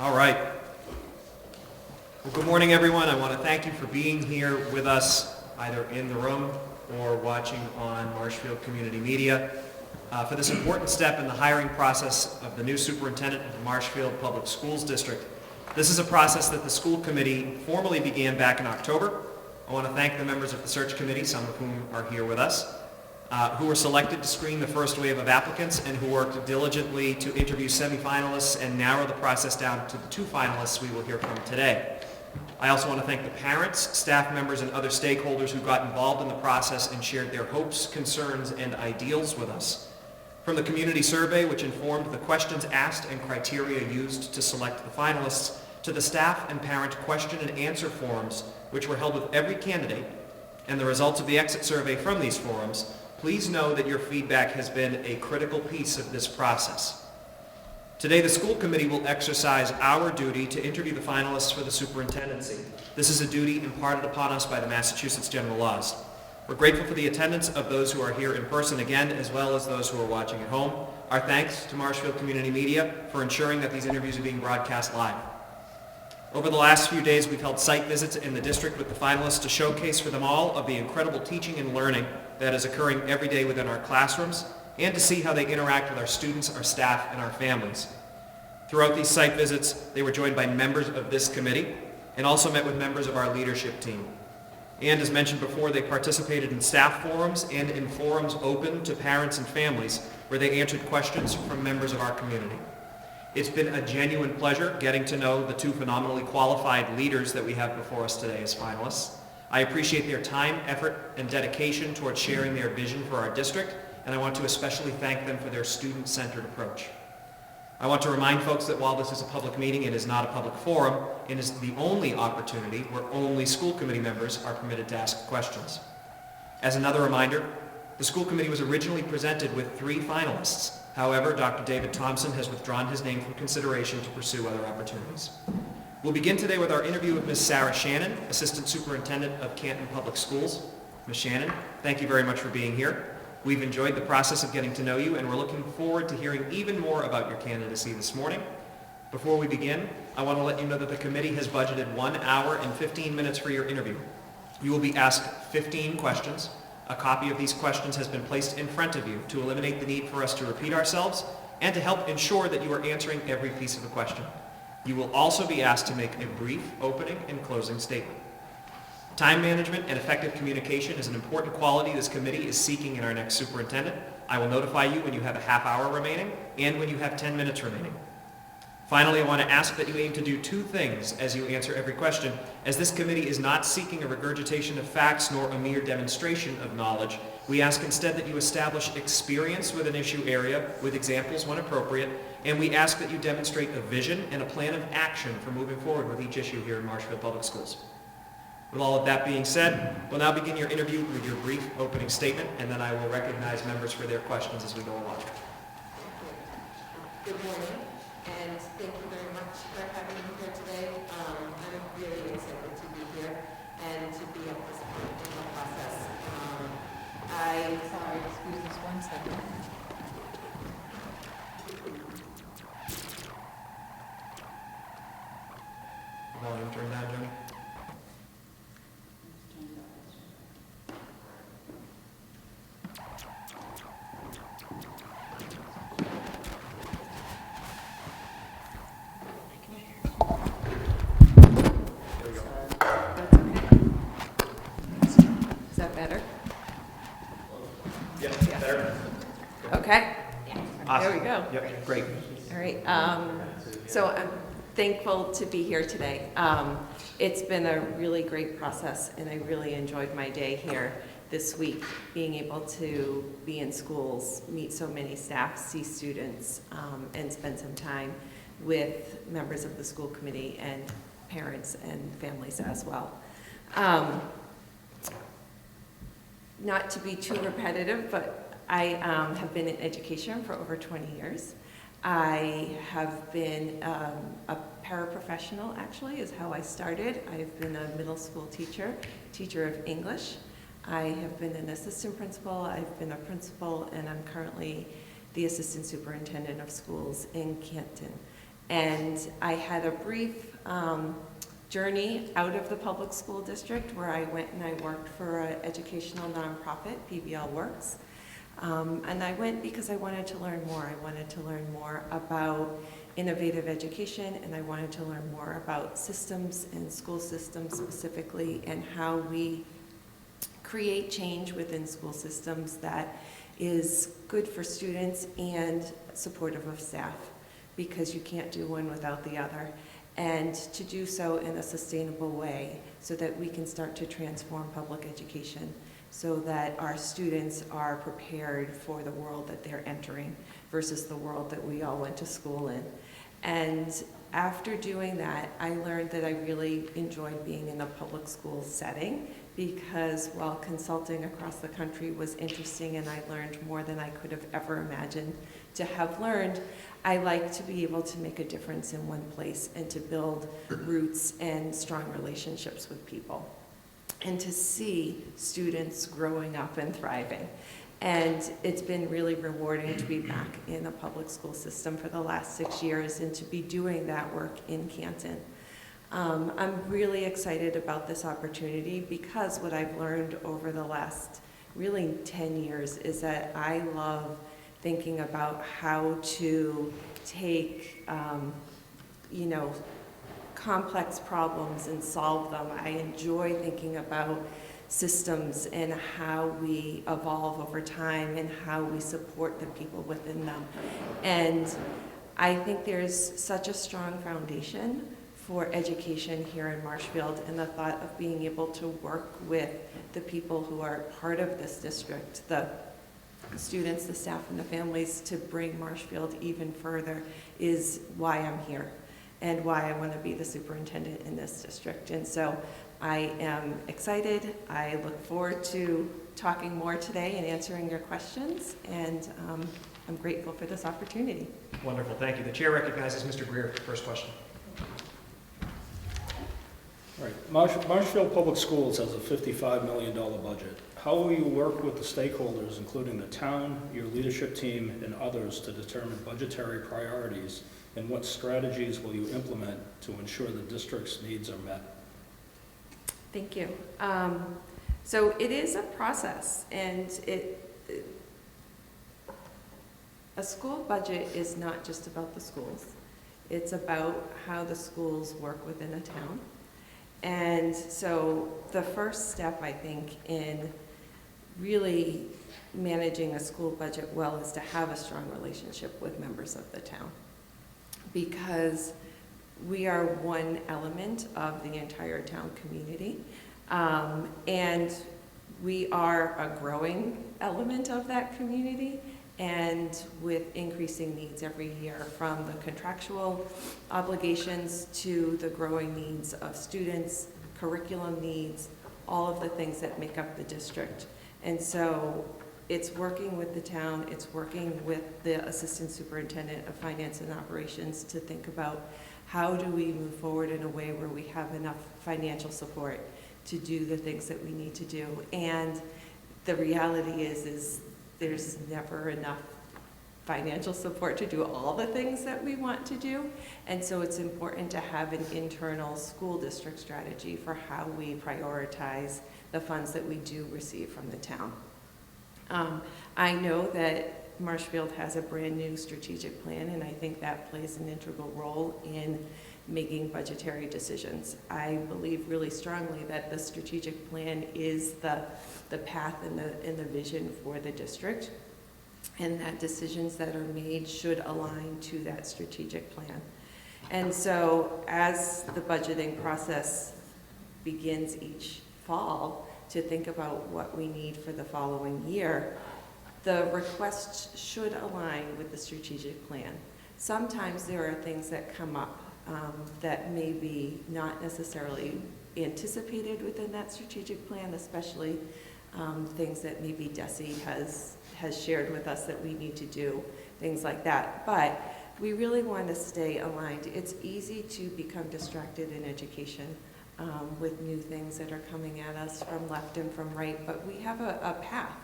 All right. Well, good morning, everyone. I want to thank you for being here with us, either in the room or watching on Marshfield Community Media, for this important step in the hiring process of the new superintendent of the Marshfield Public Schools District. This is a process that the school committee formally began back in October. I want to thank the members of the search committee, some of whom are here with us, who were selected to screen the first wave of applicants and who worked diligently to interview semifinalists and narrow the process down to the 2 finalists we will hear from today. I also want to thank the parents, staff members, and other stakeholders who got involved in the process and shared their hopes, concerns, and ideals with us. From the community survey, which informed the questions asked and criteria used to select the finalists, to the staff and parent question and answer forums, which were held with every candidate, and the results of the exit survey from these forums, please know that your feedback has been a critical piece of this process. Today, the school committee will exercise our duty to interview the finalists for the superintendency. This is a duty imparted upon us by the Massachusetts General Laws. We're grateful for the attendance of those who are here in person again, as well as those who are watching at home. Our thanks to Marshfield Community Media for ensuring that these interviews are being broadcast live. Over the last few days, we've held site visits in the district with the finalists to showcase for them all of the incredible teaching and learning that is occurring every day within our classrooms, and to see how they interact with our students, our staff, and our families. Throughout these site visits, they were joined by members of this committee and also met with members of our leadership team. And as mentioned before, they participated in staff forums and in forums open to parents and families where they answered questions from members of our community. It's been a genuine pleasure getting to know the 2 phenomenally qualified leaders that we have before us today as finalists. I appreciate their time, effort, and dedication towards sharing their vision for our district, and I want to especially thank them for their student-centered approach. I want to remind folks that while this is a public meeting, it is not a public forum. It is the only opportunity where only school committee members are permitted to ask questions. As another reminder, the school committee was originally presented with 3 finalists. However, Dr. David Thompson has withdrawn his name from consideration to pursue other opportunities. We'll begin today with our interview with Ms. Sarah Shannon, Assistant Superintendent of Canton Public Schools. Ms. Shannon, thank you very much for being here. We've enjoyed the process of getting to know you, and we're looking forward to hearing even more about your candidacy this morning. Before we begin, I want to let you know that the committee has budgeted 1 hour and 15 minutes for your interview. You will be asked 15 questions. A copy of these questions has been placed in front of you to eliminate the need for us to repeat ourselves and to help ensure that you are answering every piece of the question. You will also be asked to make a brief opening and closing statement. Time management and effective communication is an important quality this committee is seeking in our next superintendent. I will notify you when you have a half hour remaining and when you have 10 minutes remaining. Finally, I want to ask that you aim to do 2 things as you answer every question, as this committee is not seeking a regurgitation of facts nor a mere demonstration of knowledge. We ask instead that you establish experience with an issue area with examples when appropriate, and we ask that you demonstrate a vision and a plan of action for moving forward with each issue here in Marshfield Public Schools. With all of that being said, we'll now begin your interview with your brief opening statement, and then I will recognize members for their questions as we go along. Good morning, and thank you very much for having me here today. I'm really excited to be here and to be at this point in the process. Sorry, excuse us 1 second. Volume turned down, Joni. Is that better? Yeah, better. Okay. Awesome. There we go. Yep, great. All right. So I'm thankful to be here today. It's been a really great process, and I really enjoyed my day here this week, being able to be in schools, meet so many staff, see students, and spend some time with members of the school committee and parents and families as well. Not to be too repetitive, but I have been in education for over 20 years. I have been a paraprofessional, actually, is how I started. I've been a middle school teacher of English. I have been an assistant principal, I've been a principal, and I'm currently the assistant superintendent of schools in Canton. And I had a brief journey out of the public school district where I went and I worked for an educational nonprofit, PBL Works. And I went because I wanted to learn more. I wanted to learn more about innovative education, and I wanted to learn more about systems and school systems specifically, and how we create change within school systems that is good for students and supportive of staff, because you can't do one without the other. And to do so in a sustainable way so that we can start to transform public education, so that our students are prepared for the world that they're entering versus the world that we all went to school in. And after doing that, I learned that I really enjoyed being in a public school setting, because while consulting across the country was interesting and I learned more than I could have ever imagined to have learned, I like to be able to make a difference in one place and to build roots and strong relationships with people, and to see students growing up and thriving. And it's been really rewarding to be back in the public school system for the last 6 years and to be doing that work in Canton. I'm really excited about this opportunity, because what I've learned over the last really 10 years is that I love thinking about how to take, complex problems and solve them. I enjoy thinking about systems and how we evolve over time and how we support the people within them. And I think there's such a strong foundation for education here in Marshfield, and the thought of being able to work with the people who are part of this district, the students, the staff, and the families, to bring Marshfield even further is why I'm here and why I want to be the superintendent in this district. And so I am excited. I look forward to talking more today and answering your questions, and I'm grateful for this opportunity. Wonderful, thank you. The chair recognizes Mr. Greer for first question. All right, Marshfield Public Schools has a $55 million budget. How will you work with the stakeholders, including the town, your leadership team, and others, to determine budgetary priorities, and what strategies will you implement to ensure the district's needs are met? Thank you. So it is a process, and a school budget is not just about the schools. It's about how the schools work within a town. And so the first step, I think, in really managing a school budget well is to have a strong relationship with members of the town, because we are one element of the entire town community, and we are a growing element of that community, and with increasing needs every year, from the contractual obligations to the growing needs of students, curriculum needs, all of the things that make up the district. And so it's working with the town, it's working with the Assistant Superintendent of Finance and Operations to think about how do we move forward in a way where we have enough financial support to do the things that we need to do. And the reality is there's never enough financial support to do all the things that we want to do. And so it's important to have an internal school district strategy for how we prioritize the funds that we do receive from the town. I know that Marshfield has a brand new strategic plan, and I think that plays an integral role in making budgetary decisions. I believe really strongly that the strategic plan is the path and the vision for the district, and that decisions that are made should align to that strategic plan. And so as the budgeting process begins each fall to think about what we need for the following year, the requests should align with the strategic plan. Sometimes there are things that come up that may be not necessarily anticipated within that strategic plan, especially things that maybe DESE has shared with us that we need to do, things like that. But we really want to stay aligned. It's easy to become distracted in education with new things that are coming at us from left and from right, but we have a path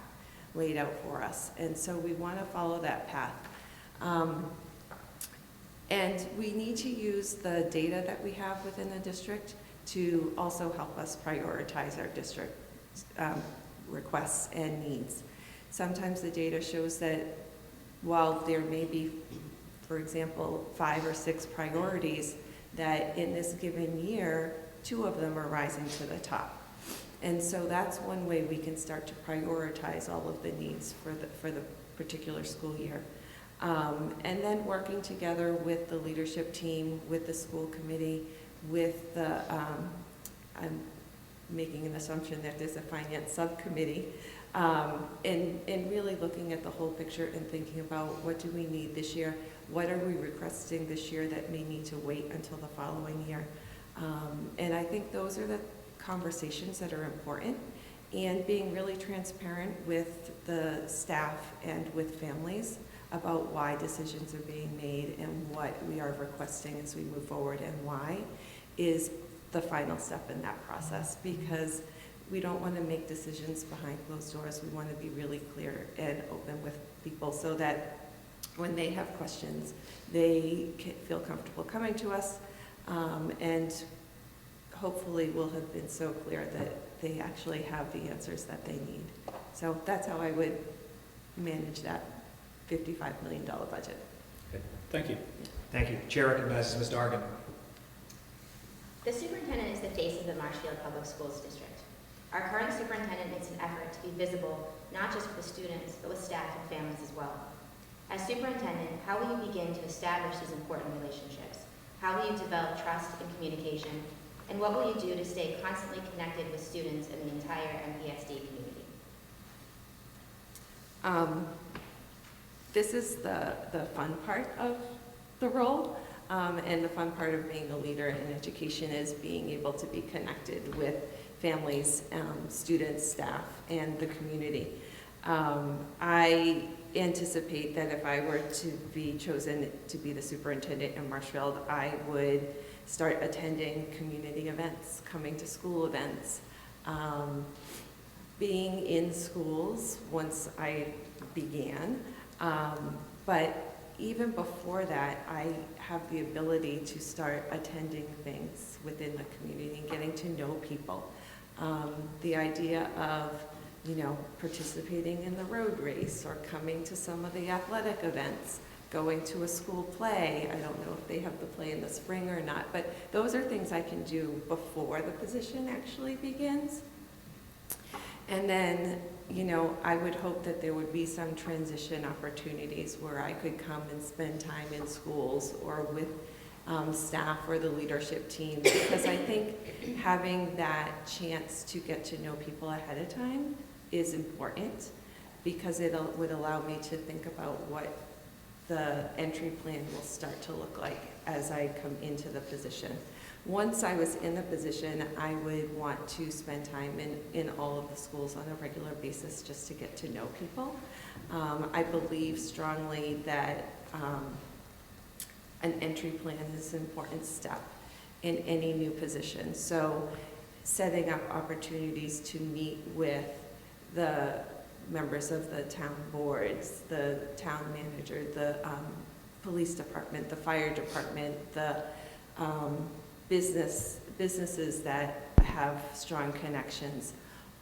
laid out for us, and so we want to follow that path. And we need to use the data that we have within the district to also help us prioritize our district requests and needs. Sometimes the data shows that while there may be, for example, 5 or 6 priorities, that in this given year, 2 of them are rising to the top. And so that's one way we can start to prioritize all of the needs for the particular school year. And then working together with the leadership team, with the school committee, with the, I'm making an assumption that there's a finance subcommittee, and really looking at the whole picture and thinking about what do we need this year, what are we requesting this year that may need to wait until the following year. And I think those are the conversations that are important, and being really transparent with the staff and with families about why decisions are being made and what we are requesting as we move forward and why is the final step in that process, because we don't want to make decisions behind closed doors. We want to be really clear and open with people so that when they have questions, they can feel comfortable coming to us, and hopefully we'll have been so clear that they actually have the answers that they need. So that's how I would manage that $55 million budget. Okay, thank you. Thank you. Chair recognizes Ms. Dargan. The superintendent is the face of the Marshfield Public Schools District. Our current superintendent makes an effort to be visible, not just with students, but with staff and families as well. As superintendent, how will you begin to establish these important relationships? How will you develop trust and communication? And what will you do to stay constantly connected with students and the entire MPSD community? This is the fun part of the role, and the fun part of being a leader in education is being able to be connected with families, students, staff, and the community. I anticipate that if I were to be chosen to be the superintendent in Marshfield, I would start attending community events, coming to school events, being in schools once I began. But even before that, I have the ability to start attending things within the community and getting to know people. The idea of, participating in the road race or coming to some of the athletic events, going to a school play. I don't know if they have the play in the spring or not, but those are things I can do before the position actually begins. And then, I would hope that there would be some transition opportunities where I could come and spend time in schools or with staff or the leadership team, because I think having that chance to get to know people ahead of time is important, because it would allow me to think about what the entry plan will start to look like as I come into the position. Once I was in the position, I would want to spend time in all of the schools on a regular basis just to get to know people. I believe strongly that an entry plan is an important step in any new position. So setting up opportunities to meet with the members of the town boards, the town manager, the police department, the fire department, the businesses that have strong connections.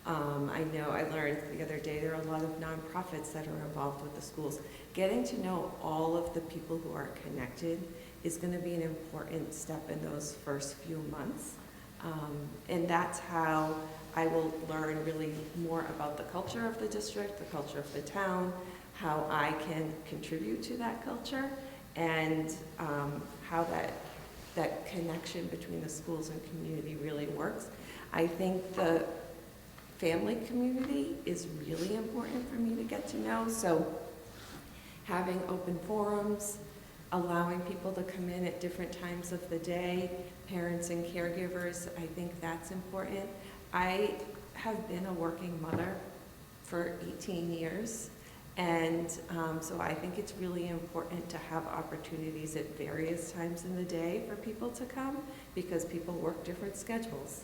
I know I learned the other day there are a lot of nonprofits that are involved with the schools. Getting to know all of the people who are connected is going to be an important step in those first few months. And that's how I will learn really more about the culture of the district, the culture of the town, how I can contribute to that culture, and how that connection between the schools and community really works. I think the family community is really important for me to get to know. So having open forums, allowing people to come in at different times of the day, parents and caregivers, I think that's important. I have been a working mother for 18 years. And so I think it's really important to have opportunities at various times in the day for people to come, because people work different schedules.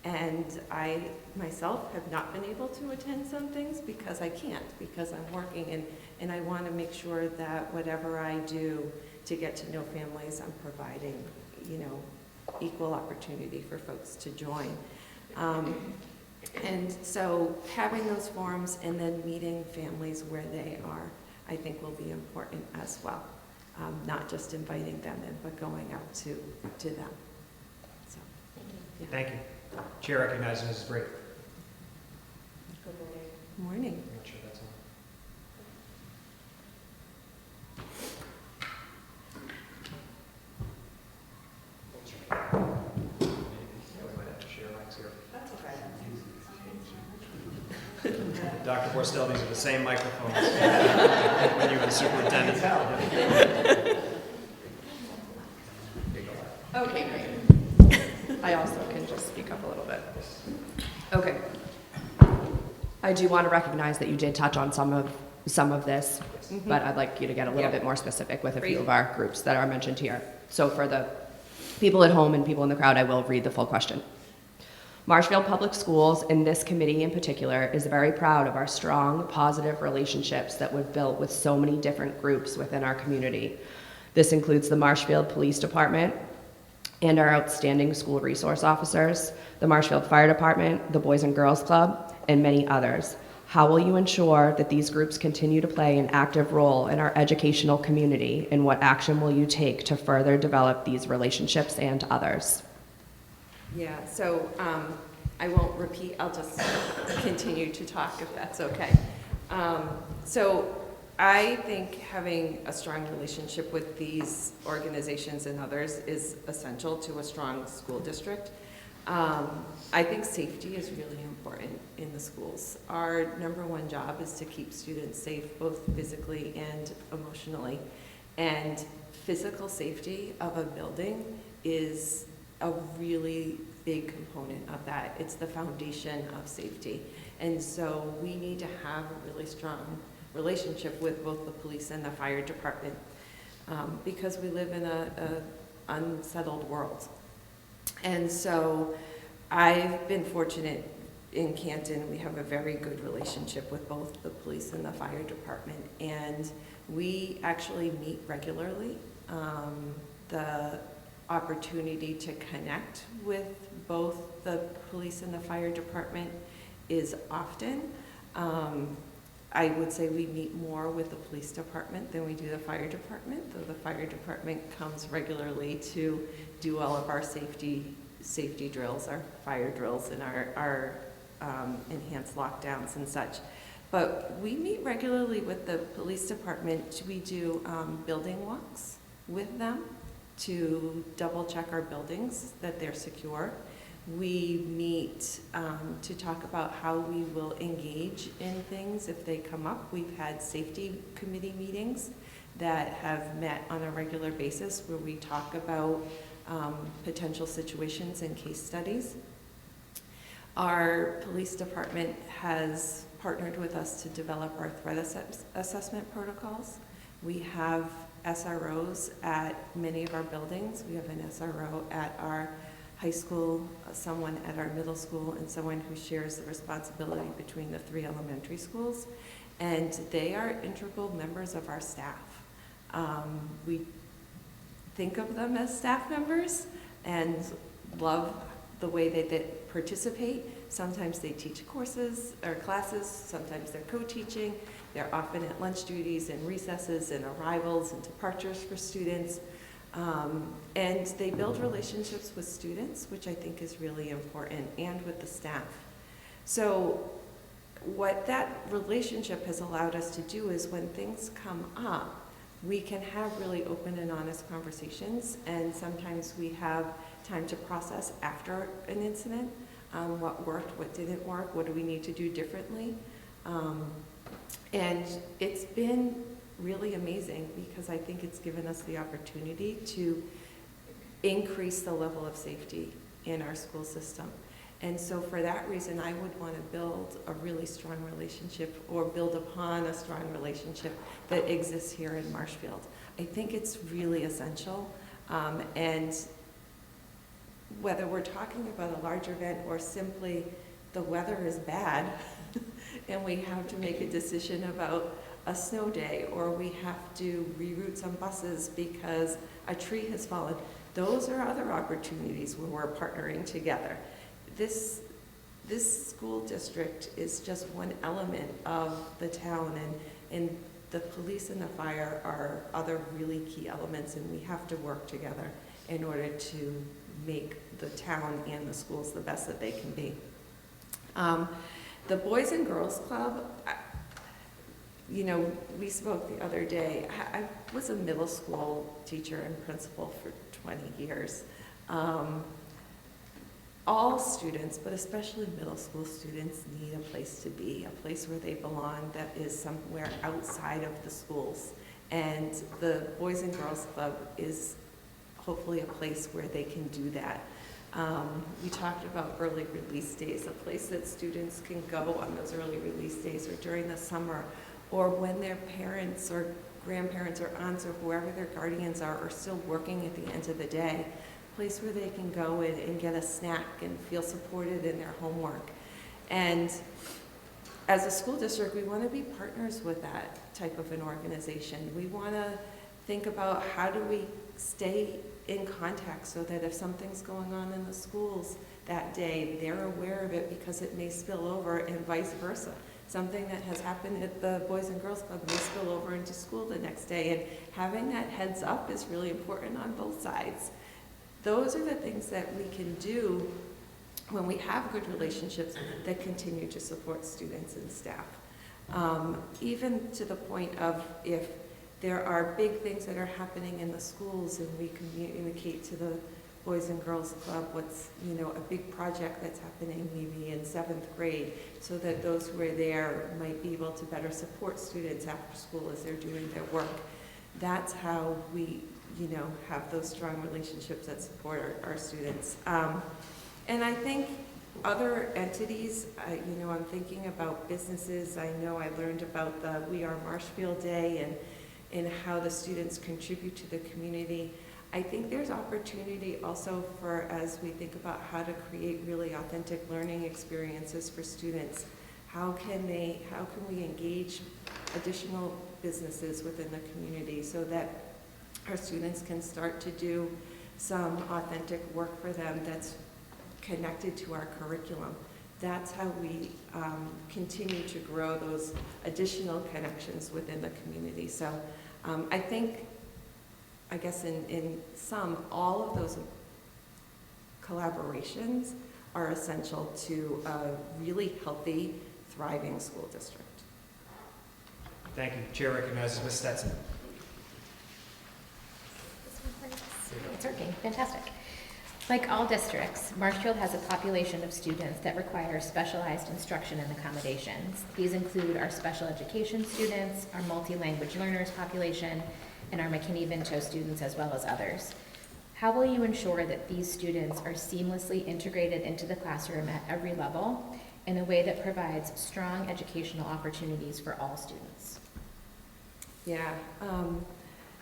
And I myself have not been able to attend some things because I can't, because I'm working, and I want to make sure that whatever I do to get to know families. I'm providing, equal opportunity for folks to join. And so having those forums and then meeting families where they are, I think will be important as well. Not just inviting them in, but going out to them. So, yeah. Thank you. Chair recognizes Mrs. Brady. Morning. I'm not sure that's on. We might have to share mics here. That's okay. Dr. Borstel, these are the same microphones when you were the superintendent. Okay, great. I also can just speak up a little bit. Okay. I do want to recognize that you did touch on some of this, but I'd like you to get a little Yeah. bit more specific with a few Great. of our groups that are mentioned here. So for the people at home and people in the crowd, I will read the full question. Marshfield Public Schools, and this committee in particular, is very proud of our strong, positive relationships that we've built with so many different groups within our community. This includes the Marshfield Police Department and our outstanding school resource officers, the Marshfield Fire Department, the Boys and Girls Club, and many others. How will you ensure that these groups continue to play an active role in our educational community, and what action will you take to further develop these relationships and others? Yeah, so I won't repeat, I'll just continue to talk if that's okay. So I think having a strong relationship with these organizations and others is essential to a strong school district. I think safety is really important in the schools. Our #1 job is to keep students safe, both physically and emotionally. And physical safety of a building is a really big component of that. It's the foundation of safety. And so we need to have a really strong relationship with both the police and the fire department because we live in a unsettled world. And so I've been fortunate in Canton. We have a very good relationship with both the police and the fire department. And we actually meet regularly. The opportunity to connect with both the police and the fire department is often. I would say we meet more with the police department than we do the fire department, though the fire department comes regularly to do all of our safety drills, our fire drills, and our enhanced lockdowns and such. But we meet regularly with the police department. We do building walks with them to double check our buildings, that they're secure. We meet to talk about how we will engage in things if they come up. We've had safety committee meetings that have met on a regular basis where we talk about potential situations and case studies. Our police department has partnered with us to develop our threat assessment protocols. We have SROs at many of our buildings. We have an SRO at our high school, someone at our middle school, and someone who shares the responsibility between the 3 elementary schools. And they are integral members of our staff. We think of them as staff members and love the way they participate. Sometimes they teach courses or classes, sometimes they're co-teaching. They're often at lunch duties and recesses and arrivals and departures for students. And they build relationships with students, which I think is really important, and with the staff. So what that relationship has allowed us to do is when things come up, we can have really open and honest conversations, and sometimes we have time to process after an incident, what worked, what didn't work, what do we need to do differently. And it's been really amazing because I think it's given us the opportunity to increase the level of safety in our school system. And so for that reason, I would want to build a really strong relationship or build upon a strong relationship that exists here in Marshfield. I think it's really essential. And whether we're talking about a large event or simply the weather is bad and we have to make a decision about a snow day, or we have to reroute some buses because a tree has fallen. Those are other opportunities where we're partnering together. This school district is just one element of the town, and the police and the fire are other really key elements, and we have to work together in order to make the town and the schools the best that they can be. The Boys and Girls Club, you know, we spoke the other day. I was a middle school teacher and principal for 20 years. All students, but especially middle school students, need a place to be, a place where they belong that is somewhere outside of the schools. And the Boys and Girls Club is hopefully a place where they can do that. We talked about early release days, a place that students can go on those early release days or during the summer, or when their parents or grandparents or aunts or whoever their guardians are still working at the end of the day. Place where they can go and get a snack and feel supported in their homework. And as a school district, we want to be partners with that type of an organization. We want to think about how do we stay in contact so that if something's going on in the schools that day, they're aware of it because it may spill over, and vice versa. Something that has happened at the Boys and Girls Club may spill over into school the next day, and having that heads up is really important on both sides. Those are the things that we can do when we have good relationships that continue to support students and staff. Even to the point of if there are big things that are happening in the schools and we communicate to the Boys and Girls Club what's, you know, a big project that's happening maybe in 7th grade, so that those who are there might be able to better support students after school as they're doing their work. That's how we, you know, have those strong relationships that support our students. And I think other entities, you know, I'm thinking about businesses. I know I learned about the We Are Marshfield Day and how the students contribute to the community. I think there's opportunity also for, as we think about how to create really authentic learning experiences for students, how can we engage additional businesses within the community so that our students can start to do some authentic work for them that's connected to our curriculum. That's how we continue to grow those additional connections within the community. So I guess in sum, all of those collaborations are essential to a really healthy, thriving school district. Thank you. Chair recognizes Ms. Stetson. It's working, fantastic. Like all districts, Marshfield has a population of students that require specialized instruction and accommodations. These include our special education students, our multi-language learners population, and our McKinney-Vento students, as well as others. How will you ensure that these students are seamlessly integrated into the classroom at every level in a way that provides strong educational opportunities for all students? Yeah,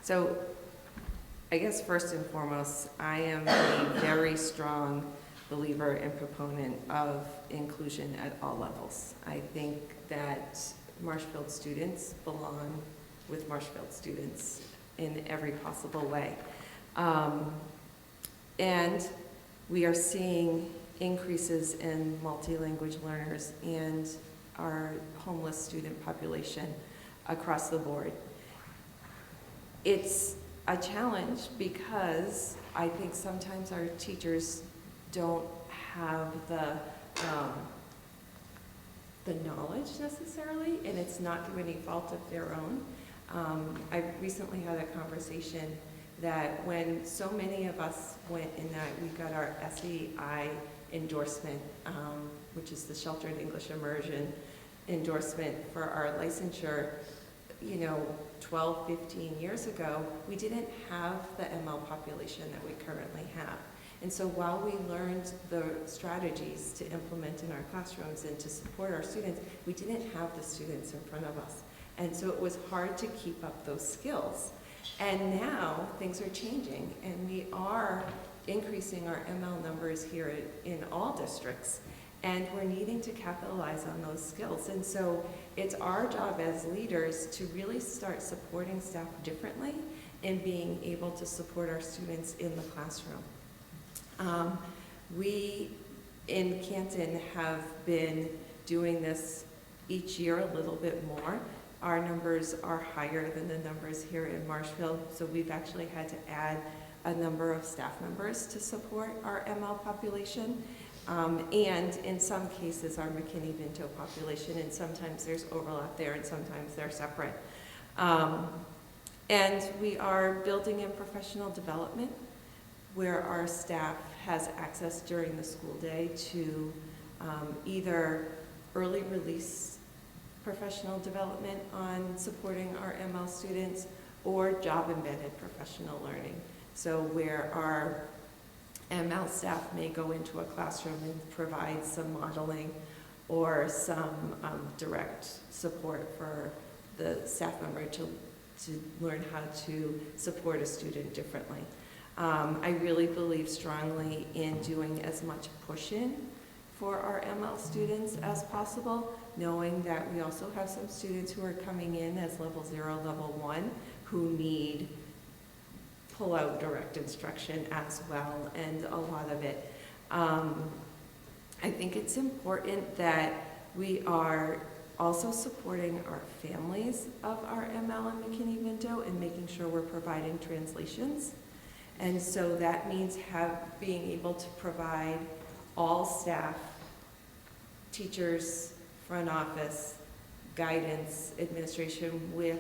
so I guess first and foremost, I am a very strong believer and proponent of inclusion at all levels. I think that Marshfield students belong with Marshfield students in every possible way. And we are seeing increases in multi-language learners and our homeless student population across the board. It's a challenge because I think sometimes our teachers don't have the knowledge necessarily, and it's not through any fault of their own. I recently had a conversation that when so many of us went in that we got our SEI endorsement, which is the Sheltered English Immersion endorsement for our licensure, 12, 15 years ago, we didn't have the ML population that we currently have. And so while we learned the strategies to implement in our classrooms and to support our students, we didn't have the students in front of us. And so it was hard to keep up those skills. And now things are changing, and we are increasing our ML numbers here in all districts. And we're needing to capitalize on those skills. And so it's our job as leaders to really start supporting staff differently and being able to support our students in the classroom. We in Canton have been doing this each year a little bit more. Our numbers are higher than the numbers here in Marshfield, so we've actually had to add a number of staff members to support our ML population. And in some cases, our McKinney-Vento population, and sometimes there's overlap there and sometimes they're separate. And we are building in professional development where our staff has access during the school day to either early release professional development on supporting our ML students or job-embedded professional learning. So where our ML staff may go into a classroom and provide some modeling or some direct support for the staff member to learn how to support a student differently. I really believe strongly in doing as much push-in for our ML students as possible, knowing that we also have some students who are coming in as level 0, level 1, who need pull-out direct instruction as well, and a lot of it. I think it's important that we are also supporting our families of our ML and McKinney-Vento and making sure we're providing translations. And so that means being able to provide all staff, teachers, front office, guidance, administration with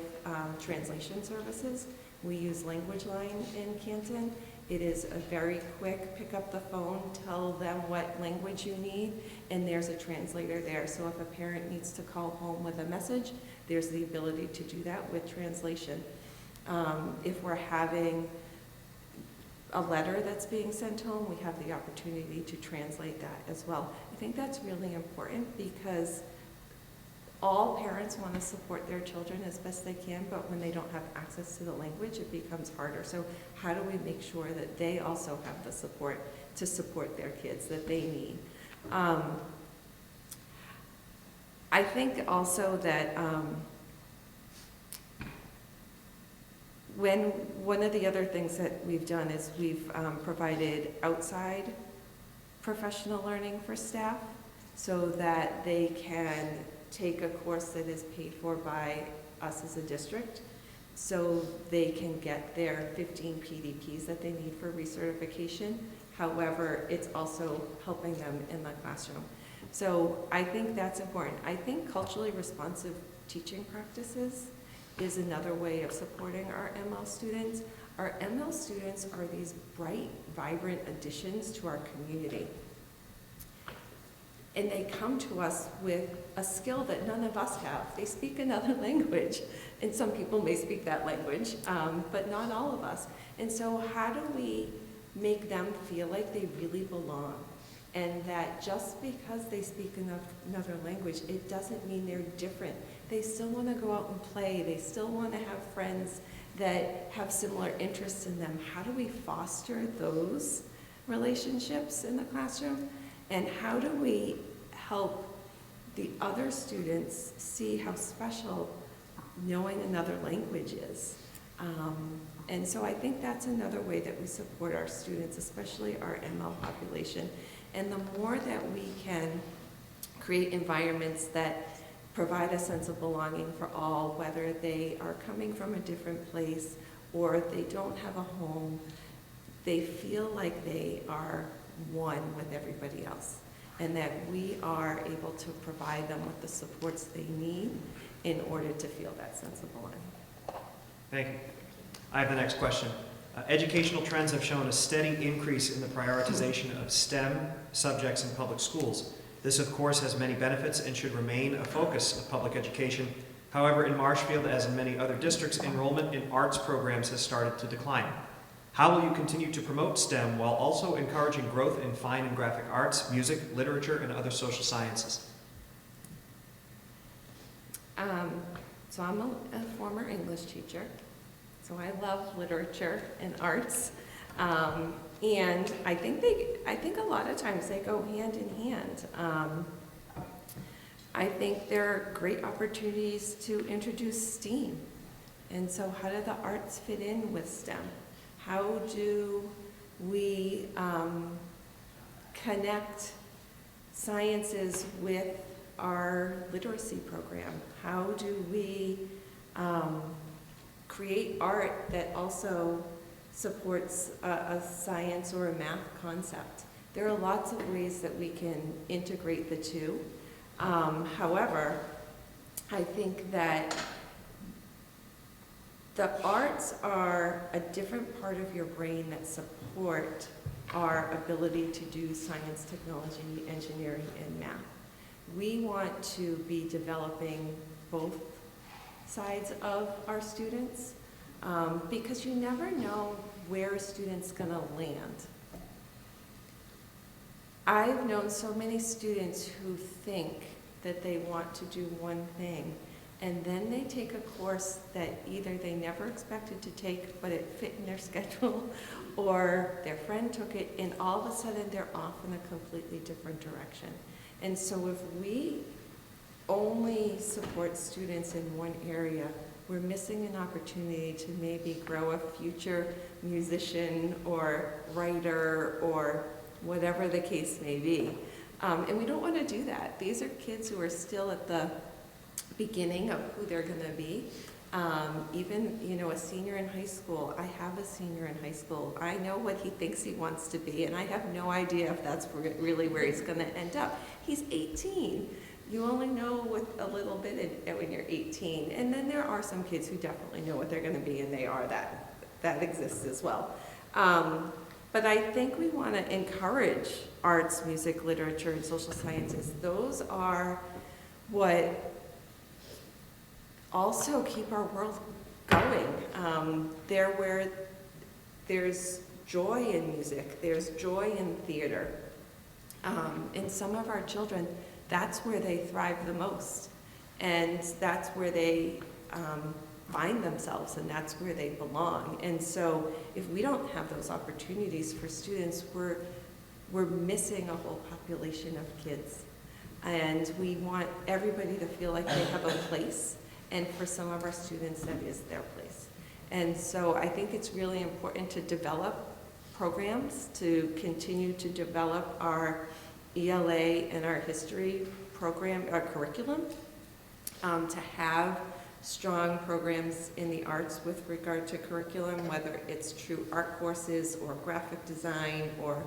translation services. We use Language Line in Canton. It is a very quick, pick up the phone, tell them what language you need, and there's a translator there. So if a parent needs to call home with a message, there's the ability to do that with translation. If we're having a letter that's being sent home, we have the opportunity to translate that as well. I think that's really important because all parents want to support their children as best they can, but when they don't have access to the language, it becomes harder. So how do we make sure that they also have the support to support their kids that they need? I think also that one of the other things that we've done is we've provided outside professional learning for staff so that they can take a course that is paid for by us as a district so they can get their 15 PDPs that they need for recertification. However, it's also helping them in the classroom. So I think that's important. I think culturally responsive teaching practices is another way of supporting our ML students. Our ML students are these bright, vibrant additions to our community. And they come to us with a skill that none of us have. They speak another language, and some people may speak that language, but not all of us. And so how do we make them feel like they really belong? And that just because they speak another language, it doesn't mean they're different. They still want to go out and play. They still want to have friends that have similar interests in them. How do we foster those relationships in the classroom? And how do we help the other students see how special knowing another language is? And so I think that's another way that we support our students, especially our ML population. And the more that we can create environments that provide a sense of belonging for all, whether they are coming from a different place or they don't have a home, they feel like they are one with everybody else, and that we are able to provide them with the supports they need in order to feel that sense of belonging. Thank you. I have the next question. Educational trends have shown a steady increase in the prioritization of STEM subjects in public schools. This, of course, has many benefits and should remain a focus of public education. However, in Marshfield, as in many other districts, enrollment in arts programs has started to decline. How will you continue to promote STEM while also encouraging growth in fine and graphic arts, music, literature, and other social sciences? So I'm a former English teacher, so I love literature and arts. And I think a lot of times they go hand in hand. I think there are great opportunities to introduce STEAM. And so how do the arts fit in with STEM? How do we connect sciences with our literacy program? How do we create art that also supports a science or a math concept? There are lots of ways that we can integrate the two. However, I think that the arts are a different part of your brain that support our ability to do science, technology, engineering, and math. We want to be developing both sides of our students because you never know where a student's going to land. I've known so many students who think that they want to do one thing, and then they take a course that either they never expected to take, but it fit in their schedule, or their friend took it, and all of a sudden they're off in a completely different direction. And so if we only support students in one area, we're missing an opportunity to maybe grow a future musician or writer or whatever the case may be. And we don't want to do that. These are kids who are still at the beginning of who they're going to be. Even, a senior in high school. I have a senior in high school. I know what he thinks he wants to be, and I have no idea if that's really where he's going to end up. He's 18. You only know with a little bit when you're 18. And then there are some kids who definitely know what they're going to be, and they are that. That exists as well. But I think we want to encourage arts, music, literature, and social sciences. Those are what also keep our world going. They're where there's joy in music, there's joy in theater. And some of our children, that's where they thrive the most. And that's where they find themselves, and that's where they belong. And so if we don't have those opportunities for students, we're missing a whole population of kids. And we want everybody to feel like they have a place, and for some of our students, that is their place. And so I think it's really important to develop programs, to continue to develop our ELA and our history program, our curriculum, to have strong programs in the arts with regard to curriculum, whether it's true art courses or graphic design, or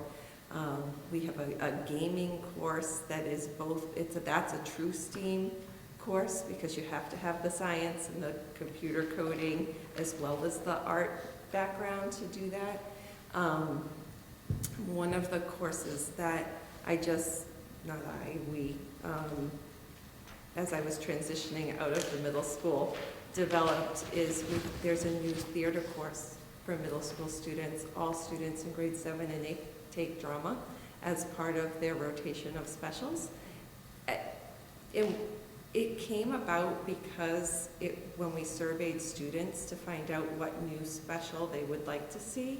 we have a gaming course that is both, that's a true STEAM course because you have to have the science and the computer coding as well as the art background to do that. One of the courses that as I was transitioning out of the middle school, developed is there's a new theater course for middle school students. All students in grade 7 and 8 take drama as part of their rotation of specials. It came about because when we surveyed students to find out what new special they would like to see,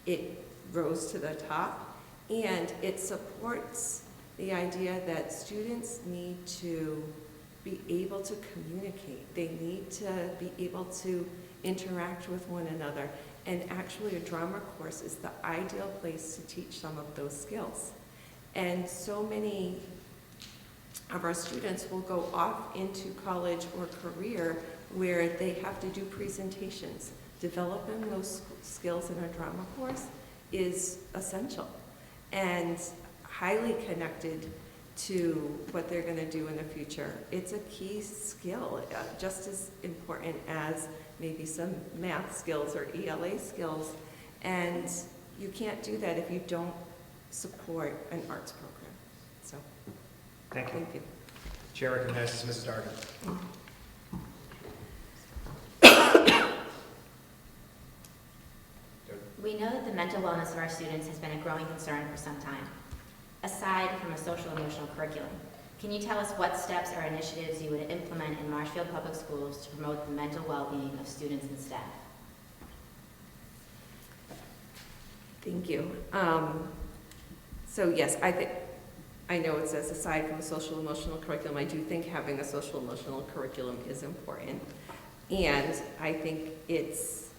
it rose to the top, and it supports the idea that students need to be able to communicate. They need to be able to interact with one another. And actually a drama course is the ideal place to teach some of those skills. And so many of our students will go off into college or career where they have to do presentations. Developing those skills in a drama course is essential and highly connected to what they're going to do in the future. It's a key skill, just as important as maybe some math skills or ELA skills. And you can't do that if you don't support an arts program. So, Thank you. thank you. Chair recognizes Mrs. Dargan. We know that the mental wellness of our students has been a growing concern for some time. Aside from a social-emotional curriculum, can you tell us what steps or initiatives you would implement in Marshfield Public Schools to promote the mental well-being of students and staff? Thank you. So yes, I know it says aside from a social emotional curriculum, I do think having a social emotional curriculum is important. And I think it's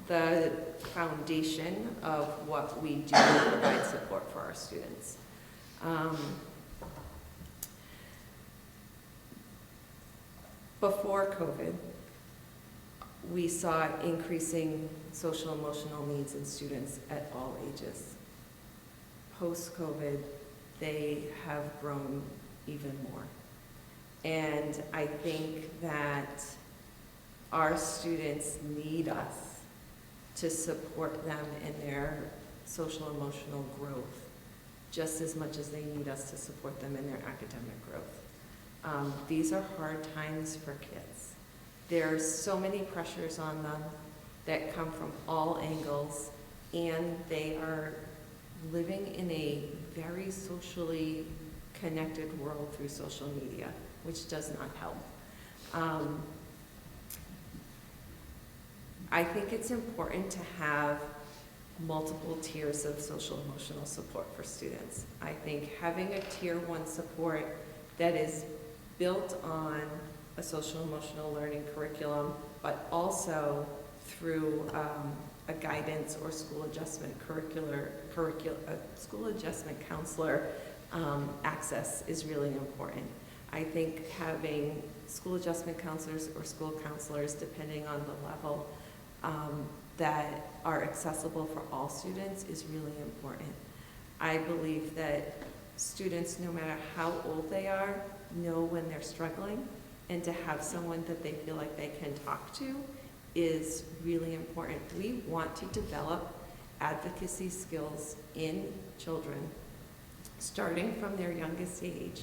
the foundation of what we do to provide support for our students. Before COVID, we saw increasing social emotional needs in students at all ages. Post-COVID, they have grown even more. And I think that our students need us to support them in their social emotional growth just as much as they need us to support them in their academic growth. These are hard times for kids. There's so many pressures on them that come from all angles, and they are living in a very socially connected world through social media, which does not help. I think it's important to have multiple tiers of social emotional support for students. I think having a tier 1 support that is built on a social emotional learning curriculum, but also through a guidance or school adjustment school adjustment counselor access is really important. I think having school adjustment counselors or school counselors, depending on the level, that are accessible for all students is really important. I believe that students, no matter how old they are, know when they're struggling, and to have someone that they feel like they can talk to is really important. We want to develop advocacy skills in children, starting from their youngest age,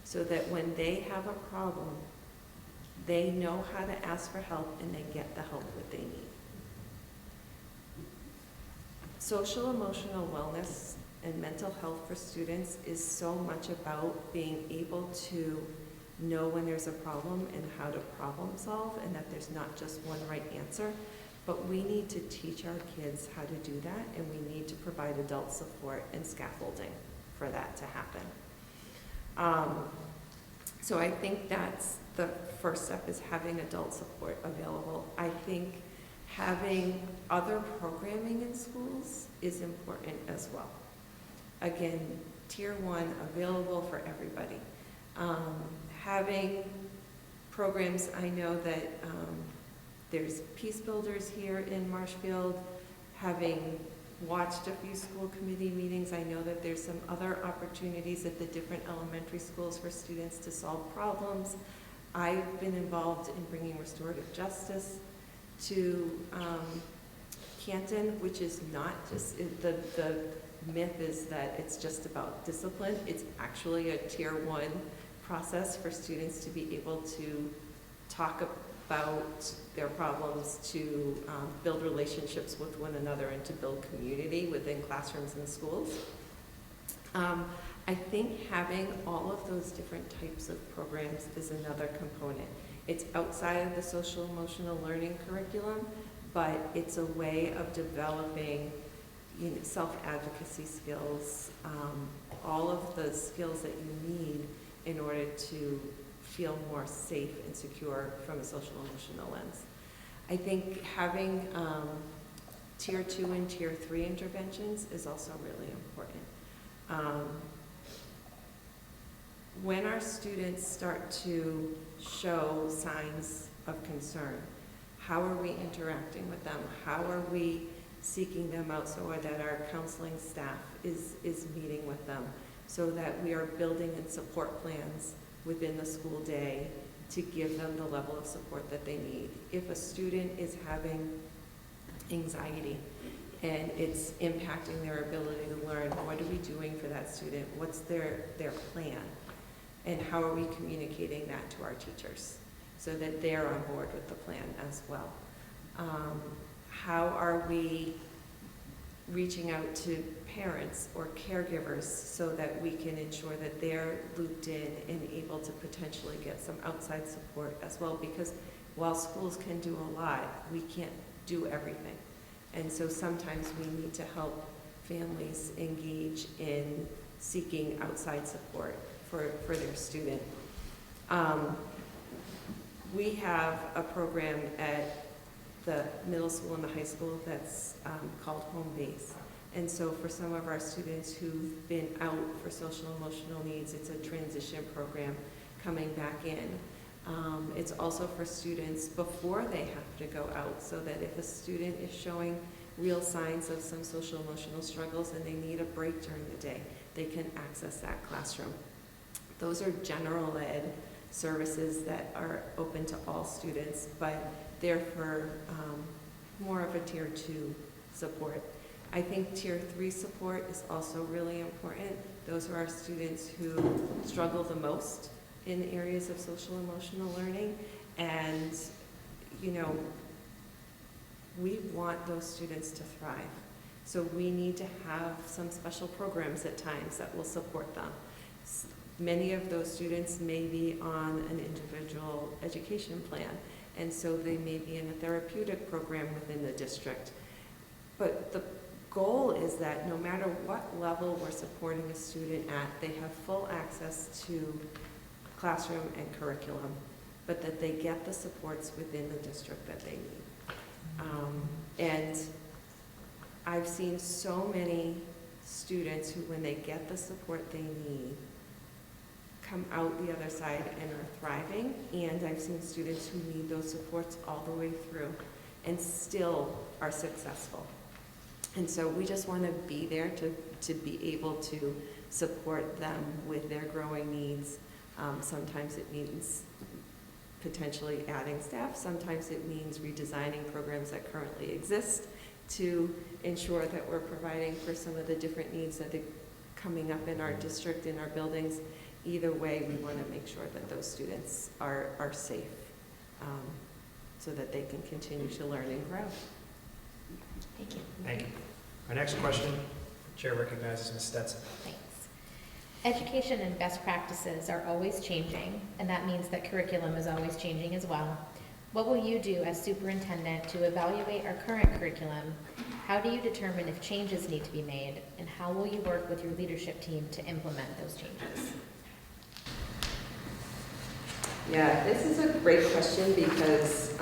so that when they have a problem, they know how to ask for help and they get the help that they need. Social emotional wellness and mental health for students is so much about being able to know when there's a problem and how to problem solve, and that there's not just one right answer. But we need to teach our kids how to do that, and we need to provide adult support and scaffolding for that to happen. So I think that's the first step, is having adult support available. I think having other programming in schools is important as well. Again, tier 1 available for everybody. Having programs, I know that there's Peace Builders here in Marshfield. Having watched a few school committee meetings, I know that there's some other opportunities at the different elementary schools for students to solve problems. I've been involved in bringing restorative justice to Canton, which is not just, the myth is that it's just about discipline. It's actually a tier 1 process for students to be able to talk about their problems, to build relationships with one another, and to build community within classrooms and schools. I think having all of those different types of programs is another component. It's outside of the social emotional learning curriculum, but it's a way of developing self-advocacy skills, all of the skills that you need in order to feel more safe and secure from a social emotional lens. I think having tier 2 and tier 3 interventions is also really important. When our students start to show signs of concern, how are we interacting with them? How are we seeking them out so that our counseling staff is meeting with them, so that we are building in support plans within the school day to give them the level of support that they need. If a student is having anxiety and it's impacting their ability to learn, what are we doing for that student? What's their plan? And how are we communicating that to our teachers so that they're on board with the plan as well? How are we reaching out to parents or caregivers so that we can ensure that they're looped in and able to potentially get some outside support as well? Because while schools can do a lot, we can't do everything. And so sometimes we need to help families engage in seeking outside support for their student. We have a program at the middle school and the high school that's called Home Base. And so for some of our students who've been out for social emotional needs, it's a transition program coming back in. It's also for students before they have to go out, so that if a student is showing real signs of some social emotional struggles and they need a break during the day, they can access that classroom. Those are general ed services that are open to all students, but they're for more of a tier 2 support. I think tier 3 support is also really important. Those are our students who struggle the most in areas of social emotional learning, and you know, we want those students to thrive. So we need to have some special programs at times that will support them. Many of those students may be on an individual education plan, and so they may be in a therapeutic program within the district. But the goal is that no matter what level we're supporting a student at, they have full access to classroom and curriculum, but that they get the supports within the district that they need. And I've seen so many students who, when they get the support they need, come out the other side and are thriving, and I've seen students who need those supports all the way through and still are successful. And so we just want to be there to be able to support them with their growing needs. Sometimes it means potentially adding staff. Sometimes it means redesigning programs that currently exist to ensure that we're providing for some of the different needs that are coming up in our district, in our buildings. Either way, we want to make sure that those students are safe, so that they can continue to learn and grow. Thank you. Thank you. Our next question, Chair recognizes Ms. Stetson. Thanks. Education and best practices are always changing, and that means that curriculum is always changing as well. What will you do as superintendent to evaluate our current curriculum? How do you determine if changes need to be made, and how will you work with your leadership team to implement those changes? Yeah, this is a great question because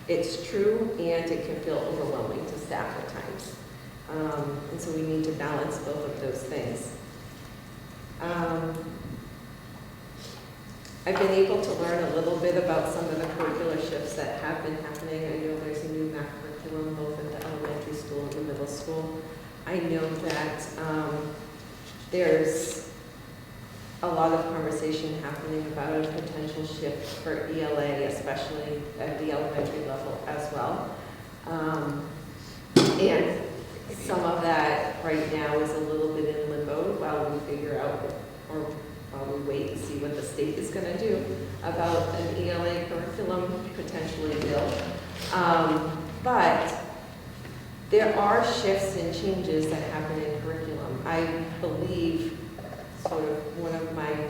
it's true and it can feel overwhelming to staff at times. And so we need to balance both of those things. I've been able to learn a little bit about some of the curricular shifts that have been happening. I know there's a new math curriculum both at the elementary school and the middle school. I know that there's a lot of conversation happening about a potential shift for ELA, especially at the elementary level as well. And some of that right now is a little bit in limbo while we figure out, or while we wait to see what the state is going to do about an ELA curriculum potentially bill. But there are shifts and changes that happen in curriculum. I believe, sort of one of my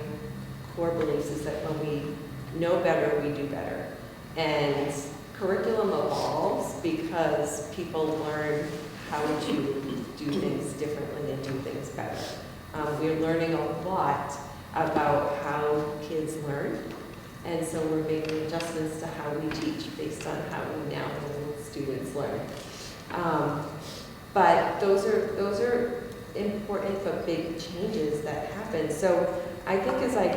core beliefs is that when we know better, we do better. And curriculum evolves because people learn how to do things differently and do things better. We're learning a lot about how kids learn, and so we're making adjustments to how we teach based on how we now know students learn. But those are important but big changes that happen. So I think as I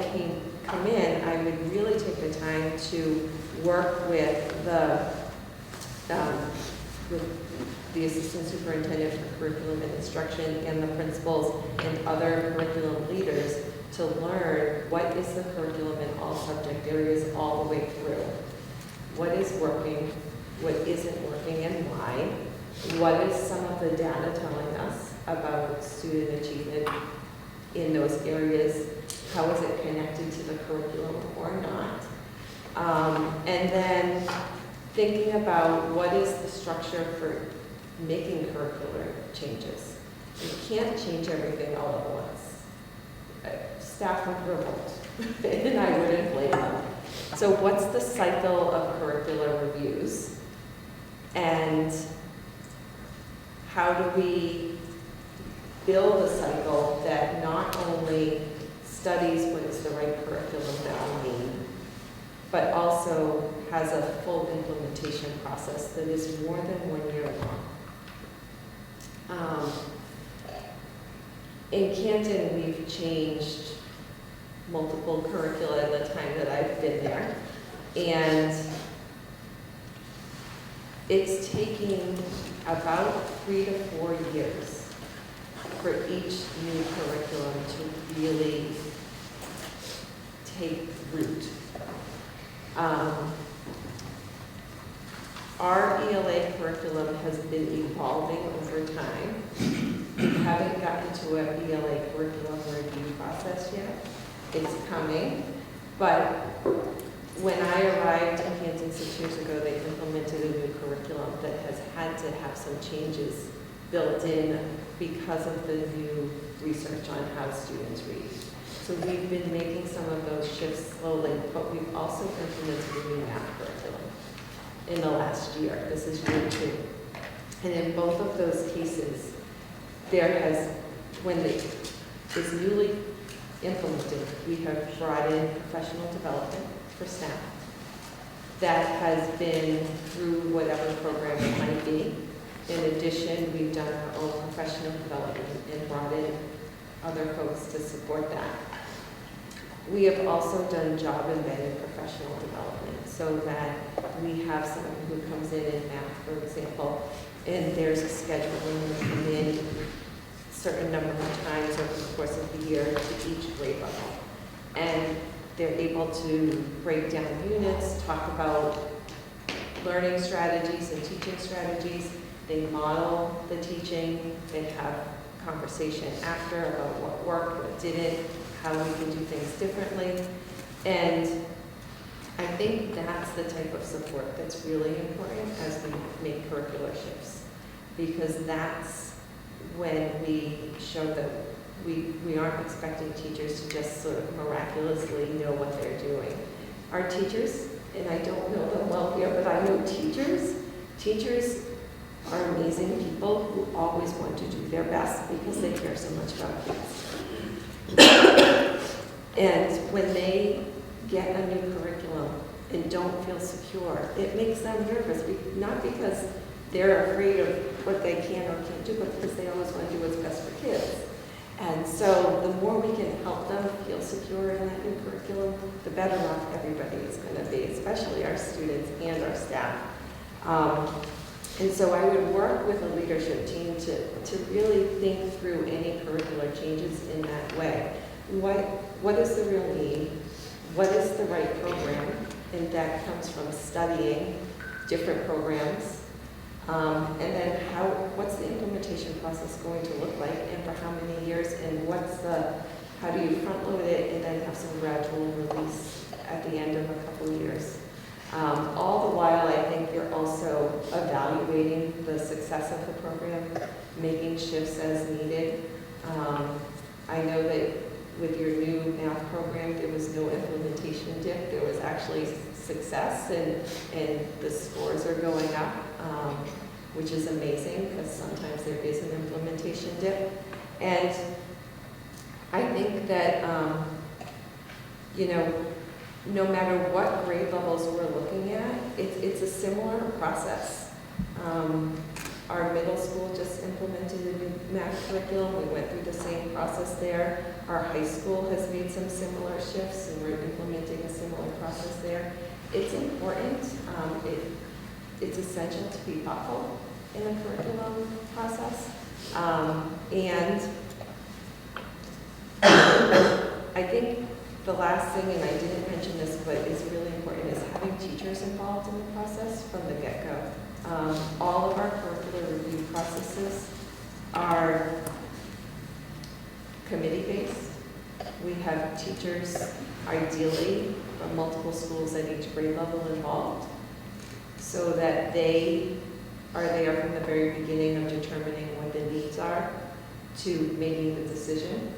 come in, I would really take the time to work with the assistant superintendent for curriculum and instruction and the principals and other curriculum leaders to learn what is the curriculum in all subject areas all the way through. What is working, what isn't working, and why? What is some of the data telling us about student achievement in those areas? How is it connected to the curriculum or not? And then thinking about what is the structure for making curricular changes. You can't change everything all at once. Staff would revolt, and I wouldn't blame them. So what's the cycle of curricular reviews? And how do we build a cycle that not only studies what is the right curriculum that we need, but also has a full implementation process that is more than 1 year long. In Canton, we've changed multiple curricula in the time that I've been there, and it's taking about 3 to 4 years for each new curriculum to really take root. Our ELA curriculum has been evolving over time. We haven't gotten to an ELA curriculum review process yet. It's coming, but when I arrived in Canton 6 years ago, they implemented a new curriculum that has had to have some changes built in because of the new research on how students read. So we've been making some of those shifts slowly, but we've also implemented a new math curriculum in the last year. This is year 2. And in both of those cases, there has, when it is newly implemented, we have brought in professional development for staff. That has been through whatever program it might be. In addition, we've done our own professional development and brought in other folks to support that. We have also done job-embedded professional development so that we have someone who comes in math, for example, and there's a schedule when we come in a certain number of times over the course of the year to each grade level. And they're able to break down units, talk about learning strategies and teaching strategies. They model the teaching. They have conversation after about what worked, what didn't, how we can do things differently. And I think that's the type of support that's really important as we make curricular shifts, because that's when we show that we aren't expecting teachers to just sort of miraculously know what they're doing. Our teachers, and I don't know them well here, but I know teachers. Teachers are amazing people who always want to do their best because they care so much about kids. And when they get a new curriculum and don't feel secure, it makes them nervous, not because they're afraid of what they can or can't do, but because they always want to do what's best for kids. And so the more we can help them feel secure in that new curriculum, the better off everybody is going to be, especially our students and our staff. And so I would work with a leadership team to really think through any curricular changes in that way. What is the real need? What is the right program? And that comes from studying different programs. And then what's the implementation process going to look like, and for how many years, and how do you front load it and then have some gradual release at the end of a couple of years. All the while, I think you're also evaluating the success of the program, making shifts as needed. I know that with your new math program, there was no implementation dip. There was actually success, and the scores are going up, which is amazing because sometimes there is an implementation dip. And I think that, no matter what grade levels we're looking at, it's a similar process. Our middle school just implemented a new math curriculum. We went through the same process there. Our high school has made some similar shifts, and we're implementing a similar process there. It's important. It's essential to be thoughtful in the curriculum process. And I think the last thing, and I didn't mention this, but is really important, is having teachers involved in the process from the get-go. All of our curricular review processes are committee-based. We have teachers, ideally, from multiple schools at each grade level involved, so that they are there from the very beginning of determining what the needs are to making the decision.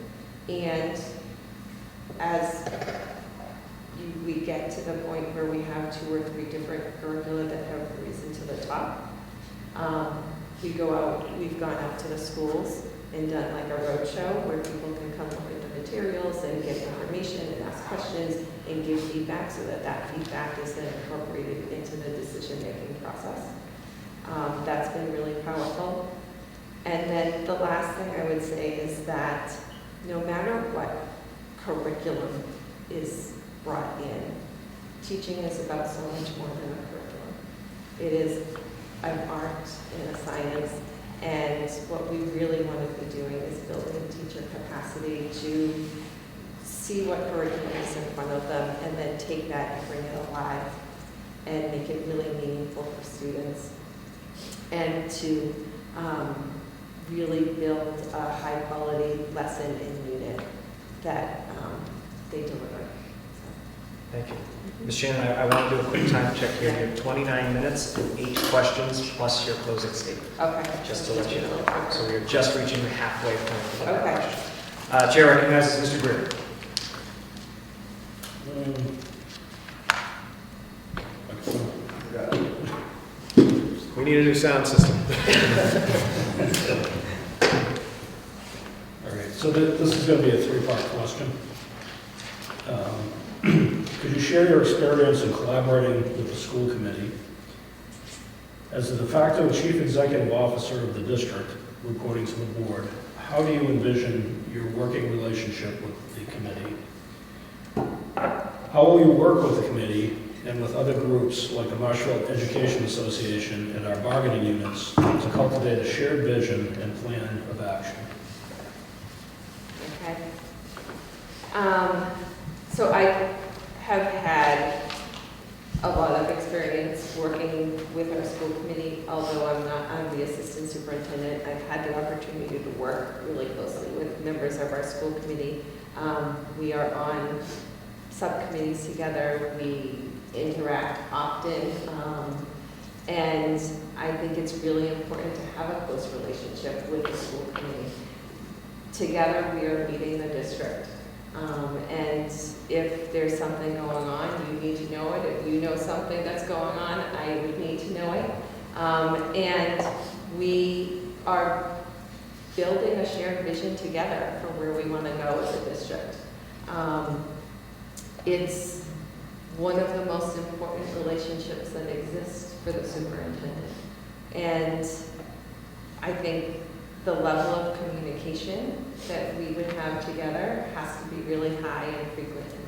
And as we get to the point where we have 2 or 3 different curricula that have risen to the top, we've gone out to the schools and done like a roadshow where people can come look at the materials and get information and ask questions and give feedback so that that feedback is then incorporated into the decision-making process. That's been really powerful. And then the last thing I would say is that no matter what curriculum is brought in, teaching is about so much more than a curriculum. It is an art and a science, and what we really want to be doing is building teacher capacity to see what curriculum is in front of them and then take that and bring it alive and make it really meaningful for students, and to really build a high-quality lesson and unit that they deliver. Thank you. Ms. Shannon, I want to do a quick time check here. You have 29 minutes and 8 questions plus your closing statement, Okay. just to let you know. So we are just reaching the halfway point for that Okay. question. Chair recognizes Mr. Greer. We need a new sound system. All right, so this is going to be a three-part question. Could you share your experience in collaborating with the school committee? As the de facto chief executive officer of the district, reporting to the board, how do you envision your working relationship with the committee? How will you work with the committee and with other groups like the Marshfield Education Association and our bargaining units to cultivate a shared vision and plan of action? Okay. So I have had a lot of experience working with our school committee, although I'm the assistant superintendent. I've had the opportunity to work really closely with members of our school committee. We are on subcommittees together. We interact often. And I think it's really important to have a close relationship with the school committee. Together, we are leading the district. And if there's something going on, you need to know it. If you know something that's going on, I would need to know it. And we are building a shared vision together for where we want to go as a district. It's one of the most important relationships that exists for the superintendent. And I think the level of communication that we would have together has to be really high and frequent and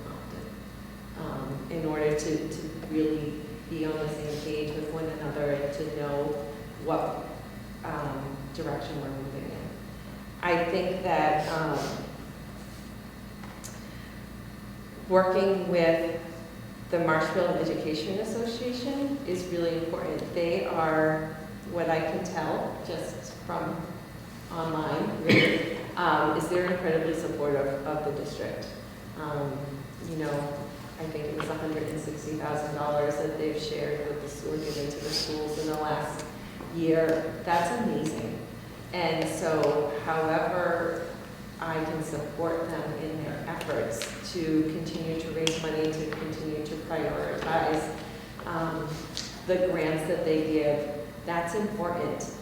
often in order to really be on the same page with one another and to know what direction we're moving in. I think that working with the Marshfield Education Association is really important. They are, what I can tell just from online, really, is they're incredibly supportive of the district. You know, I think it was $160,000 that they've shared with the, or given to the schools in the last year. That's amazing. And so, however I can support them in their efforts to continue to raise money, to continue to prioritize the grants that they give, that's important.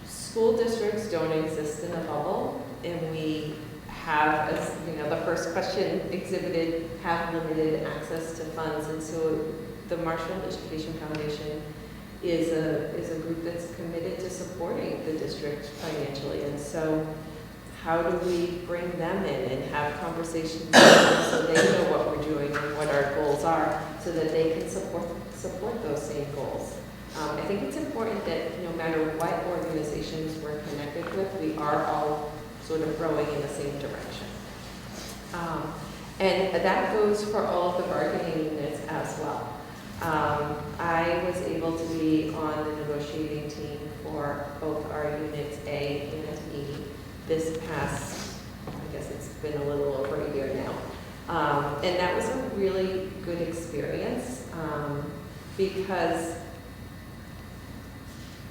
School districts don't exist in a bubble, and we have, as you know, the first question exhibited, have limited access to funds, and so the Marshfield Education Foundation is a group that's committed to supporting the district financially, and so how do we bring them in and have conversations with them so they know what we're doing and what our goals are so that they can support those same goals. I think it's important that no matter what organizations we're connected with, we are all sort of rowing in the same direction. And that goes for all of the bargaining units as well. I was able to be on the negotiating team for both our units A and E this past, I guess it's been a little over a year now. And that was a really good experience because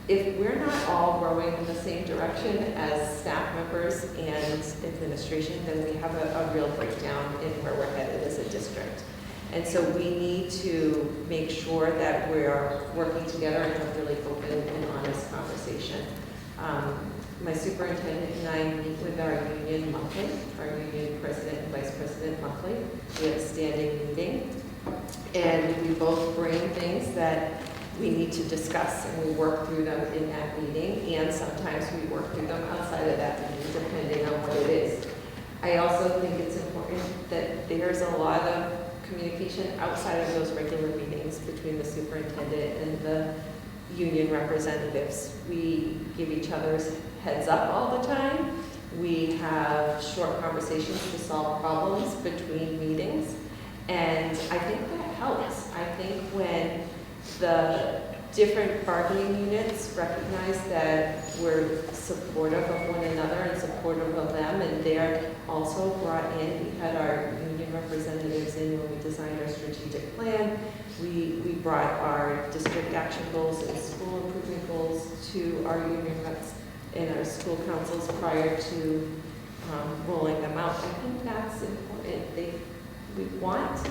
if we're not all rowing in the same direction as staff members and administration, then we have a real breakdown in where we're headed as a district. And so we need to make sure that we're working together and have really open and honest conversation. my superintendent and I meet with our union monthly, our union president and vice president monthly. We have a standing meeting, and we both bring things that we need to discuss, and we work through them in that meeting, and sometimes we work through them outside of that meeting, depending on what it is. I also think it's important that there's a lot of communication outside of those regular meetings between the superintendent and the union representatives. We give each other's heads up all the time. We have short conversations to solve problems between meetings, and I think that helps. I think when the different bargaining units recognize that we're supportive of one another and supportive of them, and they're also brought in. We had our union representatives in when we designed our strategic plan. We brought our district action goals and school improvement goals to our union reps and our school councils prior to rolling them out. I think that's important. We want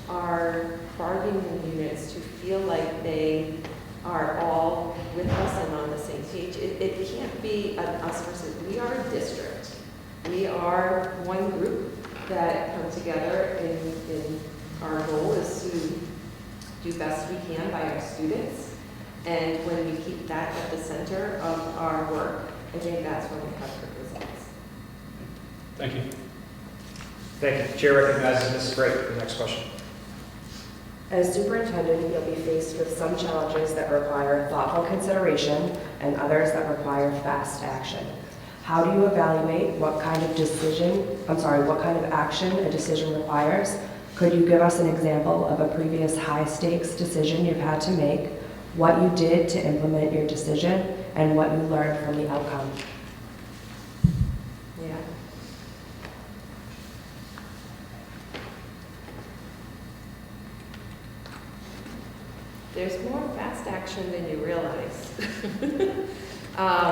our bargaining units to feel like they are all with us and on the same page. It can't be an us versus, we are a district. We are one group that come together, and our goal is to do best we can by our students. And when we keep that at the center of our work, I think that's when we have good results. Thank you. Thank you. Chair recognizes Mrs. Gray for the next question. As superintendent, you'll be faced with some challenges that require thoughtful consideration and others that require fast action. How do you evaluate what kind of action a decision requires? Could you give us an example of a previous high-stakes decision you've had to make, what you did to implement your decision, and what you learned from the outcome? Yeah. There's more fast action than you realize. Trying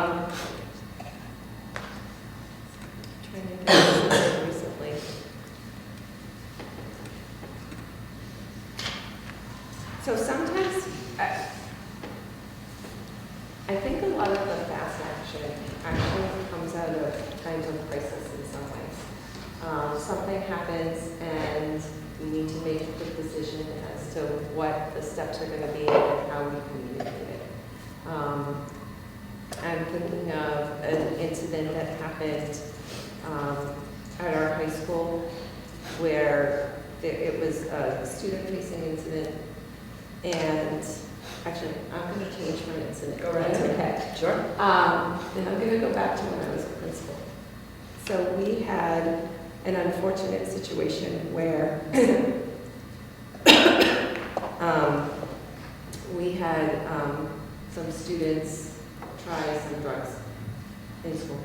to think of something recently. So sometimes, I think a lot of the fast action actually comes out of times of crisis in some ways. Something happens and we need to make a quick decision as to what the steps are going to be and how we communicate it. I'm thinking of an incident that happened at our high school where it was a student-facing incident, and actually, I'm going to change my incident. Go right That's ahead. okay. Sure. And I'm going to go back to when I was a principal. So we had an unfortunate situation where we had some students try some drugs in school.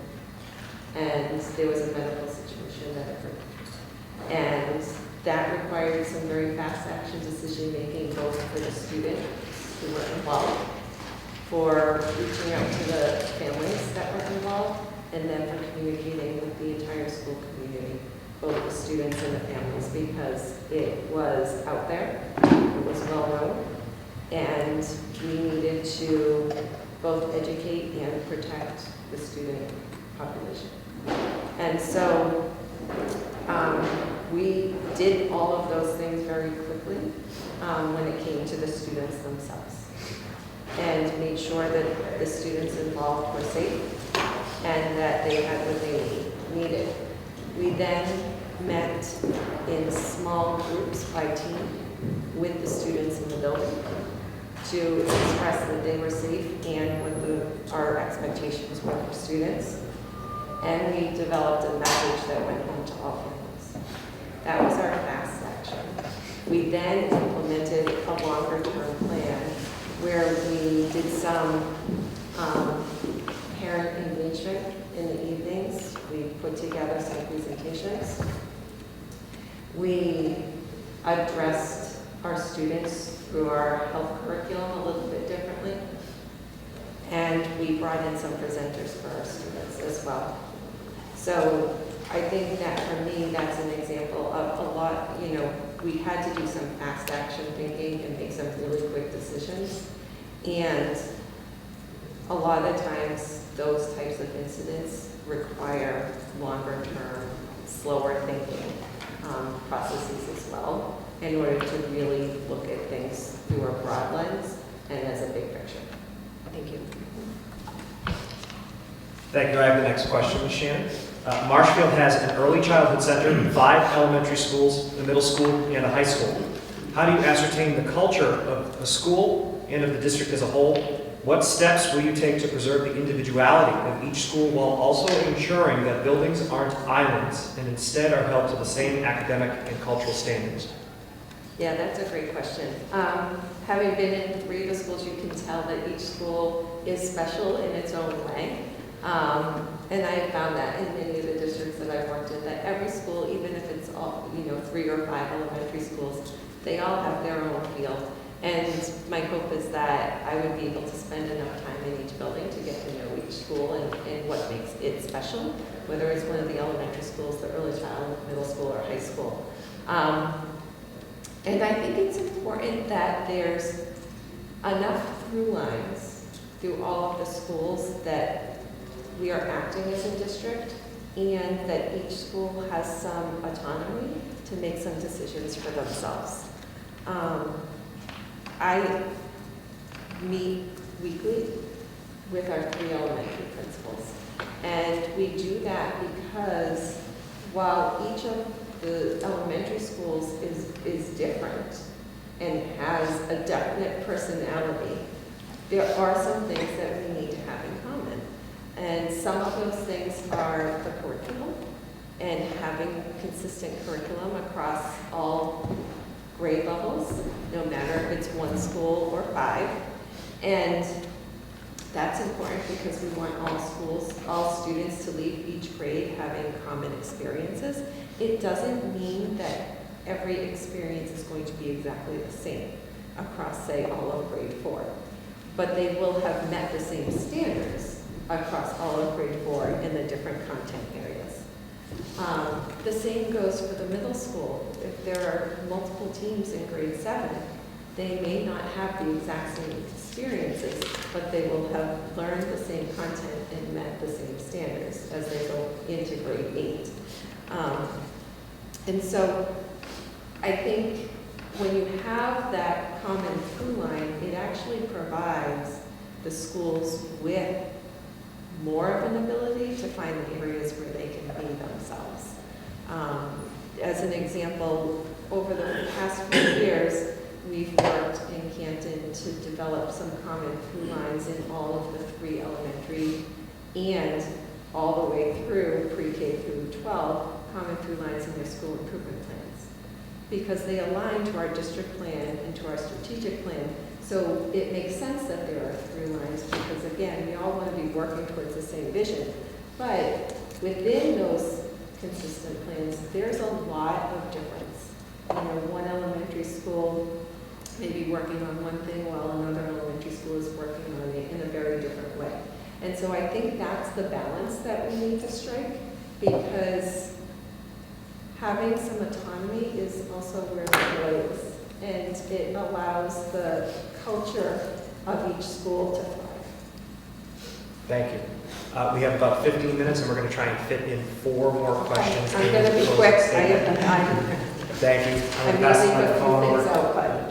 And there was a medical situation that occurred. And that required some very fast action decision making, both for the students who were involved, for reaching out to the families that were involved, and then for communicating with the entire school community, both the students and the families, because it was out there, it was well known, and we needed to both educate and protect the student population. And so we did all of those things very quickly when it came to the students themselves, and made sure that the students involved were safe and that they had what they needed. We then met in small groups by team with the students in the building to express that they were safe and what our expectations were for students. And we developed a message that went home to all families. That was our fast action. We then implemented a longer-term plan where we did some parent engagement in the evenings. We put together some presentations. We addressed our students through our health curriculum a little bit differently. And we brought in some presenters for our students as well. So I think that for me, that's an example of a lot, we had to do some fast action thinking and make some really quick decisions. And A lot of times, those types of incidents require longer-term, slower thinking processes as well, in order to really look at things through a broad lens and as a big picture. Thank you. Thank you. I have the next question, Ms. Shannon. Marshfield has an early childhood center, 5 elementary schools, a middle school, and a high school. How do you ascertain the culture of a school and of the district as a whole? What steps will you take to preserve the individuality of each school while also ensuring that buildings aren't islands and instead are held to the same academic and cultural standards? Yeah, that's a great question. Having been in 3 of the schools, you can tell that each school is special in its own way. And I found that in many of the districts that I've worked in, that every school, even if it's all, 3 or 5 elementary schools, they all have their own feel. And my hope is that I would be able to spend enough time in each building to get to know each school and what makes it special, whether it's one of the elementary schools, the early child, middle school, or high school. And I think it's important that there's enough through lines through all of the schools that we are acting as a district, and that each school has some autonomy to make some decisions for themselves. I meet weekly with our 3 elementary principals, and we do that because while each of the elementary schools is different and has a definite personality, there are some things that we need to have in common. And some of those things are the curriculum and having consistent curriculum across all grade levels, no matter if it's 1 school or 5. And that's important because we want all students to leave each grade having common experiences. It doesn't mean that every experience is going to be exactly the same across, say, all of grade 4. But they will have met the same standards across all of grade 4 in the different content areas. The same goes for the middle school. If there are multiple teams in grade 7, they may not have the exact same experiences, but they will have learned the same content and met the same standards as they go into grade 8. And so I think when you have that common through line, it actually provides the schools with more of an ability to find the areas where they can be themselves. As an example, over the past few years, we've worked in Canton to develop some common through lines in all of the 3 elementary and all the way through pre-K through 12, common through lines in their school improvement plans, because they align to our district plan and to our strategic plan. So it makes sense that there are through lines because, again, we all want to be working towards the same vision. But within those consistent plans, there's a lot of difference. One elementary school may be working on one thing while another elementary school is working on it in a very different way. And so I think that's the balance that we need to strike, because having some autonomy is also where the joy is. And it allows the culture of each school to thrive. Thank you. We have about 15 minutes, and we're going to try and fit in 4 more questions. I'm going to be quick. I have time. Thank you. I'm I'm going to pass the leaving a few microphone over. things out, but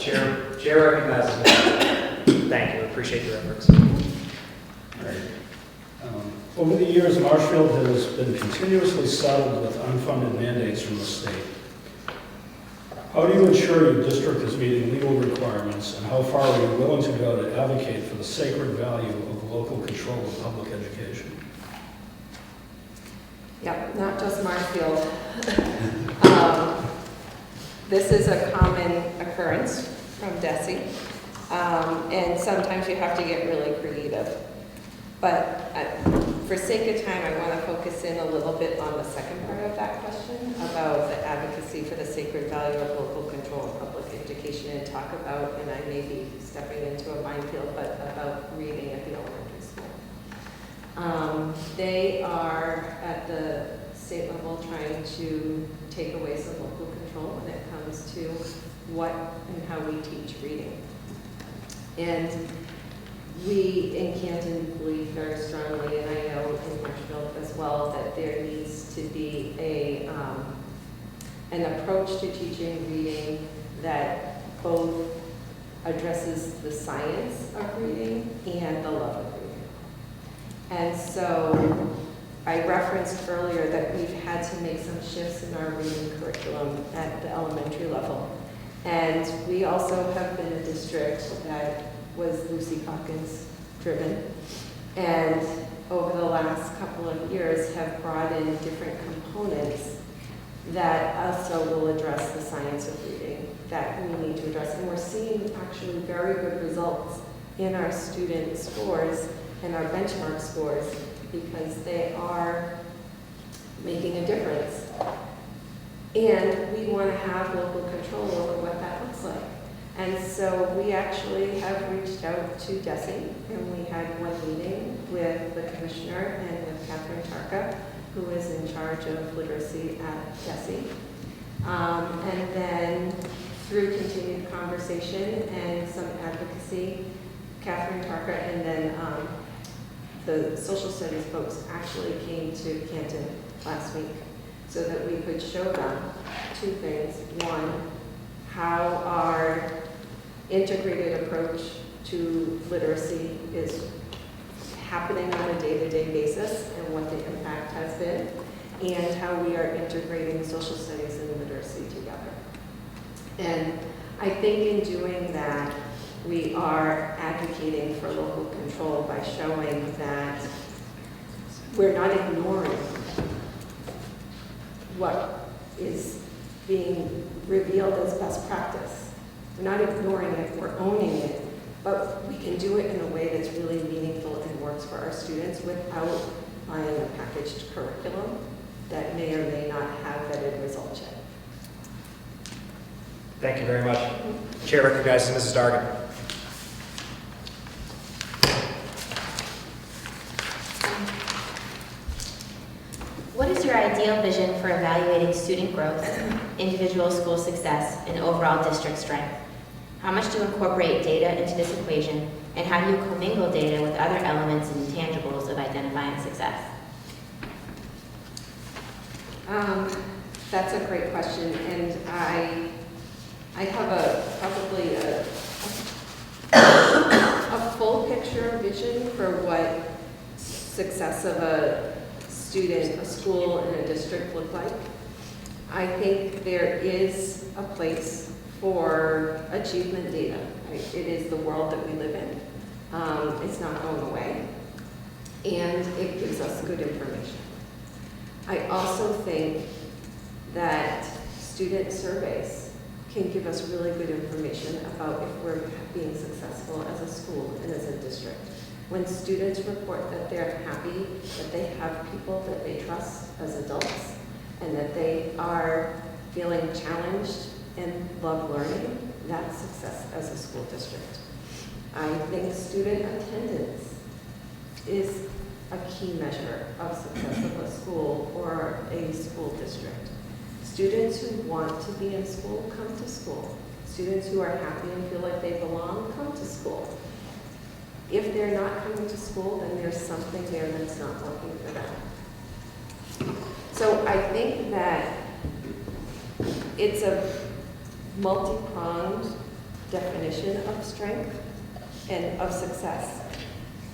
Chair recognizes me. Thank you. Appreciate your efforts. Over the years, Marshfield has been continuously saddled with unfunded mandates from the state. How do you ensure your district is meeting legal requirements, and how far are you willing to go to advocate for the sacred value of local control of public education? Yep, not just Marshfield. This is a common occurrence from DESE, and sometimes you have to get really creative. But for sake of time, I want to focus in a little bit on the second part of that question about the advocacy for the sacred value of local control of public education, and talk about, and I may be stepping into a minefield, but about reading at the elementary school. They are at the state level trying to take away some local control when it comes to what and how we teach reading. And we in Canton believe very strongly, and I know in Marshfield as well, that there needs to be an approach to teaching reading that both addresses the science of reading and the love of reading. And so I referenced earlier that we've had to make some shifts in our reading curriculum at the elementary level. And we also have been a district that was Lucy Hawkins driven. And over the last couple of years have brought in different components that also will address the science of reading that we need to address. And we're seeing actually very good results in our student scores and our benchmark scores because they are making a difference. And we want to have local control over what that looks like. And so we actually have reached out to DESE, and we had one meeting with the commissioner and with Catherine Tarka, who is in charge of literacy at DESE. And then through continued conversation and some advocacy, Catherine Tarka and then the social studies folks actually came to Canton last week so that we could show them two things. One, how our integrated approach to literacy is happening on a day-to-day basis and what the impact has been, and how we are integrating social studies and literacy together. And I think in doing that, we are advocating for local control by showing that we're not ignoring what is being revealed as best practice. We're not ignoring it, we're owning it, but we can do it in a way that's really meaningful and works for our students without buying a packaged curriculum that may or may not have vetted results yet. Thank you very much. Chair recognizes Mrs. Dargan. What is your ideal vision for evaluating student growth, individual school success, and overall district strength? How much do you incorporate data into this equation, and how do you commingle data with other elements and intangibles of identifying success? That's a great question, and I have probably a full picture vision for what success of a student, a school, and a district look like. I think there is a place for achievement data. Right? It is the world that we live in. It's not going away, and it gives us good information. I also think that student surveys can give us really good information about if we're being successful as a school and as a district. When students report that they're happy, that they have people that they trust as adults, and that they are feeling challenged and love learning, that's success as a school district. I think student attendance is a key measure of success of a school or a school district. Students who want to be in school, come to school. Students who are happy and feel like they belong, come to school. If they're not coming to school, then there's something there that's not working for them. So I think that it's a multi-pronged definition of strength and of success.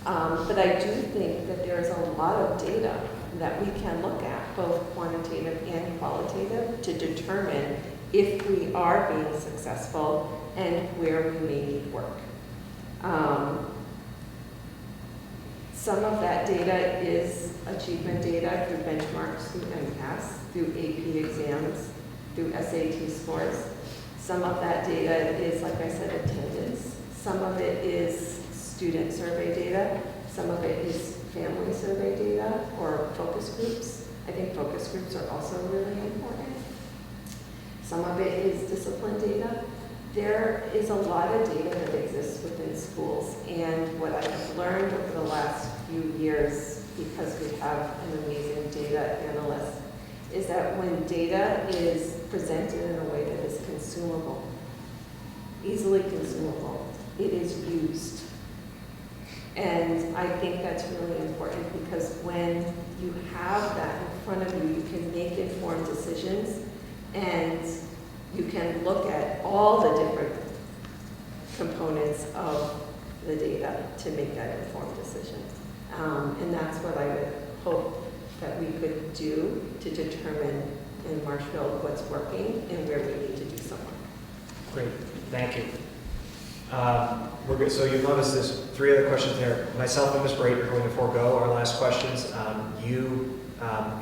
But I do think that there's a lot of data that we can look at, both quantitative and qualitative, to determine if we are being successful and where we may need work. Some of that data is achievement data through benchmarks, through MCAS, through AP exams, through SAT scores. Some of that data is, like I said, attendance. Some of it is student survey data. Some of it is family survey data or focus groups. I think focus groups are also really important. Some of it is discipline data. There is a lot of data that exists within schools, and what I have learned over the last few years, because we have an amazing data analyst, is that when data is presented in a way that is consumable, easily consumable, it is used. And I think that's really important because when you have that in front of you, you can make informed decisions and you can look at all the different components of the data to make that informed decision. And that's what I would hope that we could do to determine in Marshfield what's working and where we need to do some work. Great, thank you. We're good. So you'll notice there's 3 other questions there. Myself and Ms. Brate are going to forego our last questions. You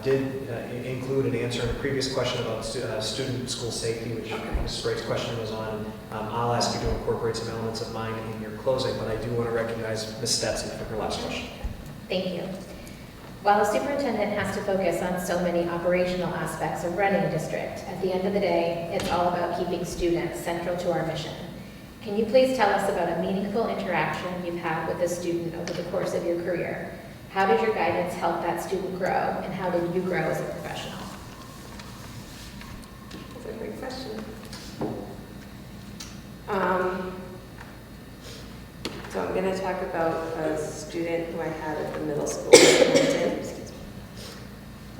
did include an answer in a previous question about student school safety, which Ms. Brate's question was on. I'll ask you to incorporate some elements of mine in your closing, but I do want to recognize Ms. Stetson for her last question. Thank you. While the superintendent has to focus on so many operational aspects of running a district, at the end of the day, it's all about keeping students central to our mission. Can you please tell us about a meaningful interaction you've had with a student over the course of your career? How did your guidance help that student grow, and how did you grow as a professional? That's a great question. So I'm going to talk about a student who I had at the middle school in Hamilton,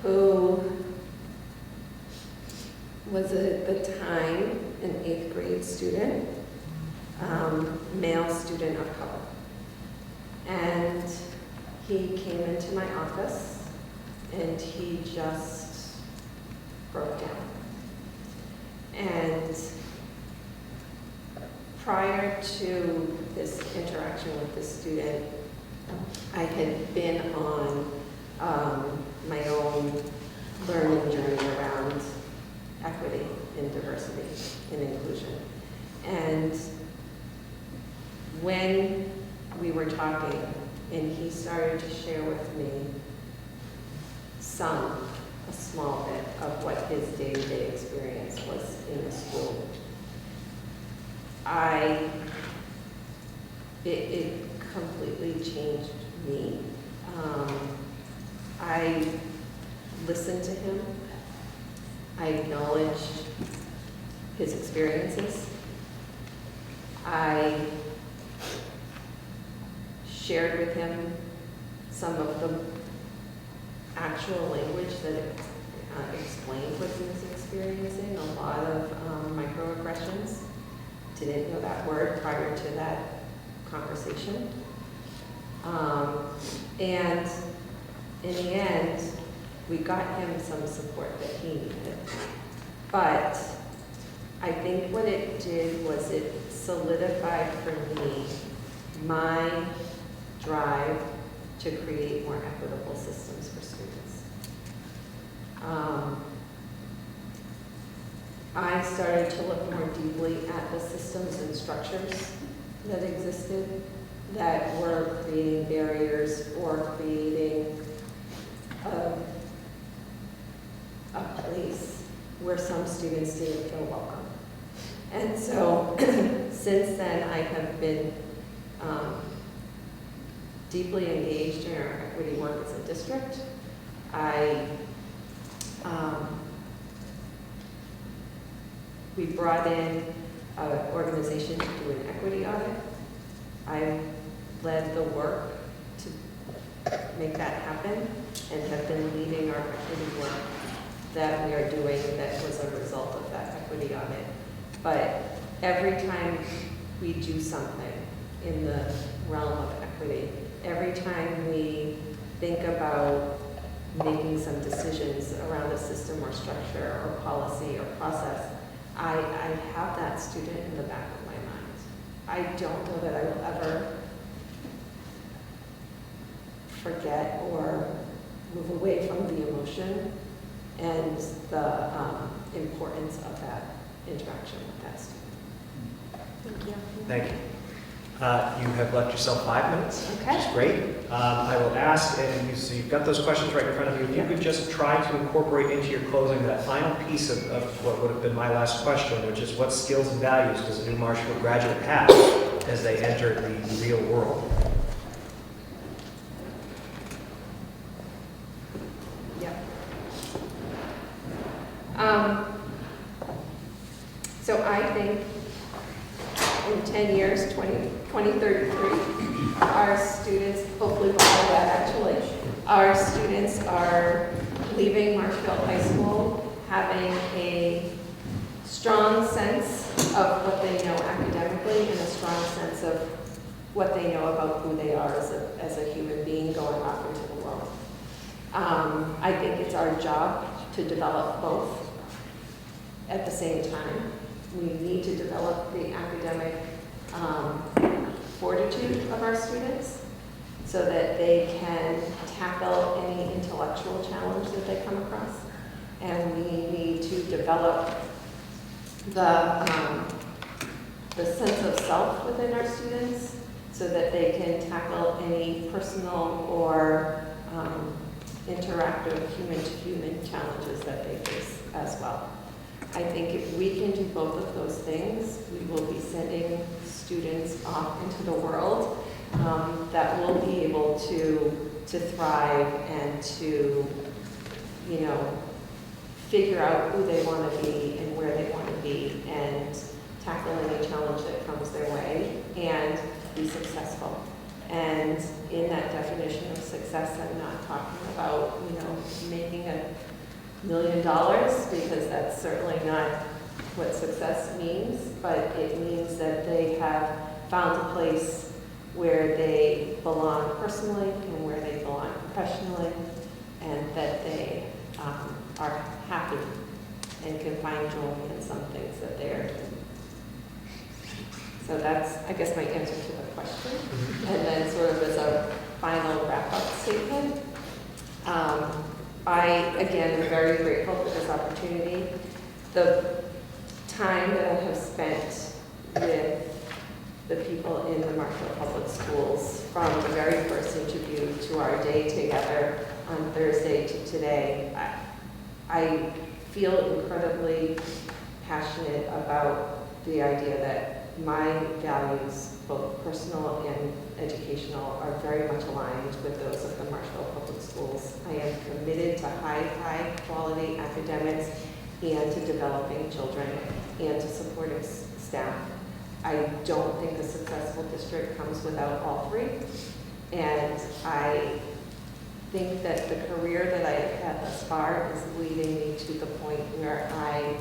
who was at the time an 8th grade student, male student of color. And he came into my office and he just broke down. And prior to this interaction with this student, I had been on my own learning journey around equity and diversity and inclusion. And when we were talking and he started to share with me a small bit of what his day-to-day experience was in the school, it completely changed me. I listened to him. I acknowledged his experiences. I shared with him some of the actual language that explained what he was experiencing, a lot of microaggressions. Didn't know that word prior to that conversation. And in the end, we got him some support that he needed. But I think what it did was it solidified for me my drive to create more equitable systems for students. I started to look more deeply at the systems and structures that existed that were creating barriers or creating a place where some students didn't feel welcome. And so since then, I have been deeply engaged in our equity work as a district. We brought in an organization to do an equity audit. I led the work to make that happen and have been leading our equity work that we are doing that was a result of that equity audit. But every time we do something in the realm of equity, every time we think about making some decisions around a system or structure or policy or process, I have that student in the back of my mind. I don't know that I will ever forget or move away from the emotion and the importance of that interaction with that student. Thank you. Thank you. You have left yourself 5 minutes, Okay. which is great. I will ask, and so you've got those questions right in front of you. If you could just try to incorporate into your closing that final piece of what would have been my last question, which is what skills and values does a new Marshfield graduate have as they enter the real world? Yep. So I think in 10 years, 2033, our students, hopefully before that actually, our students are leaving Marshfield High School having a strong sense of what they know academically and a strong sense of what they know about who they are as a human being going off into the world. I think it's our job to develop both at the same time. We need to develop the academic fortitude of our students so that they can tackle any intellectual challenge that they come across. And we need to develop the sense of self within our students so that they can tackle any personal or interactive human-to-human challenges that they face as well. I think if we can do both of those things, we will be sending students off into the world that will be able to thrive and to, you know, figure out who they want to be and where they want to be and tackle any challenge that comes their way and be successful. And in that definition of success, I'm not talking about, you know, making $1 million, because that's certainly not what success means, but it means that they have found a place where they belong personally and where they belong professionally, and that they are happy and can find joy in some things that they are doing. So that's, I guess, my answer to the question. And then sort of as a final wrap-up statement, I, again, am very grateful for this opportunity. The time that I have spent with the people in the Marshfield Public Schools, from the very first interview to our day together on Thursday to today, I feel incredibly passionate about the idea that my values, both personal and educational, are very much aligned with those of the Marshfield Public Schools. I am committed to high quality academics and to developing children and to supporting staff. I don't think a successful district comes without all three. And I think that the career that I have had thus far is leading me to the point where I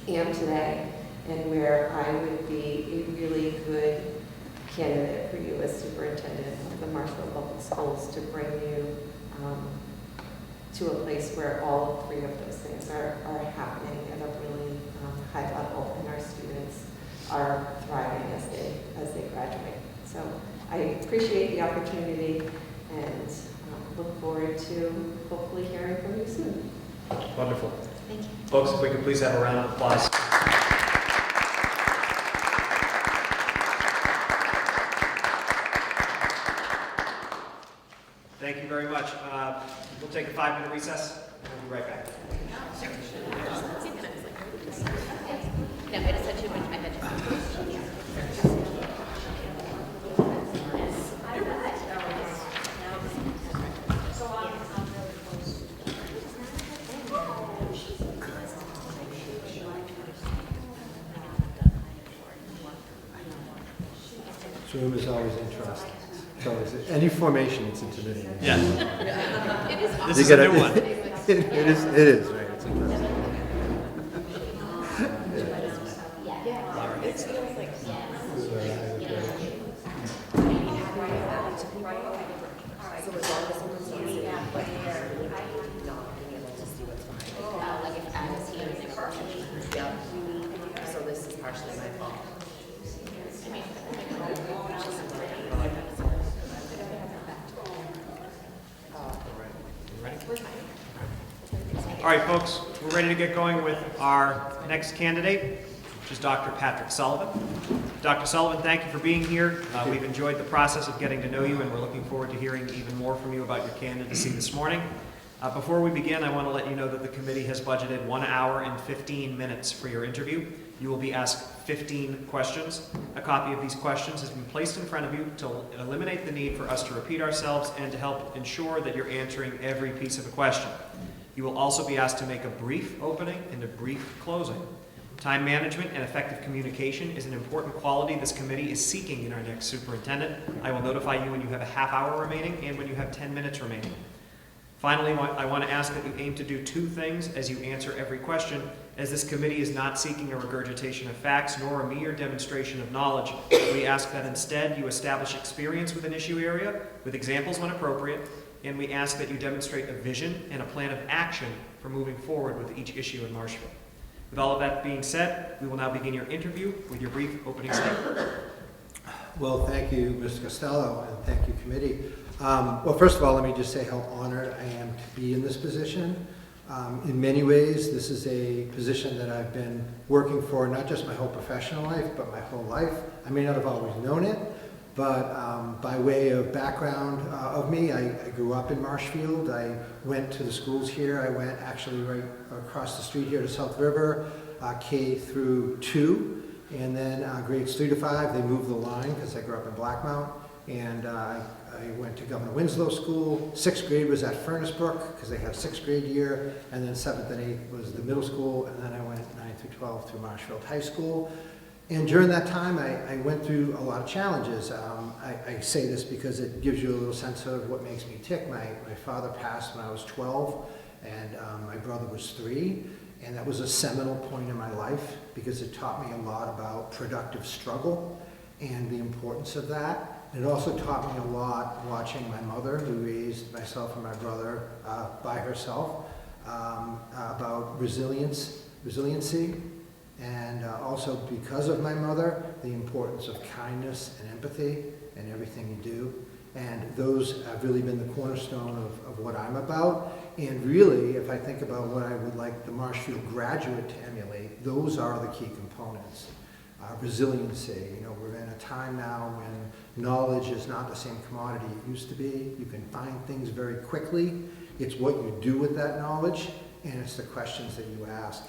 am today, and where I would be a really good candidate for you as superintendent of the Marshfield Public Schools to bring you to a place where all three of those things are happening at a really high level, and our students are thriving as they graduate. So I appreciate the opportunity and look forward to hopefully hearing from you soon. Wonderful. Thank you. Folks, if we could please have a round of applause. Thank you very much. We'll take a 5-minute recess, and we'll be right back. No, I just had too much. I had Zoom is always interesting. It's always, any formation, it's intimidating. Yes. It is This is a new one. It is, right, it's interesting. So this is partially my fault. All right, folks, we're ready to get going with our next candidate, which is Dr. Patrick Sullivan. Dr. Sullivan, thank you for being here. We've enjoyed the process of getting to know you, and we're looking forward to hearing even more from you about your candidacy this morning. Before we begin, I want to let you know that the committee has budgeted 1 hour and 15 minutes for your interview. You will be asked 15 questions. A copy of these questions has been placed in front of you to eliminate the need for us to repeat ourselves and to help ensure that you're answering every piece of the question. You will also be asked to make a brief opening and a brief closing. Time management and effective communication is an important quality this committee is seeking in our next superintendent. I will notify you when you have a half hour remaining and when you have 10 minutes remaining. Finally, I want to ask that you aim to do two things as you answer every question, as this committee is not seeking a regurgitation of facts nor a mere demonstration of knowledge. We ask that instead you establish experience with an issue area, with examples when appropriate, and we ask that you demonstrate a vision and a plan of action for moving forward with each issue in Marshfield. With all of that being said, we will now begin your interview with your brief opening statement. Well, thank you, Mr. Costello, and thank you, committee. Well, first of all, let me just say how honored I am to be in this position. In many ways, this is a position that I've been working for not just my whole professional life, but my whole life. I may not have always known it, but by way of background of me, I grew up in Marshfield. I went to the schools here. I went actually right across the street here to South River, K through 2, and then grades 3 to 5, they moved the line because I grew up in Blackmount, and I went to Governor Winslow School. 6th grade was at Furnace Brook because they had 6th grade year, and then 7th and 8th was the middle school, and then I went 9 through 12 through Marshfield High School. And during that time, I went through a lot of challenges. I say this because it gives you a little sense of what makes me tick. My father passed when I was 12, and my brother was 3. And that was a seminal point in my life because it taught me a lot about productive struggle and the importance of that. And it also taught me a lot watching my mother, who raised myself and my brother by herself, about resiliency. And also because of my mother, the importance of kindness and empathy in everything you do. And those have really been the cornerstone of what I'm about. And really, if I think about what I would like the Marshfield graduate to emulate, those are the key components. Resiliency, we're in a time now when knowledge is not the same commodity it used to be. You can find things very quickly. It's what you do with that knowledge, and it's the questions that you ask.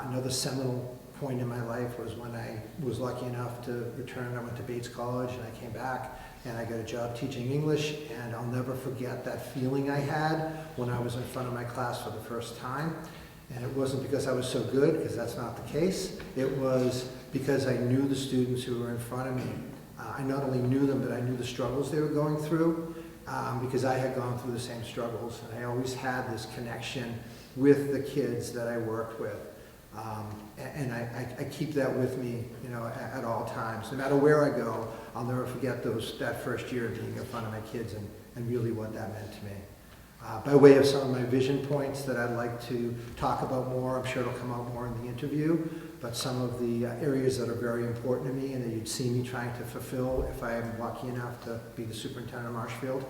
Another seminal point in my life was when I was lucky enough to return. I went to Bates College and I came back and I got a job teaching English, and I'll never forget that feeling I had when I was in front of my class for the first time. And it wasn't because I was so good, because that's not the case. It was because I knew the students who were in front of me. I not only knew them, but I knew the struggles they were going through, because I had gone through the same struggles, and I always had this connection with the kids that I worked with. And I keep that with me, at all times. No matter where I go, I'll never forget that first year of being in front of my kids and really what that meant to me. By way of some of my vision points that I'd like to talk about more, I'm sure it'll come out more in the interview, but some of the areas that are very important to me and that you'd see me trying to fulfill if I am lucky enough to be the superintendent of Marshfield.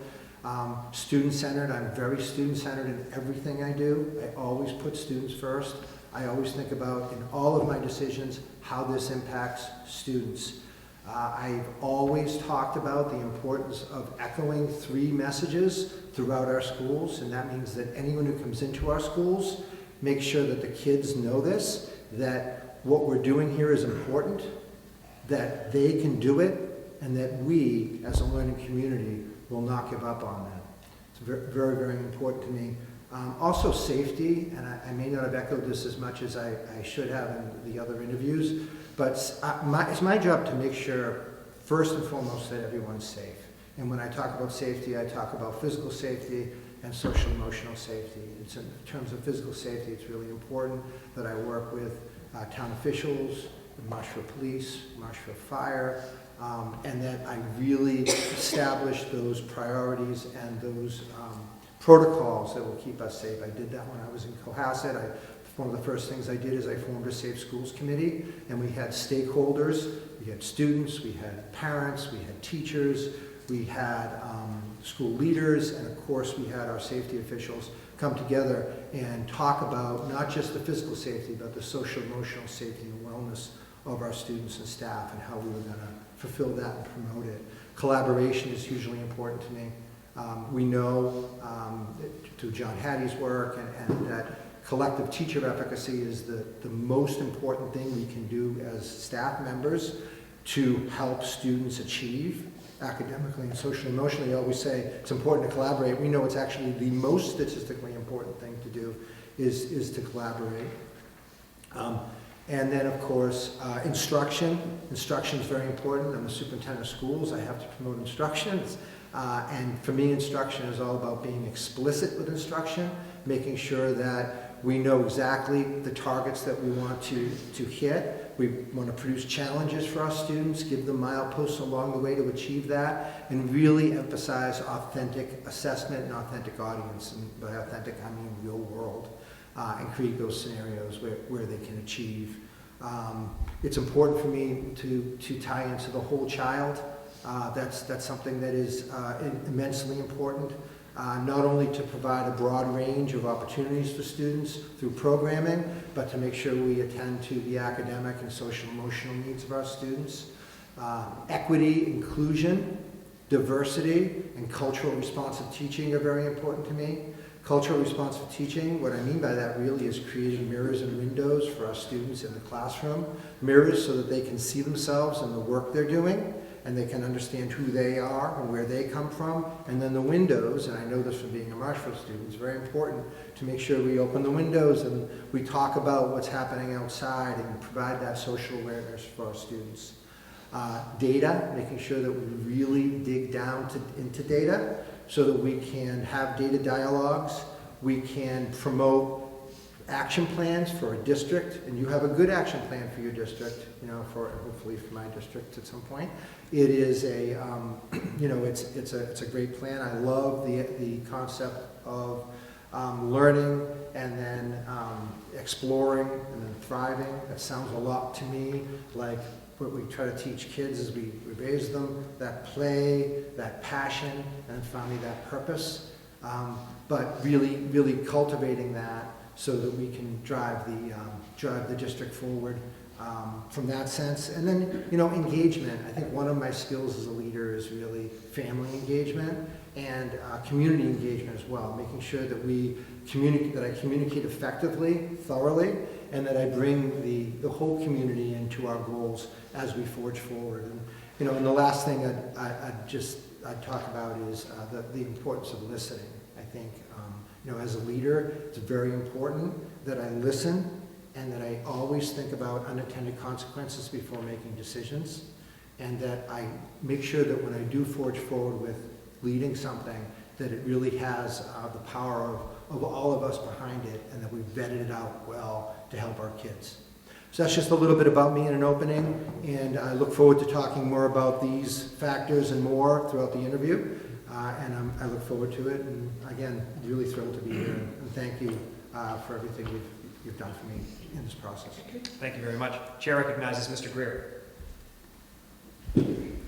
Student-centered. I'm very student-centered in everything I do. I always put students first. I always think about, in all of my decisions, how this impacts students. I've always talked about the importance of echoing 3 messages throughout our schools, and that means that anyone who comes into our schools, make sure that the kids know this, that what we're doing here is important, that they can do it, and that we, as a learning community, will not give up on that. It's very, very important to me. Also safety, and I may not have echoed this as much as I should have in the other interviews, but it's my job to make sure, first and foremost, that everyone's safe. And when I talk about safety, I talk about physical safety and social emotional safety. In terms of physical safety, it's really important that I work with town officials, Marshfield Police, Marshfield Fire, and that I really establish those priorities and those protocols that will keep us safe. I did that when I was in Cohasset. One of the first things I did is I formed a Safe Schools Committee, and we had stakeholders, we had students, we had parents, we had teachers, we had school leaders, and of course we had our safety officials come together and talk about not just the physical safety, but the social emotional safety and wellness of our students and staff, and how we were going to fulfill that and promote it. Collaboration is hugely important to me. We know through John Hattie's work and that collective teacher efficacy is the most important thing we can do as staff members to help students achieve academically and socially and emotionally. I always say it's important to collaborate. We know it's actually the most statistically important thing to do is to collaborate. And then, of course, instruction. Instruction is very important. I'm a superintendent of schools. I have to promote instruction. And for me, instruction is all about being explicit with instruction, making sure that we know exactly the targets that we want to hit. We want to produce challenges for our students, give them mileposts along the way to achieve that, and really emphasize authentic assessment and authentic audience. And by authentic, I mean real world, and create those scenarios where they can achieve. It's important for me to tie into the whole child. That's something that is immensely important. Not only to provide a broad range of opportunities for students through programming, but to make sure we attend to the academic and social emotional needs of our students. Equity, inclusion, diversity, and cultural responsive teaching are very important to me. Cultural responsive teaching, what I mean by that really is creating mirrors and windows for our students in the classroom. Mirrors so that they can see themselves in the work they're doing, and they can understand who they are and where they come from. And then the windows, and I know this from being a Marshfield student, it's very important to make sure we open the windows and we talk about what's happening outside and provide that social awareness for our students. Data, making sure that we really dig down into data so that we can have data dialogues, we can promote action plans for a district, and you have a good action plan for your district, for hopefully for my district at some point. It is a, it's a great plan. I love the concept of learning and then exploring and then thriving. That sounds a lot to me like what we try to teach kids as we raise them, that play, that passion, and finally that purpose. But really cultivating that so that we can drive the district forward from that sense. And then, engagement. I think one of my skills as a leader is really family engagement and community engagement as well, making sure that I communicate effectively, thoroughly, and that I bring the whole community into our goals as we forge forward. And, and the last thing I'd talk about is the importance of listening. I think, as a leader, it's very important that I listen and that I always think about unintended consequences before making decisions, and that I make sure that when I do forge forward with leading something, that it really has the power of all of us behind it, and that we've vetted it out well to help our kids. So that's just a little bit about me in an opening, and I look forward to talking more about these factors and more throughout the interview, and I look forward to it, and again, really thrilled to be here, and thank you for everything you've done for me in this process. Thank you very much. Chair recognizes Mr. Greer.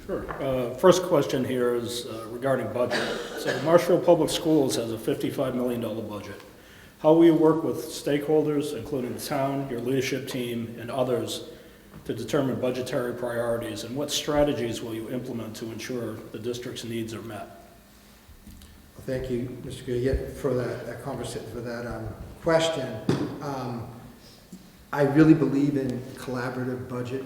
Sure. First question here is regarding budget. So Marshfield Public Schools has a $55 million budget. How will you work with stakeholders, including the town, your leadership team, and others, to determine budgetary priorities, and what strategies will you implement to ensure the district's needs are met? Well, thank you, Mr. Greer, for that conversation, for that question. I really believe in collaborative budget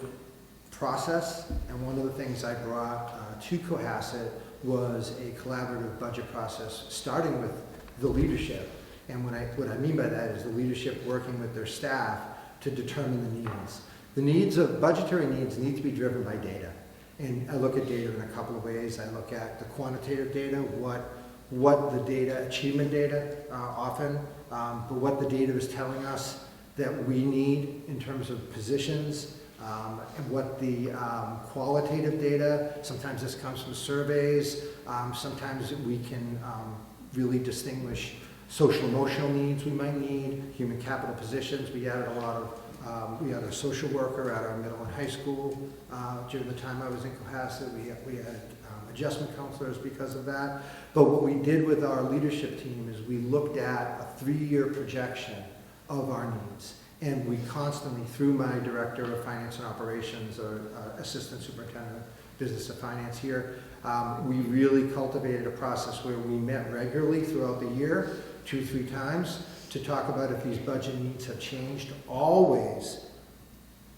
process, and one of the things I brought to Cohasset was a collaborative budget process, starting with the leadership. And what I mean by that is the leadership working with their staff to determine the needs. The needs of budgetary needs need to be driven by data. And I look at data in a couple of ways. I look at the quantitative data, what the data, achievement data often, but what the data is telling us that we need in terms of positions, and what the qualitative data, sometimes this comes from surveys, sometimes we can really distinguish social emotional needs we might need, human capital positions. We added a lot of, we had a social worker at our middle and high school during the time I was in Cohasset. We had adjustment counselors because of that. But what we did with our leadership team is we looked at a 3-year projection of our needs. And we constantly, through my director of finance and operations, or assistant superintendent of business and finance here, we really cultivated a process where we met regularly throughout the year, 2-3 times, to talk about if these budget needs have changed, always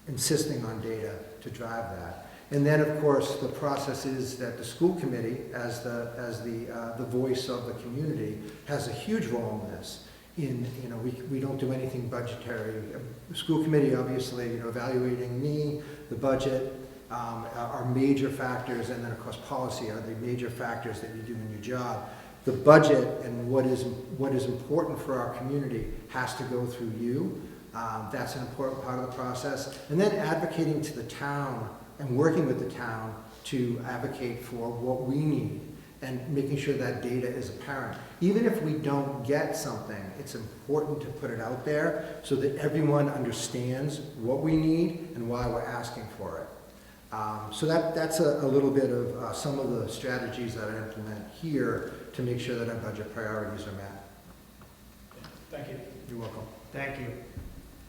insisting on data to drive that. And then, of course, the process is that the school committee, as the voice of the community, has a huge role in this. we don't do anything budgetary. The school committee, obviously, evaluating me, the budget, are major factors, and then of course policy are the major factors that you do in your job. The budget and what is important for our community has to go through you. That's an important part of the process. And then advocating to the town and working with the town to advocate for what we need and making sure that data is apparent. Even if we don't get something, it's important to put it out there so that everyone understands what we need and why we're asking for it. So that's a little bit of some of the strategies that I implement here to make sure that our budget priorities are met. Thank you. You're welcome. Thank you.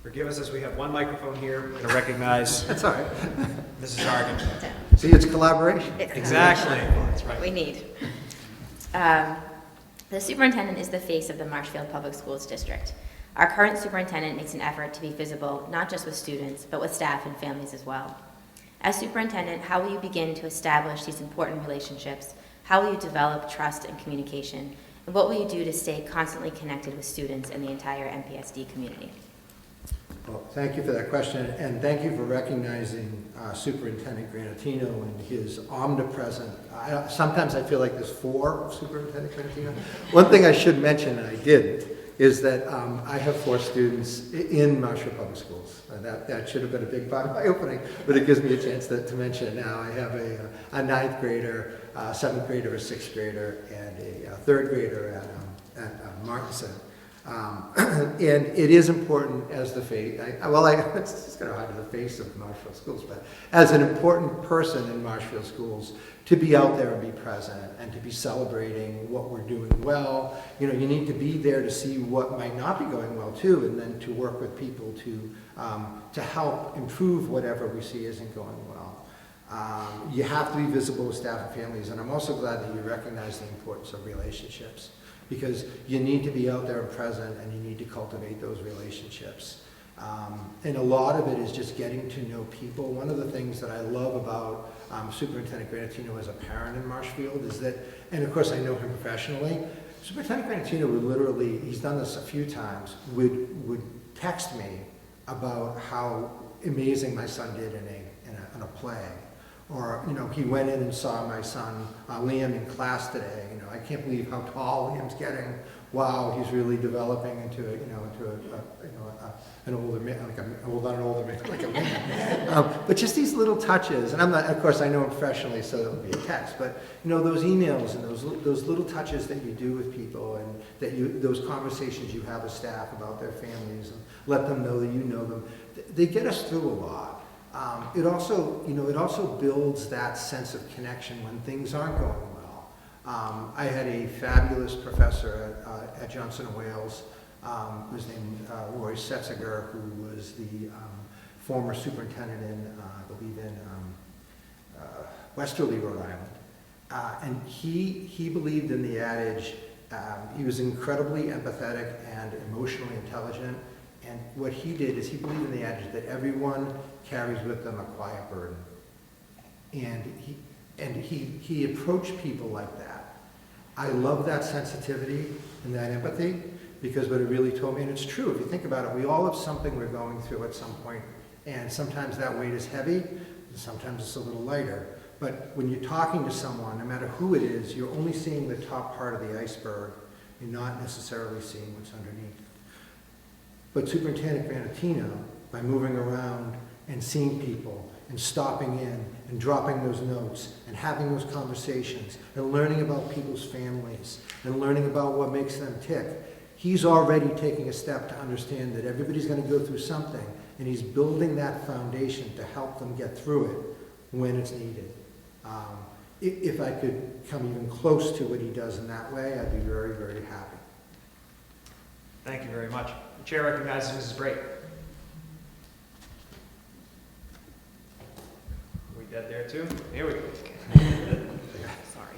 Forgive us as we have one microphone here. We're going to recognize That's all right. Mrs. Argan. See, it's collaboration. Exactly. That's right. We need. The superintendent is the face of the Marshfield Public Schools District. Our current superintendent makes an effort to be visible, not just with students, but with staff and families as well. As superintendent, how will you begin to establish these important relationships? How will you develop trust and communication? And what will you do to stay constantly connected with students and the entire MPSD community? Well, thank you for that question, and thank you for recognizing Superintendent Granatino and his omnipresent. Sometimes I feel like there's 4 Superintendent Granatino. One thing I should mention, and I didn't, is that I have 4 students in Marshfield Public Schools. That should have been a big part of my opening, but it gives me a chance to mention it now. I have a 9th grader, a 7th grader, a 6th grader, and a 3rd grader at Martinson. And it is important as the face, it's just kind of hard to the face of Marshfield Schools, but as an important person in Marshfield Schools, to be out there and be present and to be celebrating what we're doing well. You need to be there to see what might not be going well too, and then to work with people to help improve whatever we see isn't going well. You have to be visible with staff and families, and I'm also glad that you recognize the importance of relationships, because you need to be out there and present, and you need to cultivate those relationships. And a lot of it is just getting to know people. One of the things that I love about Superintendent Granatino as a parent in Marshfield is that, and of course I know him professionally, Superintendent Granatino would literally, he's done this a few times, would text me about how amazing my son did in a play. Or, he went in and saw my son Liam in class today. I can't believe how tall Liam's getting. Wow, he's really developing into an older man, like a man. But just these little touches, and I'm not, of course, I know him professionally, so it'll be a text. But those emails and those little touches that you do with people, and those conversations you have with staff about their families, and let them know that you know them, they get us through a lot. It also builds that sense of connection when things aren't going well. I had a fabulous professor at Johnson & Wales, who was named Roy Setziger, who was the former superintendent I believe in Westerly, Rhode Island. And he believed in the adage, he was incredibly empathetic and emotionally intelligent. And what he did is he believed in the adage that everyone carries with them a quiet burden. And he approached people like that. I love that sensitivity and that empathy, because what it really told me, and it's true, if you think about it, we all have something we're going through at some point, and sometimes that weight is heavy, and sometimes it's a little lighter. But when you're talking to someone, no matter who it is, you're only seeing the top part of the iceberg. You're not necessarily seeing what's underneath. But Superintendent Granatino, by moving around and seeing people and stopping in and dropping those notes and having those conversations and learning about people's families and learning about what makes them tick, he's already taking a step to understand that everybody's going to go through something, and he's building that foundation to help them get through it when it's needed. If I could come even close to what he does in that way, I'd be very, very happy. Thank you very much. The chair recognizes Mrs. Brake. We dead there too? Here we go. Sorry.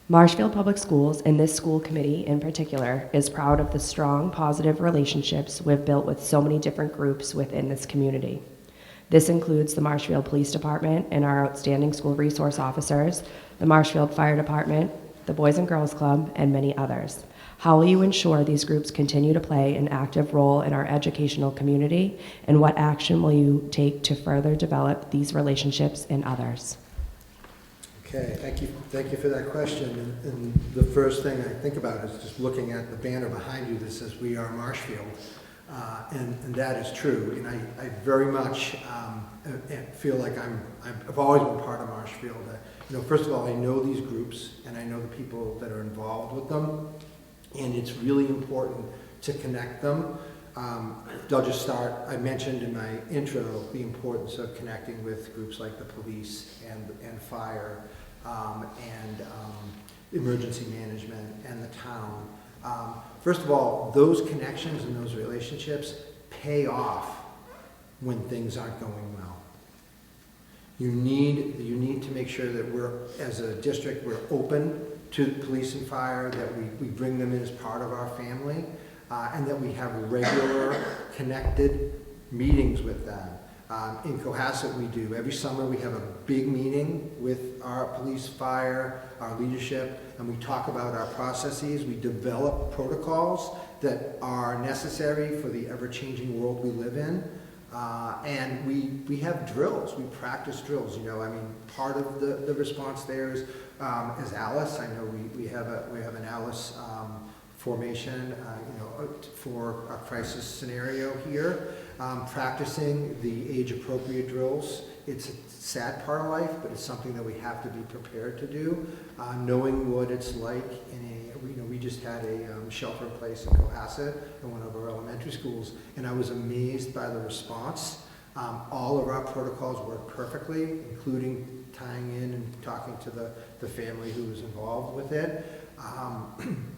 Marshfield Public Schools, and this school committee in particular, is proud of the strong, positive relationships we've built with so many different groups within this community. This includes the Marshfield Police Department and our outstanding school resource officers, the Marshfield Fire Department, the Boys and Girls Club, and many others. How will you ensure these groups continue to play an active role in our educational community? And what action will you take to further develop these relationships in others? Okay, thank you for that question. And the first thing I think about is just looking at the banner behind you that says "We Are Marshfield," and that is true. And I very much feel like I've always been part of Marshfield. First of all, I know these groups and I know the people that are involved with them, and it's really important to connect them. I'll just start. I mentioned in my intro the importance of connecting with groups like the police and fire and emergency management and the town. First of all, those connections and those relationships pay off when things aren't going well. You need to make sure that we're, as a district, we're open to police and fire, that we bring them in as part of our family, and that we have regular, connected meetings with them. In Cohasset, we do. Every summer, we have a big meeting with our police, fire, our leadership, and we talk about our processes. We develop protocols that are necessary for the ever-changing world we live in. And we have drills. We practice drills. Part of the response there is Alice. I know we have an Alice formation, for a crisis scenario here. Practicing the age-appropriate drills. It's a sad part of life, but it's something that we have to be prepared to do. Knowing what it's like we just had a shelter in place in Cohasset in one of our elementary schools, and I was amazed by the response. All of our protocols work perfectly, including tying in and talking to the family who was involved with it.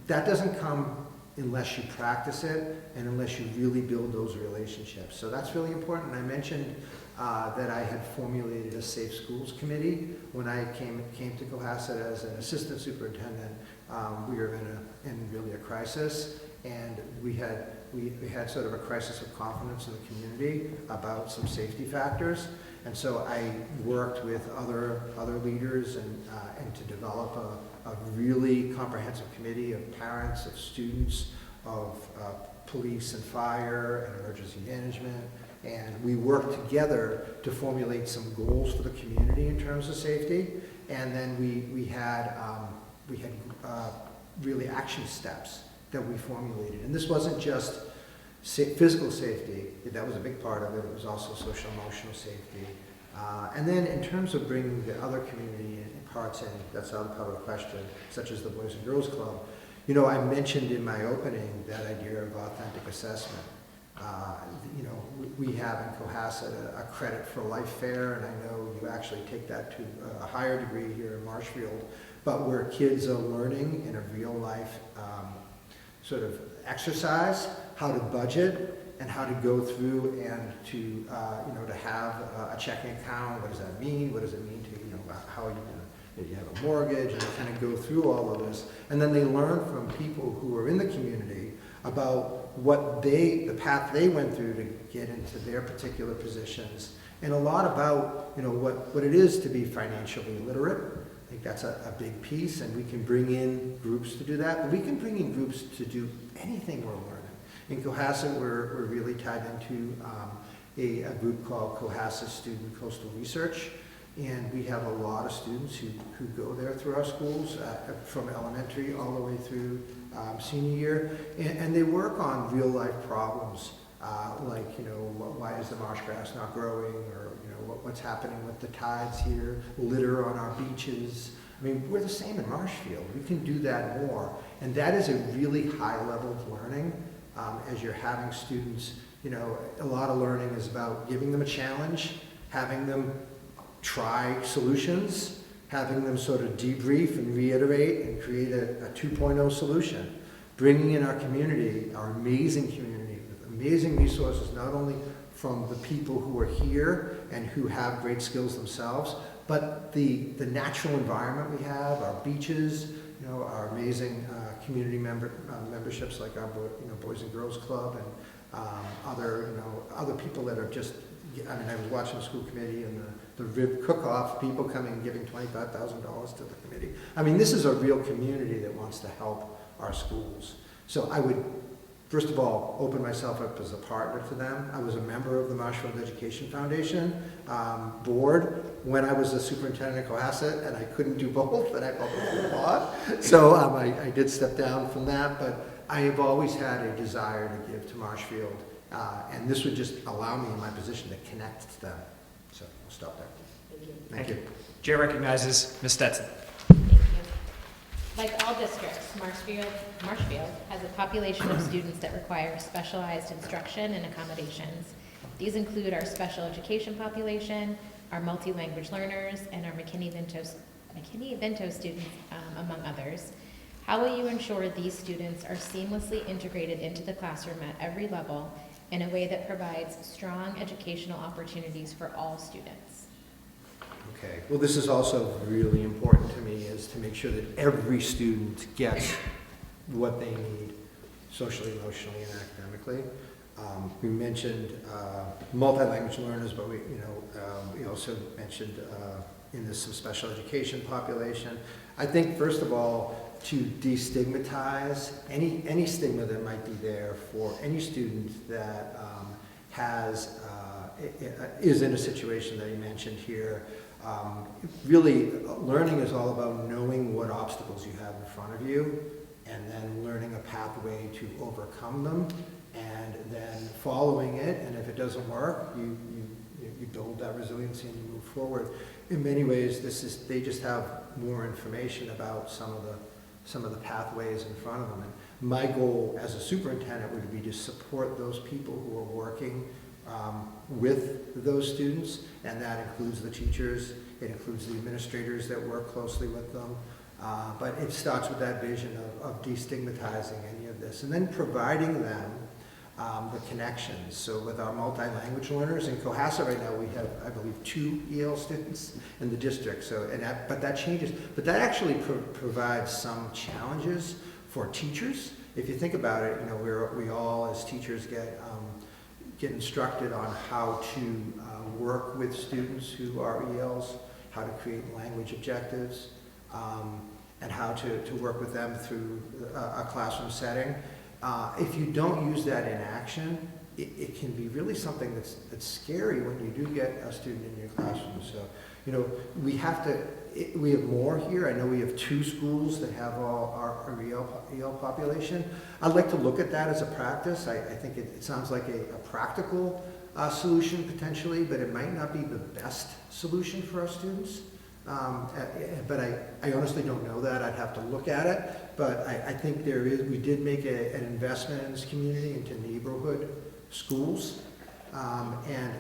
That doesn't come unless you practice it and unless you really build those relationships. So that's really important. I mentioned that I had formulated a Safe Schools Committee when I came to Cohasset as an assistant superintendent. We were in really a crisis, and we had sort of a crisis of confidence in the community about some safety factors. And so I worked with other leaders and to develop a really comprehensive committee of parents, of students, of police and fire and emergency management. And we worked together to formulate some goals for the community in terms of safety. And then we had really action steps that we formulated. And this wasn't just physical safety, that was a big part of it. It was also social emotional safety. And then in terms of bringing the other community parts in, that's the other part of the question, such as the Boys and Girls Club. I mentioned in my opening that idea of authentic assessment. We have in Cohasset a credit for life fair, and I know you actually take that to a higher degree here in Marshfield, but where kids are learning in a real life sort of exercise how to budget and how to go through and to have a checking account. What does that mean? What does it mean to how are you going to, you have a mortgage, and kind of go through all of this, and then they learn from people who are in the community about the path they went through to get into their particular positions, and a lot about what it is to be financially literate. I think that's a big piece, and we can bring in groups to do that, but we can bring in groups to do anything we're learning. In Cohasset, we're really tied into a group called Cohasset Student Coastal Research, and we have a lot of students who go there through our schools, from elementary all the way through senior year, and they work on real life problems, like why is the marsh grass not growing, or what's happening with the tides here, litter on our beaches. I mean, we're the same in Marshfield. We can do that more, and that is a really high level of learning. As you're having students, a lot of learning is about giving them a challenge, having them try solutions, having them sort of debrief and reiterate and create a 2.0 solution, bringing in our community, our amazing community, with amazing resources, not only from the people who are here and who have great skills themselves, but the natural environment we have, our beaches, our amazing community memberships like our Boys and Girls Club, and other people that are just. I was watching the school committee and the rib cook-off, people coming and giving $25,000 to the committee. This is a real community that wants to help our schools. So I would, first of all, open myself up as a partner to them. I was a member of the Marshfield Education Foundation board when I was a superintendent at Cohasset, and I couldn't do both, and I felt it was a lot. So I did step down from that, but I have always had a desire to give to Marshfield, and this would just allow me in my position to connect to them. So I'll stop there. Thank you. Thank you. Chair recognizes Ms. Stetson. Thank you. Like all districts, Marshfield has a population of students that require specialized instruction and accommodations. These include our special education population, our multi-language learners, and our McKinney-Vento students, among others. How will you ensure these students are seamlessly integrated into the classroom at every level in a way that provides strong educational opportunities for all students? Okay, well, this is also really important to me, is to make sure that every student gets what they need socially, emotionally, and academically. We mentioned multi-language learners, but we also mentioned in this some special education population. I think, first of all, to destigmatize any stigma that might be there for any student that is in a situation that you mentioned here. Really, learning is all about knowing what obstacles you have in front of you, and then learning a pathway to overcome them, and then following it. And if it doesn't work, you build that resiliency and you move forward. In many ways, they just have more information about some of the pathways in front of them. And my goal as a superintendent would be to support those people who are working with those students, and that includes the teachers, it includes the administrators that work closely with them, but it starts with that vision of destigmatizing any of this, and then providing them the connections. So with our multi-language learners in Cohasset right now, we have, I believe, 2 EL students in the district. So, but that changes, but that actually provides some challenges for teachers. If you think about it, we all as teachers get instructed on how to work with students who are ELs, how to create language objectives, and how to work with them through a classroom setting. If you don't use that in action, it can be really something that's scary when you do get a student in your classroom. So, we have more here. I know we have 2 schools that have all our EL population. I'd like to look at that as a practice. I think it sounds like a practical solution potentially, but it might not be the best solution for our students. But I honestly don't know that. I'd have to look at it. But I think we did make an investment in this community into neighborhood schools, and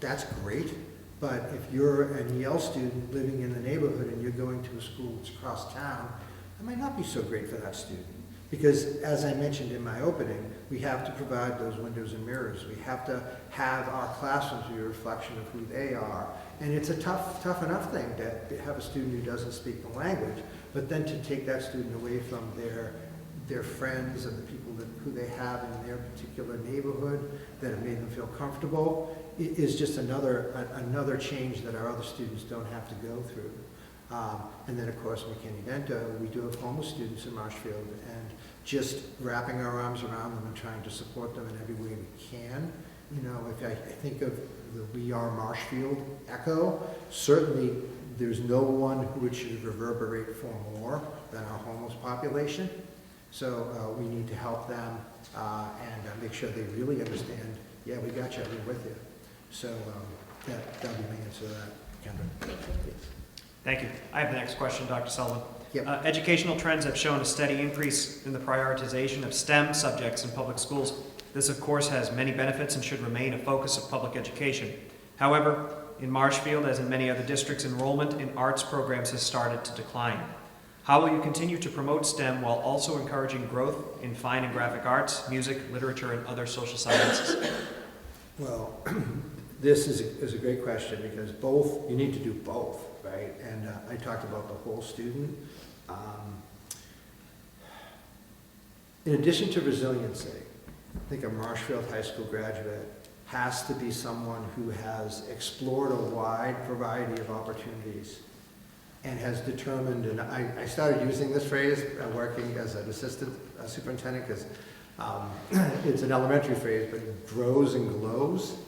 that's great. But if you're an EL student living in the neighborhood and you're going to a school that's across town, it might not be so great for that student. Because as I mentioned in my opening, we have to provide those windows and mirrors. We have to have our classrooms be a reflection of who they are. And it's a tough enough thing to have a student who doesn't speak the language, but then to take that student away from their friends and the people who they have in their particular neighborhood that have made them feel comfortable is just another change that our other students don't have to go through. And then, of course, McKinney-Vento, we do have homeless students in Marshfield, and just wrapping our arms around them and trying to support them in every way we can. If I think of the We Are Marshfield echo, certainly there's no one who it should reverberate for more than our homeless population. So we need to help them and make sure they really understand, yeah, we got you, we're with you. So that'll be my answer to that, Kendra. Thank you. I have the next question, Dr. Sullivan. Yep. Educational trends have shown a steady increase in the prioritization of STEM subjects in public schools. This, of course, has many benefits and should remain a focus of public education. However, in Marshfield, as in many other districts, enrollment in arts programs has started to decline. How will you continue to promote STEM while also encouraging growth in fine and graphic arts, music, literature, and other social sciences? Well, this is a great question, because you need to do both, right? And I talked about the whole student. In addition to resiliency, I think a Marshfield High School graduate has to be someone who has explored a wide variety of opportunities and has determined, and I started using this phrase working as an assistant superintendent because it's an elementary phrase, but it grows and glows.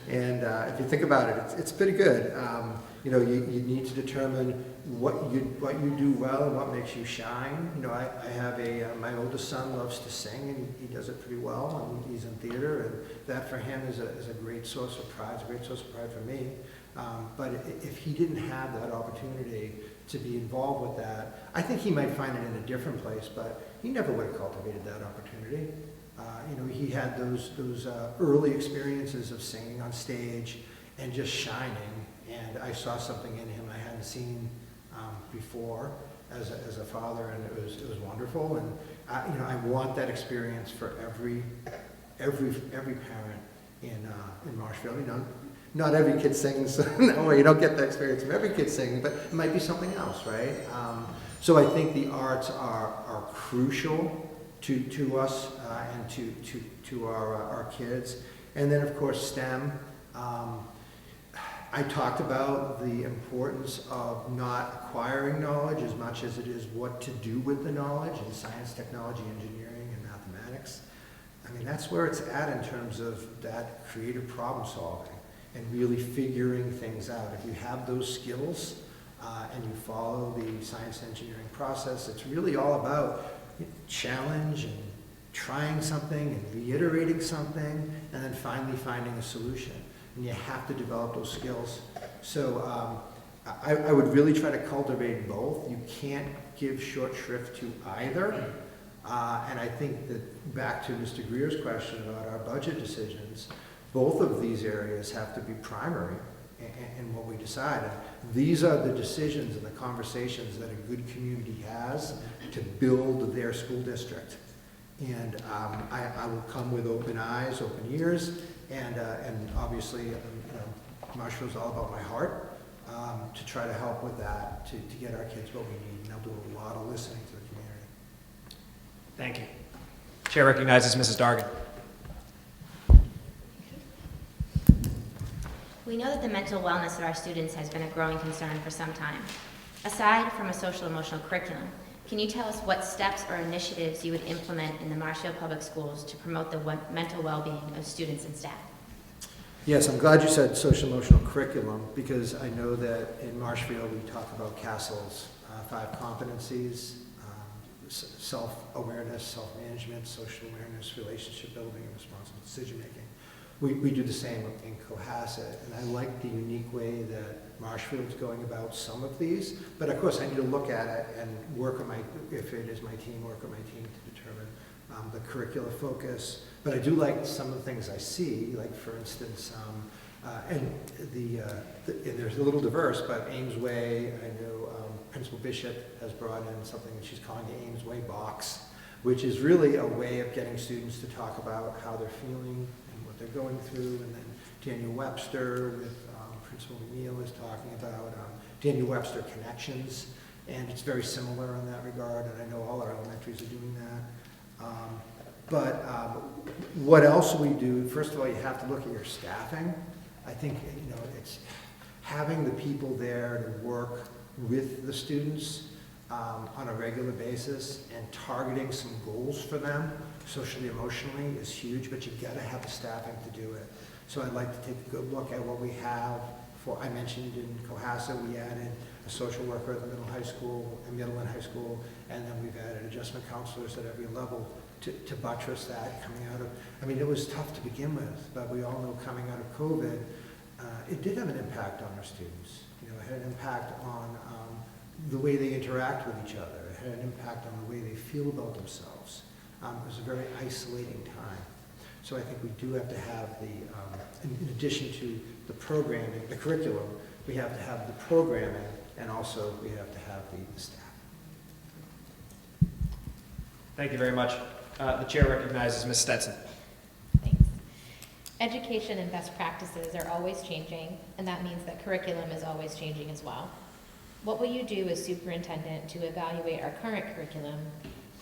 And if you think about it, it's pretty good. You know, you need to determine what you do well and what makes you shine. You know, I have my oldest son loves to sing, and he does it pretty well, and he's in theater, and that for him is a great source of pride. It's a great source of pride for me. But if he didn't have that opportunity to be involved with that, I think he might find it in a different place, but he never would have cultivated that opportunity. You know, he had those early experiences of singing on stage and just shining, and I saw something in him I hadn't seen before as a father, and it was wonderful. And you know, I want that experience for every parent in Marshfield. You know, not every kid sings. No, you don't get that experience from every kid singing, but it might be something else, right? So I think the arts are crucial to us and to our kids. And then, of course, STEM. I talked about the importance of not acquiring knowledge as much as it is what to do with the knowledge in science, technology, engineering, and mathematics. I mean, that's where it's at in terms of that creative problem solving and really figuring things out. If you have those skills and you follow the science engineering process, it's really all about challenge and trying something and reiterating something and then finally finding a solution. And you have to develop those skills. So I would really try to cultivate both. You can't give short shrift to either. And I think that back to Mr. Greer's question about our budget decisions, both of these areas have to be primary in what we decide. And these are the decisions and the conversations that a good community has to build their school district. And I will come with open eyes, open ears, and obviously, you know, Marshfield's all about my heart to try to help with that, to get our kids what we need. And I'll do a lot of listening to the community. Thank you. Chair recognizes Mrs. Dargan. We know that the mental wellness of our students has been a growing concern for some time. Aside from a social-emotional curriculum, can you tell us what steps or initiatives you would implement in the Marshfield Public Schools to promote the mental well-being of students and staff? Yes, I'm glad you said social-emotional curriculum, because I know that in Marshfield we talk about CASEL's 5 competencies, self-awareness, self-management, social awareness, relationship building, and responsible decision-making. We do the same in Cohasset, and I like the unique way that Marshfield's going about some of these, but of course I need to look at it and work on if it is my team, work on my team to determine the curricular focus. But I do like some of the things I see, like for instance, and there's a little diverse, but Ames Way, I know Principal Bishop has brought in something that she's calling the Ames Way box, which is really a way of getting students to talk about how they're feeling and what they're going through. And then Daniel Webster with Principal McNeil is talking about Daniel Webster Connections, and it's very similar in that regard, and I know all our elementaries are doing that. But what else we do, first of all, you have to look at your staffing. I think, you know, it's having the people there to work with the students on a regular basis and targeting some goals for them, socially, emotionally, is huge, but you've got to have the staffing to do it. So I'd like to take a good look at what we have. I mentioned in Cohasset, we added a social worker at the middle and high school, and then we've added adjustment counselors at every level to buttress that coming out of, I mean, it was tough to begin with, but we all know coming out of COVID, it did have an impact on our students. You know, it had an impact on the way they interact with each other. It had an impact on the way they feel about themselves. It was a very isolating time. So I think we do have to have the, in addition to the programming, the curriculum, we have to have the programming, and also we have to have the staff. Thank you very much. The chair recognizes Ms. Stetson. Thanks. Education and best practices are always changing, and that means that curriculum is always changing as well. What will you do as superintendent to evaluate our current curriculum?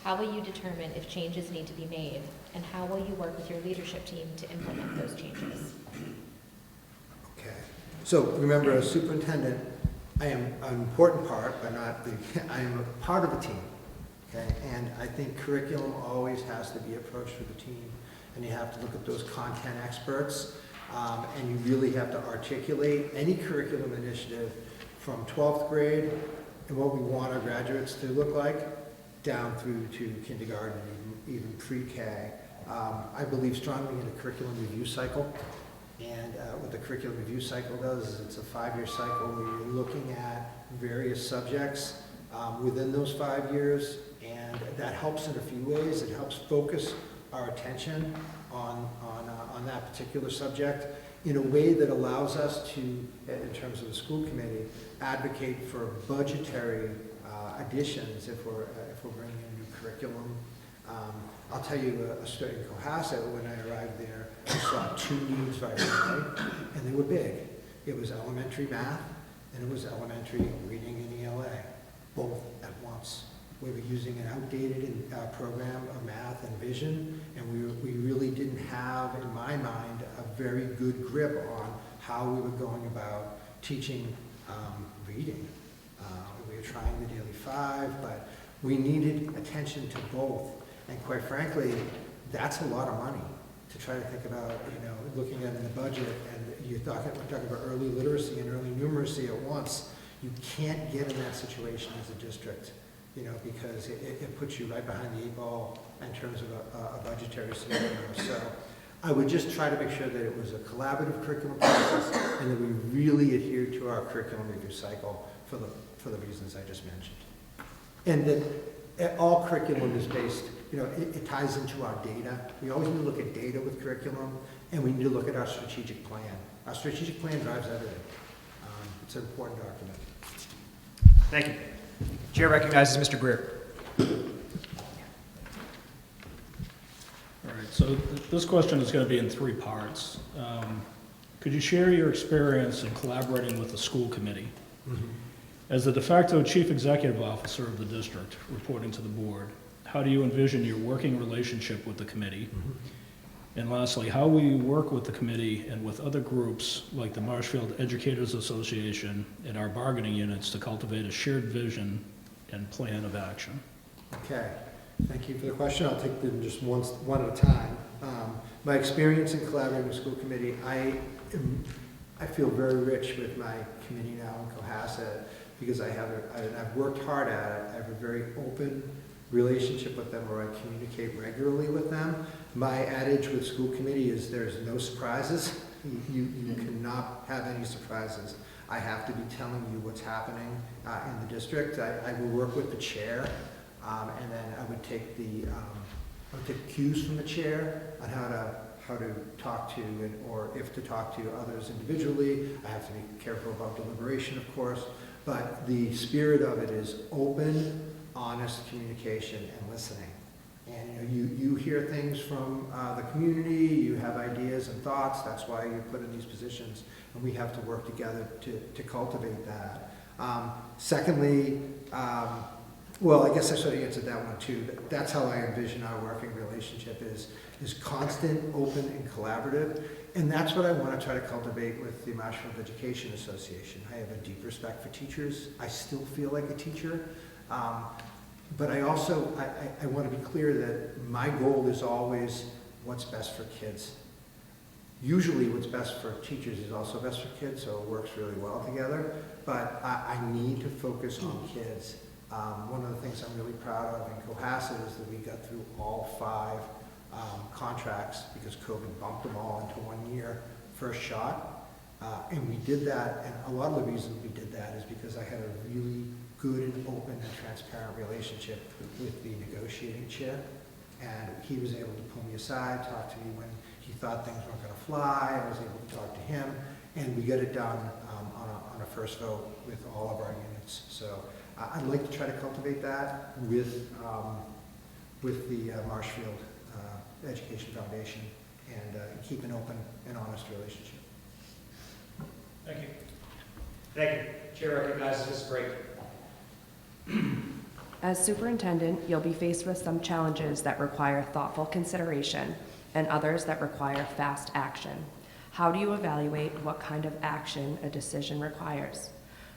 How will you determine if changes need to be made? And how will you work with your leadership team to implement those changes? Okay. So remember, a superintendent I am an important part, but not the, I am a part of a team, okay? And I think curriculum always has to be approached with a team, and you have to look at those content experts, and you really have to articulate any curriculum initiative from 12th grade and what we want our graduates to look like, down through to kindergarten and even pre-K. I believe strongly in a curriculum review cycle. And what the curriculum review cycle does is it's a 5-year cycle where you're looking at various subjects within those 5 years, and that helps in a few ways. It helps focus our attention on that particular subject in a way that allows us to, in terms of the school committee, advocate for budgetary additions if we're bringing in new curriculum. I'll tell you a story in Cohasset. When I arrived there, I saw 2 needs right away, and they were big. It was elementary math, and it was elementary reading and ELA, both at once. We were using an outdated program of math and vision, and we really didn't have, in my mind, a very good grip on how we were going about teaching reading. We were trying the Daily 5, but we needed attention to both. And quite frankly, that's a lot of money to try to think about, looking at in the budget, and we're talking about early literacy and early numeracy at once. You can't get in that situation as a district, because it puts you right behind the 8 ball in terms of a budgetary scenario. So I would just try to make sure that it was a collaborative curriculum process and that we really adhered to our curriculum review cycle for the reasons I just mentioned. And that all curriculum is based, it ties into our data. We always need to look at data with curriculum, and we need to look at our strategic plan. Our strategic plan drives everything. It's an important document. Thank you. Chair recognizes Mr. Greer. All right, so this question is going to be in 3 parts. Could you share your experience in collaborating with the school committee? Mm-hmm. As the de facto chief executive officer of the district, reporting to the board, how do you envision your working relationship with the committee? Mm-hmm. And lastly, how will you work with the committee and with other groups like the Marshfield Educators Association and our bargaining units to cultivate a shared vision and plan of action? Okay, thank you for the question. I'll take them just one at a time. My experience in collaborating with school committee, I feel very rich with my committee now in Cohasset because I've worked hard at it. I have a very open relationship with them where I communicate regularly with them. My adage with school committee is there's no surprises. You cannot have any surprises. I have to be telling you what's happening in the district. I will work with the chair, and then I would take cues from the chair on how to talk to or if to talk to others individually. I have to be careful about deliberation, of course, but the spirit of it is open, honest communication and listening. And you hear things from the community, you have ideas and thoughts, that's why you're put in these positions, and we have to work together to cultivate that. Secondly, well, I guess I sort of answered that one too. That's how I envision our working relationship is constant, open, and collaborative. And that's what I want to try to cultivate with the Marshfield Education Association. I have a deep respect for teachers. I still feel like a teacher. But I also, I want to be clear that my goal is always what's best for kids. Usually what's best for teachers is also best for kids, so it works really well together. But I need to focus on kids. One of the things I'm really proud of in Cohasset is that we got through all 5 contracts because COVID bumped them all into 1 year, first shot. And we did that, and a lot of the reason we did that is because I had a really good and open and transparent relationship with the negotiating chair. And he was able to pull me aside, talk to me when he thought things weren't going to fly. I was able to talk to him, and we got it done on a first vote with all of our units. So I'd like to try to cultivate that with the Marshfield Education Foundation and keep an open and honest relationship. Thank you. Thank you. Chair recognizes Ms. Brake. As superintendent, you'll be faced with some challenges that require thoughtful consideration and others that require fast action. How do you evaluate what kind of action a decision requires?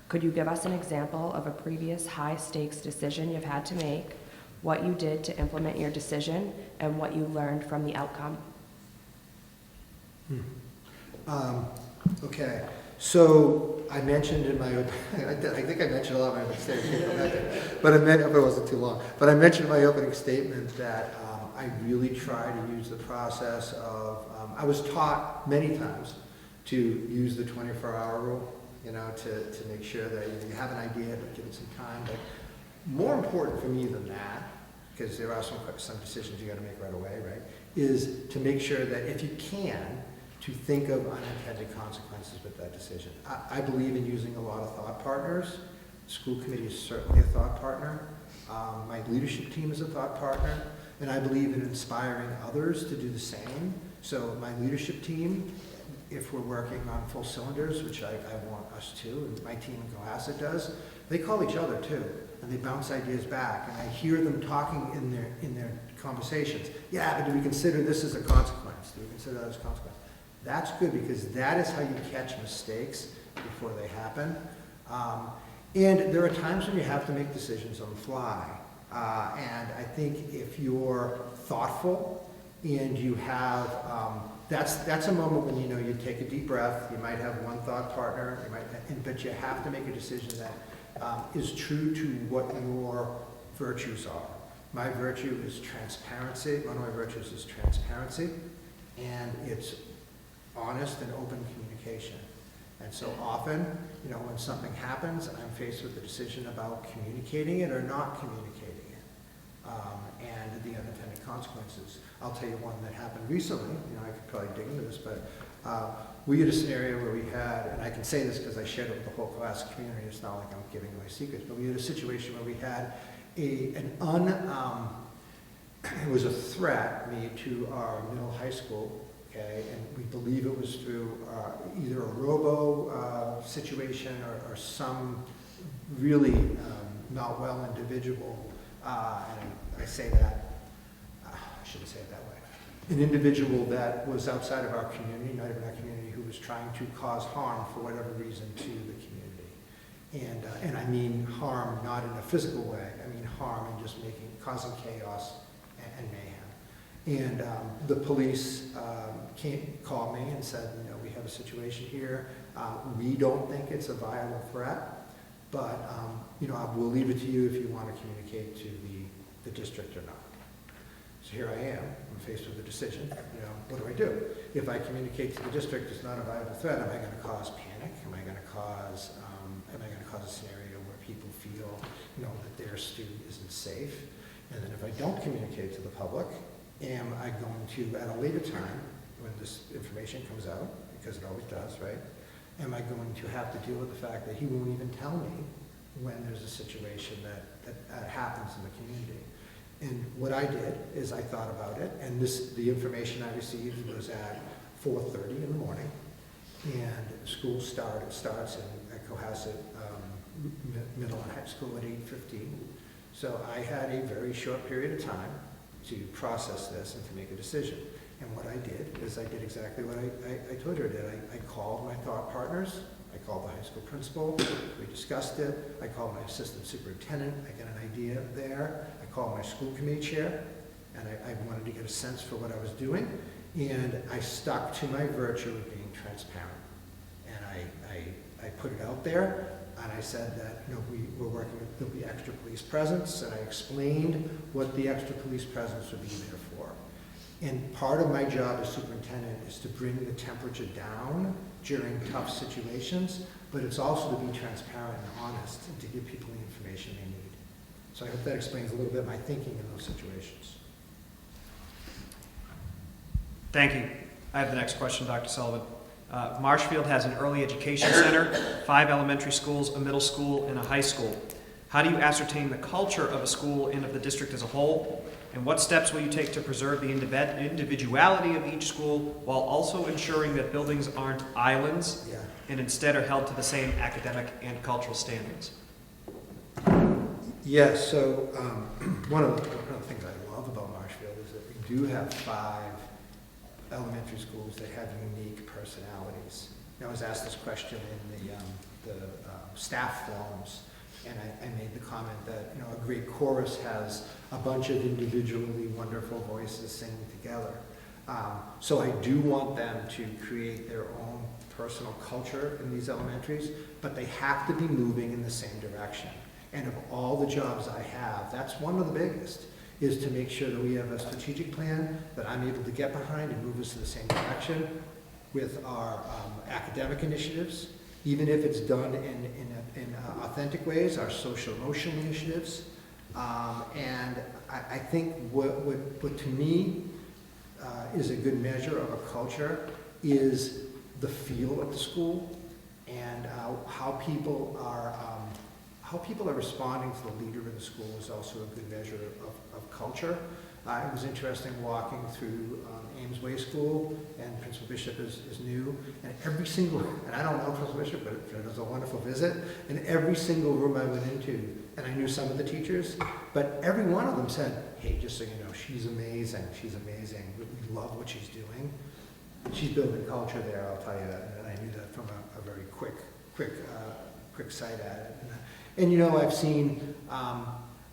Could you give us an example of a previous high-stakes decision you've had to make, what you did to implement your decision, and what you learned from the outcome? Okay, so I mentioned in my, I think I mentioned a lot of my mistakes, but I meant, if it wasn't too long, but I mentioned in my opening statement that I really try to use the process of, I was taught many times to use the 24-hour rule, you know, to make sure that you have an idea, but give it some time. But more important for me than that, because there are some decisions you got to make right away, right, is to make sure that if you can, to think of unintended consequences with that decision. I believe in using a lot of thought partners. The school committee is certainly a thought partner. My leadership team is a thought partner, and I believe in inspiring others to do the same. So my leadership team, if we're working on full cylinders, which I want us to, and my team in Cohasset does, they call each other too, and they bounce ideas back, and I hear them talking in their conversations. Yeah, but do we consider this as a consequence? Do we consider that as a consequence? That's good, because that is how you catch mistakes before they happen. And there are times when you have to make decisions on the fly. And I think if you're thoughtful and you have, that's a moment when, you know, you take a deep breath, you might have one thought partner, but you have to make a decision that is true to what your virtues are. My virtue is transparency. One of my virtues is transparency, and it's honest and open communication. And so often, you know, when something happens, I'm faced with the decision about communicating it or not communicating it, and the unintended consequences. I'll tell you one that happened recently. You know, I could probably dig into this, but we had a scenario where we had, and I can say this because I shared it with the whole class community, it's not like I'm giving away secrets, but we had a situation where we had it was a threat made to our middle high school. Okay, and we believe it was through either a robo situation or some really not well individual, and I say that, I shouldn't say it that way, an individual that was outside of our community, not even our community, who was trying to cause harm for whatever reason to the community. And I mean harm not in a physical way, I mean harm in just causing chaos and mayhem. And the police called me and said, you know, we have a situation here. We don't think it's a viable threat, but you know, we'll leave it to you if you want to communicate to the district or not. So here I am. I'm faced with a decision. You know, what do I do? If I communicate to the district it's not a viable threat, am I going to cause panic? Am I going to cause a scenario where people feel, you know, that their student isn't safe? And then if I don't communicate to the public, am I going to, at a later time, when this information comes out, because it always does, right? Am I going to have to deal with the fact that he won't even tell me when there's a situation that happens in the community? And what I did is I thought about it, and the information I received was at 4:30 in the morning, and school starts at Cohasset Middle and High School at 8:15. So I had a very short period of time to process this and to make a decision. And what I did is I did exactly what I told her I did. I called my thought partners. I called the high school principal. We discussed it. I called my assistant superintendent. I got an idea there. I called my school committee chair, and I wanted to get a sense for what I was doing. And I stuck to my virtue of being transparent. And I put it out there. And I said that, you know, we're working with, there'll be extra police presence, and I explained what the extra police presence would be there for. And part of my job as superintendent is to bring the temperature down during tough situations, but it's also to be transparent and honest and to give people the information they need. So I hope that explains a little bit my thinking in those situations. Thank you. I have the next question, Dr. Sullivan. Marshfield has an early education center, 5 elementary schools, a middle school, and a high school. How do you ascertain the culture of a school and of the district as a whole? And what steps will you take to preserve the individuality of each school while also ensuring that buildings aren't islands and instead are held to the same academic and cultural standards? Yes, so one of the things I love about Marshfield is that we do have 5 elementary schools that have unique personalities. I was asked this question in the staff forums, and I made the comment that, a great chorus has a bunch of individually wonderful voices singing together. So I do want them to create their own personal culture in these elementaries, but they have to be moving in the same direction. And of all the jobs I have, that's one of the biggest, is to make sure that we have a strategic plan that I'm able to get behind and move us in the same direction with our academic initiatives, even if it's done in authentic ways, our social emotional initiatives. And I think what to me is a good measure of a culture is the feel of the school and how people are responding to the leader in the school is also a good measure of culture. It was interesting walking through Ames Way School, and Principal Bishop is new, and and I don't know Principal Bishop, but it was a wonderful visit, and every single room I went into, and I knew some of the teachers, but every one of them said, hey, just so you know, she's amazing, we love what she's doing. She's building culture there, I'll tell you that, and I knew that from a very quick sight at it. And I've seen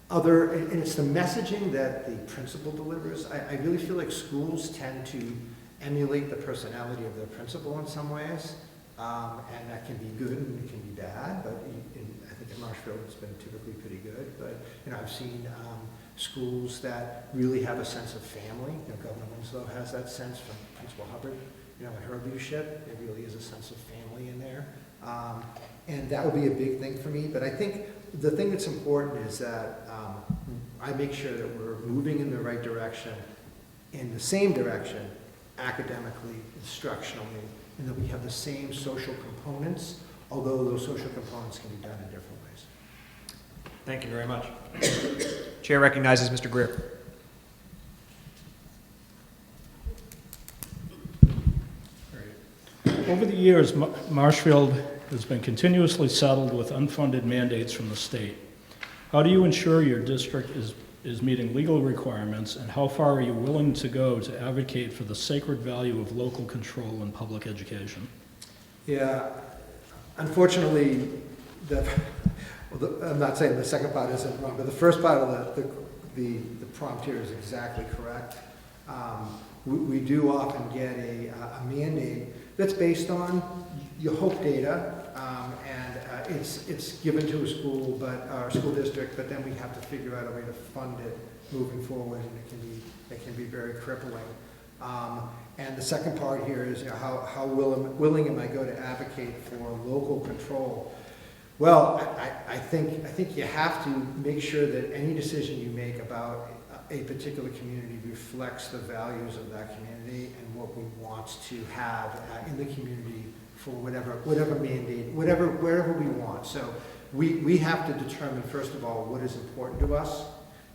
and it's the messaging that the principal delivers. I really feel like schools tend to emulate the personality of their principal in some ways, and that can be good and it can be bad, but I think in Marshfield it's been typically pretty good. But I've seen schools that really have a sense of family. Governor Winslow has that sense from Principal Hubbard. In her leadership, there really is a sense of family in there. And that will be a big thing for me. But I think the thing that's important is that I make sure that we're moving in the right direction, in the same direction, academically, instructionally, and that we have the same social components, although those social components can be done in different ways. Thank you very much. Chair recognizes Mr. Greer. Over the years, Marshfield has been continuously saddled with unfunded mandates from the state. How do you ensure your district is meeting legal requirements, and how far are you willing to go to advocate for the sacred value of local control in public education? Yeah, unfortunately, I'm not saying the second part isn't wrong, but the first part of the prompt here is exactly correct. We do often get a mandate that's based on your hope data, and it's given to a school, our school district, but then we have to figure out a way to fund it moving forward, and it can be very crippling. And the second part here is how willing am I go to advocate for local control? Well, I think you have to make sure that any decision you make about a particular community reflects the values of that community and what we want to have in the community for whatever mandate, wherever we want. So we have to determine, first of all, what is important to us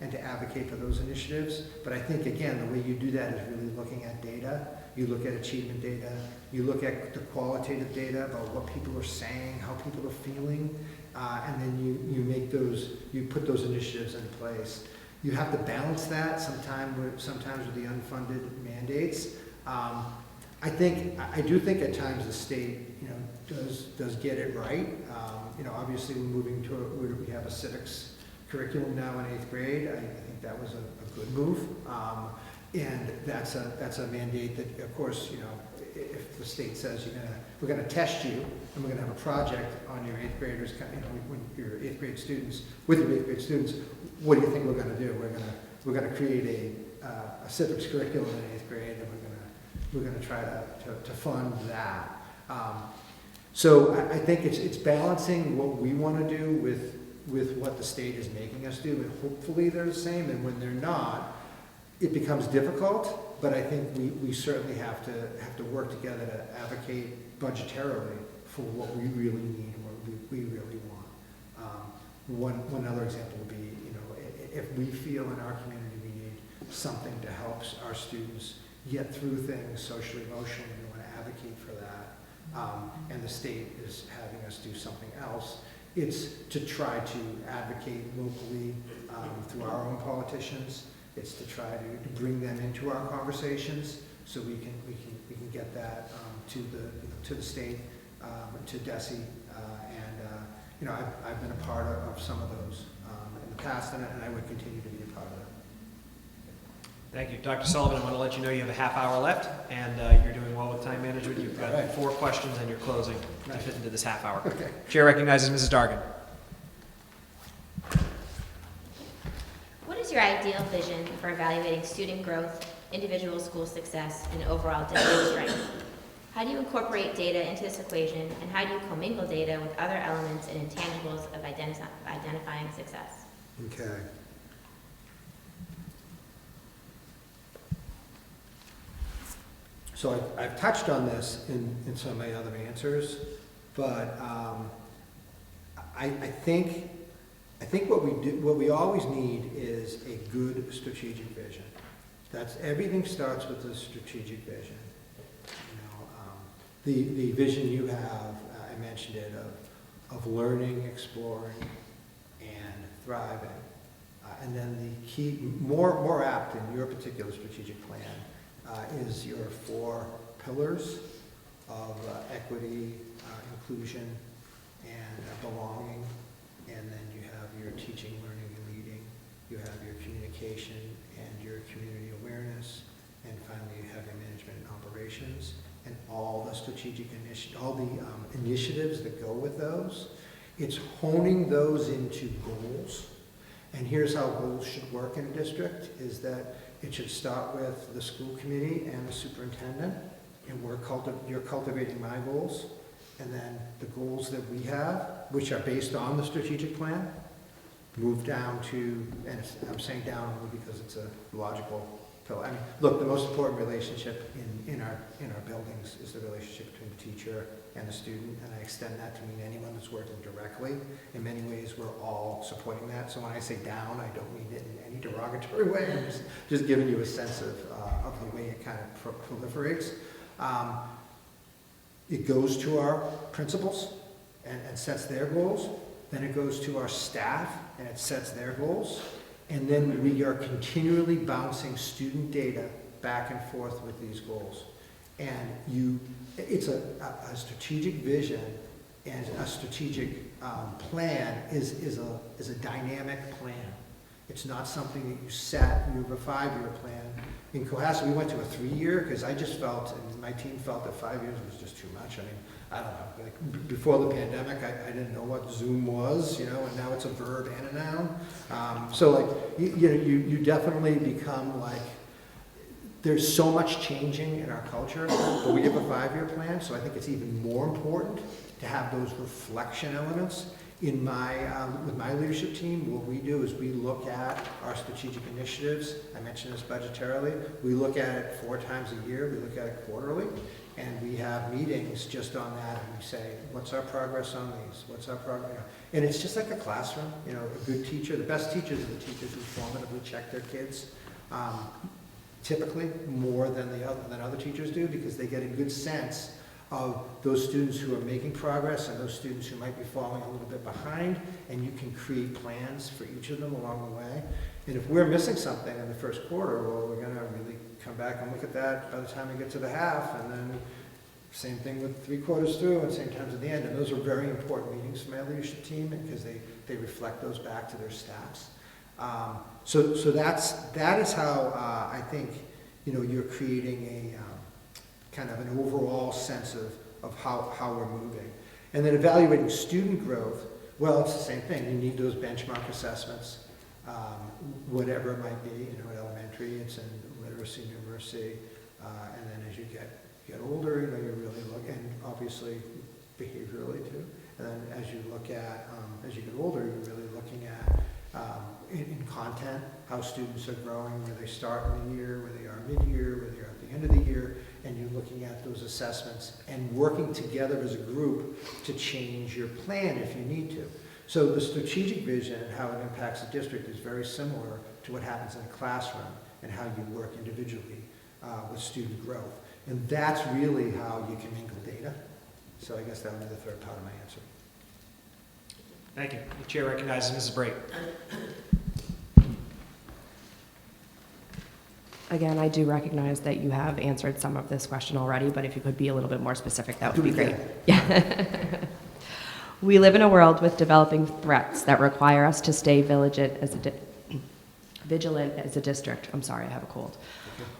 and to advocate for those initiatives. But I think, again, the way you do that is really looking at data. You look at achievement data. You look at the qualitative data about what people are saying, how people are feeling, and then you put those initiatives in place. You have to balance that sometimes with the unfunded mandates. I do think at times the state, does get it right. Obviously we're moving to we have a civics curriculum now in 8th grade. I think that was a good move, and that's a mandate that, of course, if the state says we're gonna test you and we're gonna have a project on your 8th graders, when your 8th grade students, with your 8th grade students, what do you think we're gonna do? We're gonna create a civics curriculum in 8th grade, and we're gonna try to fund that. So I think it's balancing what we want to do with what the state is making us do, and hopefully they're the same. And when they're not, it becomes difficult. But I think we certainly have to work together to advocate budgetarily for what we really need and what we really want. One other example would be, if we feel in our community we need something to help our students get through things socially, emotionally, we want to advocate for that. And the state is having us do something else. It's to try to advocate locally through our own politicians. It's to try to bring them into our conversations so we can get that to the state to Desi, and you know, I've been a part of some of those in the past, and I would continue to be a part of that. Thank you. Dr. Sullivan, I want to let you know you have a half hour left, and you're doing well with time management. You've got All right. 4 questions, and you're closing to fit into this half hour. Okay. Chair recognizes Mrs. Dargan. What is your ideal vision for evaluating student growth, individual school success, and overall district strength? How do you incorporate data into this equation, and how do you commingle data with other elements and intangibles of identifying success? Okay. So I've touched on this in some of my other answers, but I think what we always need is a good strategic vision. Everything starts with the strategic vision. You know, the vision you have, I mentioned it, of learning, exploring, and thriving. And then the key, more apt in your particular strategic plan, is your 4 pillars of equity, inclusion, and belonging. And then you have your teaching, learning, and leading. You have your communication and your community awareness. And finally, you have your management and operations. And all the strategic initiatives that go with those. It's honing those into goals. And here's how goals should work in a district, is that it should start with the school committee and the superintendent, and you're cultivating my goals, and then the goals that we have, which are based on the strategic plan, move down to, and I'm saying down only because it's a logical pillar. I mean, look, the most important relationship in our buildings is the relationship between the teacher and the student, and I extend that to mean anyone that's working directly. In many ways, we're all supporting that. So when I say down, I don't mean it in any derogatory way. I'm just giving you a sense of the way it kind of proliferates. It goes to our principals and sets their goals. Then it goes to our staff and it sets their goals. And then we are continually bouncing student data back and forth with these goals. And it's a strategic vision, and a strategic plan is a dynamic plan. It's not something that you set, you have a 5-year plan. In Cohasset, we went to a 3-year because I just felt, and my team felt that 5 years was just too much. I mean, I don't know, like before the pandemic, I didn't know what Zoom was, you know, and now it's a verb and a noun. So like, you definitely become like, there's so much changing in our culture, but we have a 5-year plan, so I think it's even more important to have those reflection elements. With my leadership team, what we do is we look at our strategic initiatives. I mentioned this budgetarily. We look at it 4 times a year. We look at it quarterly. And we have meetings just on that, and we say, what's our progress on these? What's our progress? And it's just like a classroom. You know, a good teacher, the best teachers are the teachers who formatively check their kids. Typically more than other teachers do, because they get a good sense of those students who are making progress and those students who might be falling a little bit behind, and you can create plans for each of them along the way. And if we're missing something in the first quarter, well, we're going to really come back and look at that by the time we get to the half, and then same thing with 3 quarters through and same times at the end. And those are very important meetings for my leadership team, because they reflect those back to their staffs. So that is how I think, you know, you're creating a kind of an overall sense of how we're moving. And then evaluating student growth, well, it's the same thing. You need those benchmark assessments, whatever it might be. You know, at elementary, it's in literacy, numeracy, and then as you get older, you know, you really look, and obviously behaviorally too. And then as you look at, as you get older, you're really looking at in content, how students are growing, where they start in the year, where they are mid-year, where they are at the end of the year, and you're looking at those assessments and working together as a group to change your plan if you need to. So the strategic vision and how it impacts the district is very similar to what happens in a classroom and how you work individually with student growth. And that's really how you can mingle data. So I guess that would be the third part of my answer. Thank you. The chair recognizes Mrs. Brate. Again, I do recognize that you have answered some of this question already, but if you could be a little bit more specific, that would be great. Yeah. We live in a world with developing threats that require us to stay vigilant as a district. I'm sorry, I have a cold.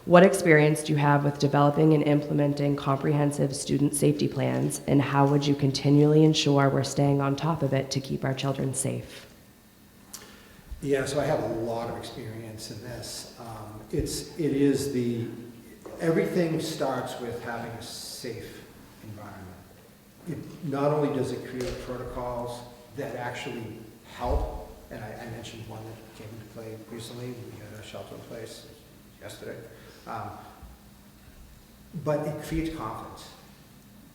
What experience do you have with developing and implementing comprehensive student safety plans, and how would you continually ensure we're staying on top of it to keep our children safe? Yeah, so I have a lot of experience in this. Everything starts with having a safe environment. Not only does it create protocols that actually help, and I mentioned one that came into play recently, we had a shelter in place yesterday, but it creates confidence.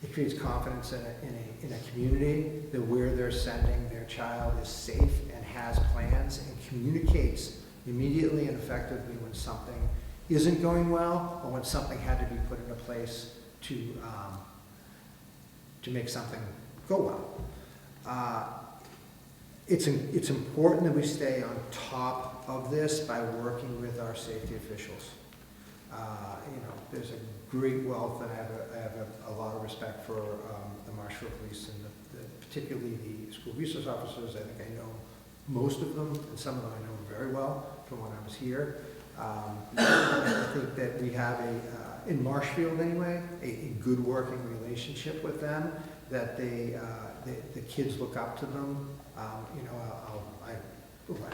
It creates confidence in a community that where they're sending their child is safe and has plans and communicates immediately and effectively when something isn't going well or when something had to be put into place to make something go well. It's important that we stay on top of this by working with our safety officials. There's a great wealth, and I have a lot of respect for the Marshfield Police and particularly the school resource officers. I think I know most of them, and some of them I know very well from when I was here. I think that we have in Marshfield anyway, a good working relationship with them, that the kids look up to them. I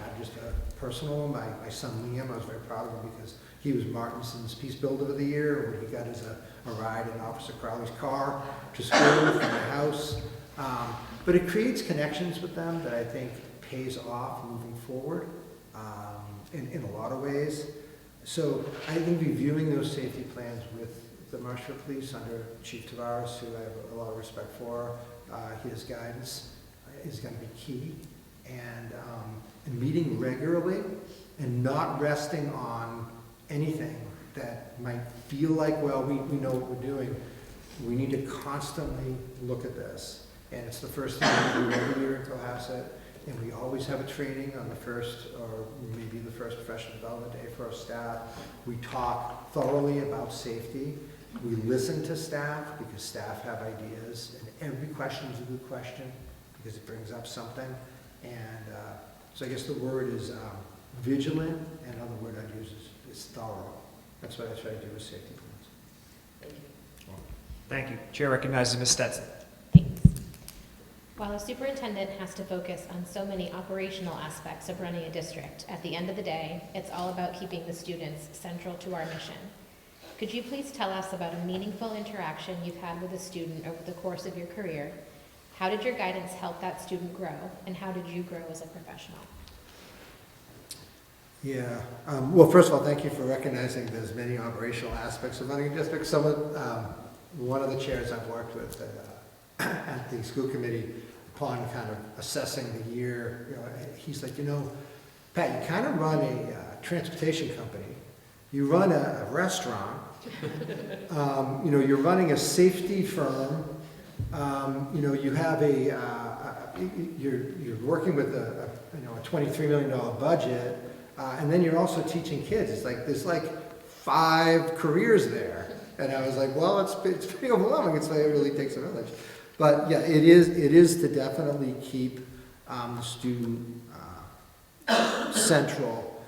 have just a personal one. My son Liam, I was very proud of him because he was Martinson's Peace Builder of the Year, where he got as a ride in Officer Crowley's car to school from the house. But it creates connections with them that I think pays off moving forward in a lot of ways. So I think reviewing those safety plans with the Marshfield Police under Chief Tavares, who I have a lot of respect for, his guidance is going to be key. And meeting regularly and not resting on anything that might feel like, well, we know what we're doing. We need to constantly look at this. And it's the first thing we do every year in Cohasset. And we always have a training on the first, or maybe the first professional development day for our staff. We talk thoroughly about safety. We listen to staff because staff have ideas. And every question is a good question because it brings up something. And so I guess the word is vigilant, and another word I'd use is thorough. That's what I try to do with safety plans. Thank you. Chair recognizes Ms. Stetson. Thanks. While a superintendent has to focus on so many operational aspects of running a district, at the end of the day, it's all about keeping the students central to our mission. Could you please tell us about a meaningful interaction you've had with a student over the course of your career? How did your guidance help that student grow, and how did you grow as a professional? Yeah. Well, first of all, thank you for recognizing there's many operational aspects of running a district. One of the chairs I've worked with at the school committee, upon kind of assessing the year, he's like, Pat, you kind of run a transportation company. You run a restaurant. You're running a safety firm. You have you're working with a $23 million budget, and then you're also teaching kids. It's like there's like 5 careers there, and I was like, well, it's pretty overwhelming. It's like it really takes a village, but yeah, it is to definitely keep the student central.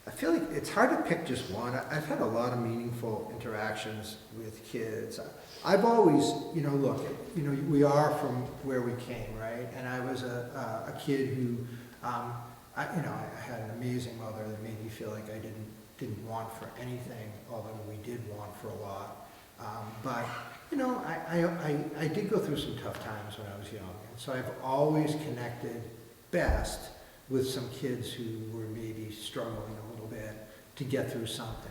I feel like it's hard to pick just one. I've had a lot of meaningful interactions with kids. I've always, we are from where we came, right? And I was a kid who, I had an amazing mother that made me feel like I didn't want for anything, although we did want for a lot. But I did go through some tough times when I was young, and so I've always connected best with some kids who were maybe struggling a little bit to get through something,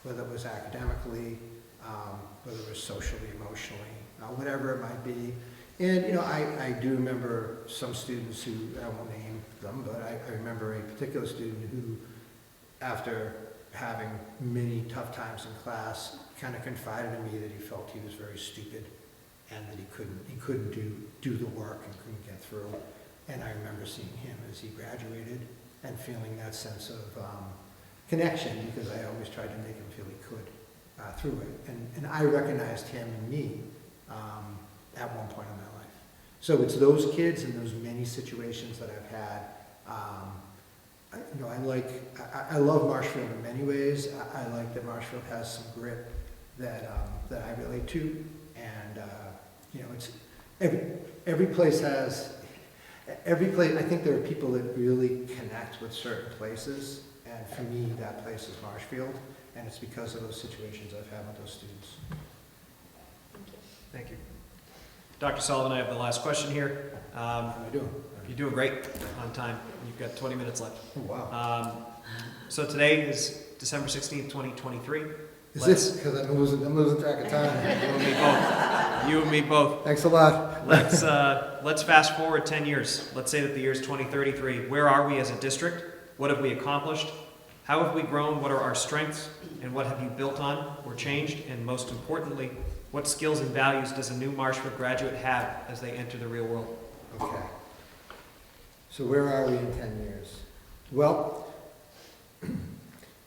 whether it was academically, whether it was socially, emotionally, whatever it might be. And I do remember some students who, I won't name them, but I remember a particular student who, after having many tough times in class, kind of confided in me that he felt he was very stupid and that he couldn't do the work and couldn't get through. And I remember seeing him as he graduated and feeling that sense of connection, because I always tried to make him feel he could through it. And I recognized him and me at one point in my life. So it's those kids and those many situations that I've had. I love Marshfield in many ways. I like that Marshfield has some grit that I relate to, and it's every place has every place. I think there are people that really connect with certain places, and for me, that place is Marshfield, and it's because of those situations I've had with those students. Thank you. Thank you. Dr. Sullivan, I have the last question here. How am I doing? You're doing great on time. You've got 20 minutes left. Oh, wow. So today is December 16th, 2023. Is this because I'm losing track of time? You and me both. You and me both. Thanks a lot. Let's fast forward 10 years. Let's say that the year is 2033. Where are we as a district? What have we accomplished? How have we grown? What are our strengths? And what have you built on or changed? And most importantly, what skills and values does a new Marshfield graduate have as they enter the real world? Okay. So where are we in 10 years? Well,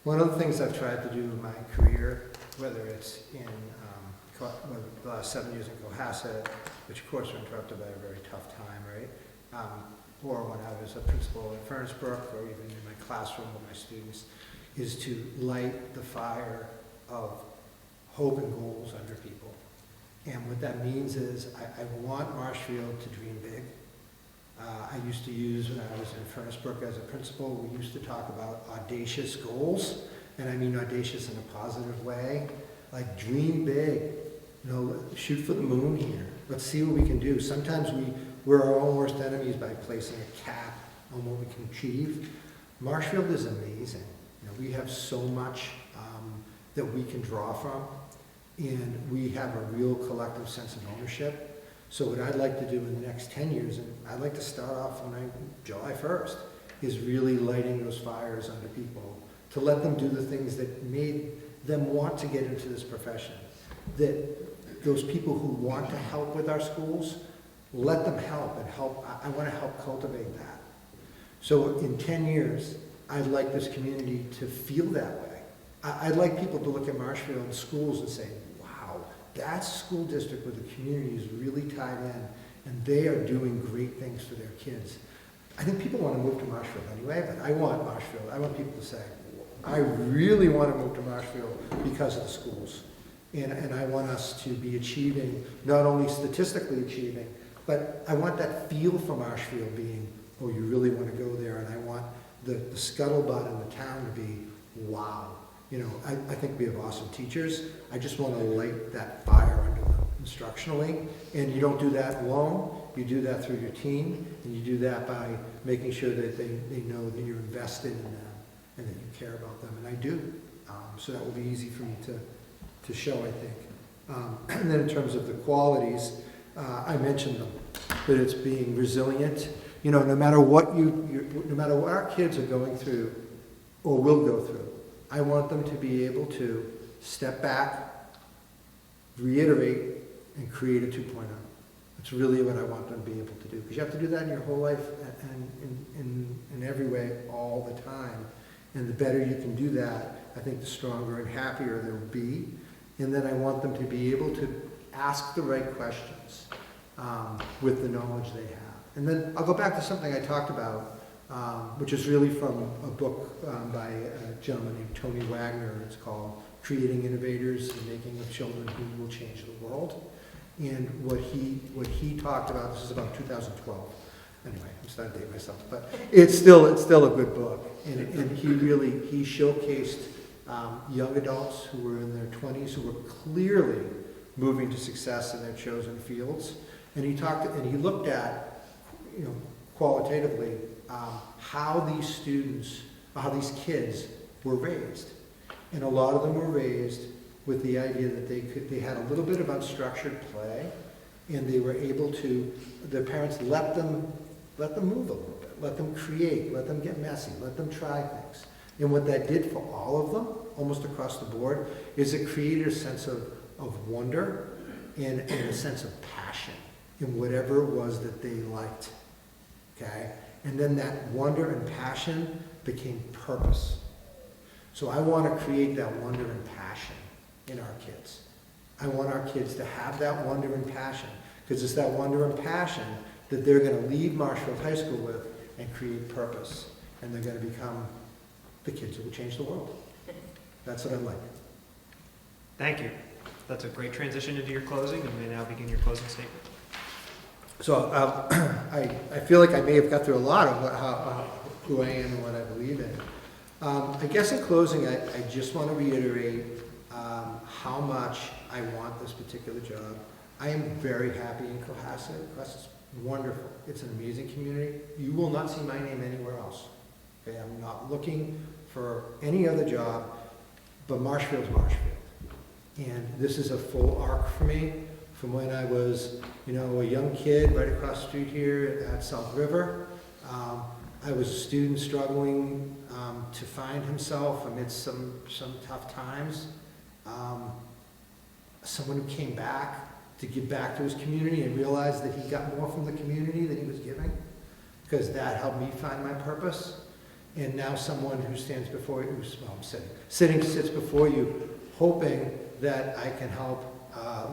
one of the things I've tried to do in my career, whether it's in the last 7 years in Cohasset, which of course were interrupted by a very tough time, right? Or when I was a principal at Furnace-Brook, or even in my classroom with my students, is to light the fire of hope and goals under people. And what that means is I want Marshfield to dream big. I used to use, when I was in Furnace-Brook as a principal, we used to talk about audacious goals, and I mean audacious in a positive way. Like, dream big, shoot for the moon here. Let's see what we can do. Sometimes we're our own worst enemies by placing a cap on what we can achieve. Marshfield is amazing. We have so much that we can draw from, and we have a real collective sense of ownership. So what I'd like to do in the next 10 years, and I'd like to start off July 1st, is really lighting those fires under people, to let them do the things that made them want to get into this profession. That those people who want to help with our schools, let them help and help. I want to help cultivate that. So in 10 years, I'd like this community to feel that way. I'd like people to look at Marshfield schools and say, wow, that's a school district where the community is really tied in, and they are doing great things for their kids. I think people want to move to Marshfield anyway, but I want people to say, I really want to move to Marshfield because of the schools. And I want us to be achieving, not only statistically achieving, but I want that feel for Marshfield being, oh, you really want to go there, and I want the scuttlebutt in the town to be, wow. I think we have awesome teachers. I just want to light that fire under them instructionally. And you don't do that alone. You do that through your team, and you do that by making sure that they know that you're invested in them and that you care about them. And I do. So that will be easy for me to show, I think. And then in terms of the qualities, I mentioned them, that it's being resilient. No matter what no matter what our kids are going through or will go through, I want them to be able to step back, reiterate, and create a 2.0. That's really what I want them to be able to do. Because you have to do that in your whole life and in every way all the time. And the better you can do that, I think the stronger and happier they'll be. And then I want them to be able to ask the right questions with the knowledge they have. And then I'll go back to something I talked about, which is really from a book by a gentleman named Tony Wagner. It's called Creating Innovators and Making of Children Who Will Change the World. And what he talked about, this is about 2012. Anyway, I'm starting to date myself, but it's still a good book. And he showcased young adults who were in their 20s who were clearly moving to success in their chosen fields. And he looked at, qualitatively, how these kids were raised. And a lot of them were raised with the idea that they had a little bit of unstructured play, and they were able to, their parents let them move a little bit, let them create, let them get messy, let them try things. And what that did for all of them, almost across the board, is it created a sense of wonder and a sense of passion in whatever it was that they liked. Okay? And then that wonder and passion became purpose. So I want to create that wonder and passion in our kids. I want our kids to have that wonder and passion, because it's that wonder and passion that they're going to leave Marshfield High School with and create purpose. And they're going to become the kids who will change the world. That's what I'd like. Thank you. That's a great transition into your closing. You may now begin your closing statement. So I feel like I may have got through a lot of who I am and what I believe in. I guess in closing, I just want to reiterate how much I want this particular job. I am very happy in Cohasset. Cohasset's wonderful. It's an amazing community. You will not see my name anywhere else. Okay, I'm not looking for any other job, but Marshfield's Marshfield. And this is a full arc for me from when I was, a young kid right across the street here at South River. I was a student struggling to find himself amidst some tough times. Someone who came back to give back to his community and realized that he got more from the community than he was giving, because that helped me find my purpose. And now someone who stands before you, sits before you, hoping that I can help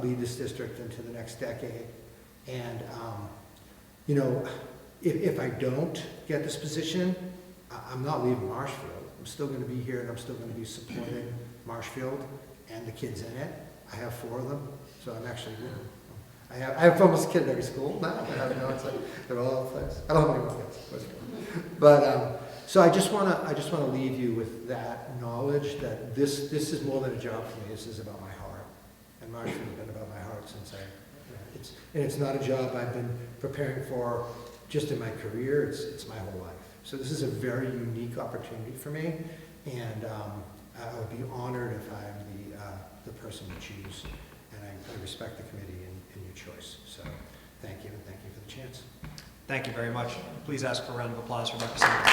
lead this district into the next decade. And, if I don't get this position, I'm not leaving Marshfield. I'm still going to be here, and I'm still going to be supporting Marshfield and the kids in it. I have 4 of them, so I'm actually, I have almost a kid in every school now. It's like they're all over the place. I don't have any more kids, but so I just want to leave you with that knowledge that this is more than a job for me. This is about my heart, and Marshfield has been about my heart since it's not a job I've been preparing for just in my career. It's my whole life. So this is a very unique opportunity for me, and I would be honored if I'm the person to choose, and I respect the committee and your choice. So thank you, and thank you for the chance. Thank you very much. Please ask for a round of applause for Representative.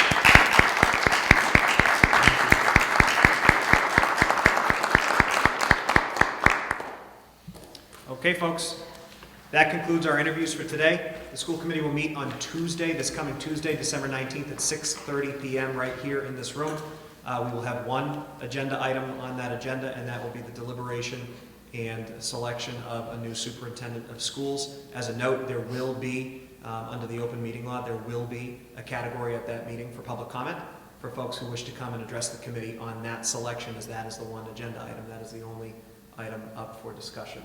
Okay, folks, that concludes our interviews for today. The school committee will meet on Tuesday, this coming Tuesday, December 19th at 6:30 p.m. right here in this room. We will have one agenda item on that agenda, and that will be the deliberation and selection of a new superintendent of schools. As a note, there will be, under the open meeting law, there will be a category at that meeting for public comment for folks who wish to come and address the committee on that selection, as that is the one agenda item. That is the only item up for discussion.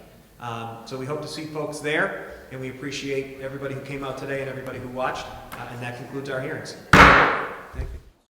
So we hope to see folks there, and we appreciate everybody who came out today and everybody who watched, and that concludes our hearings.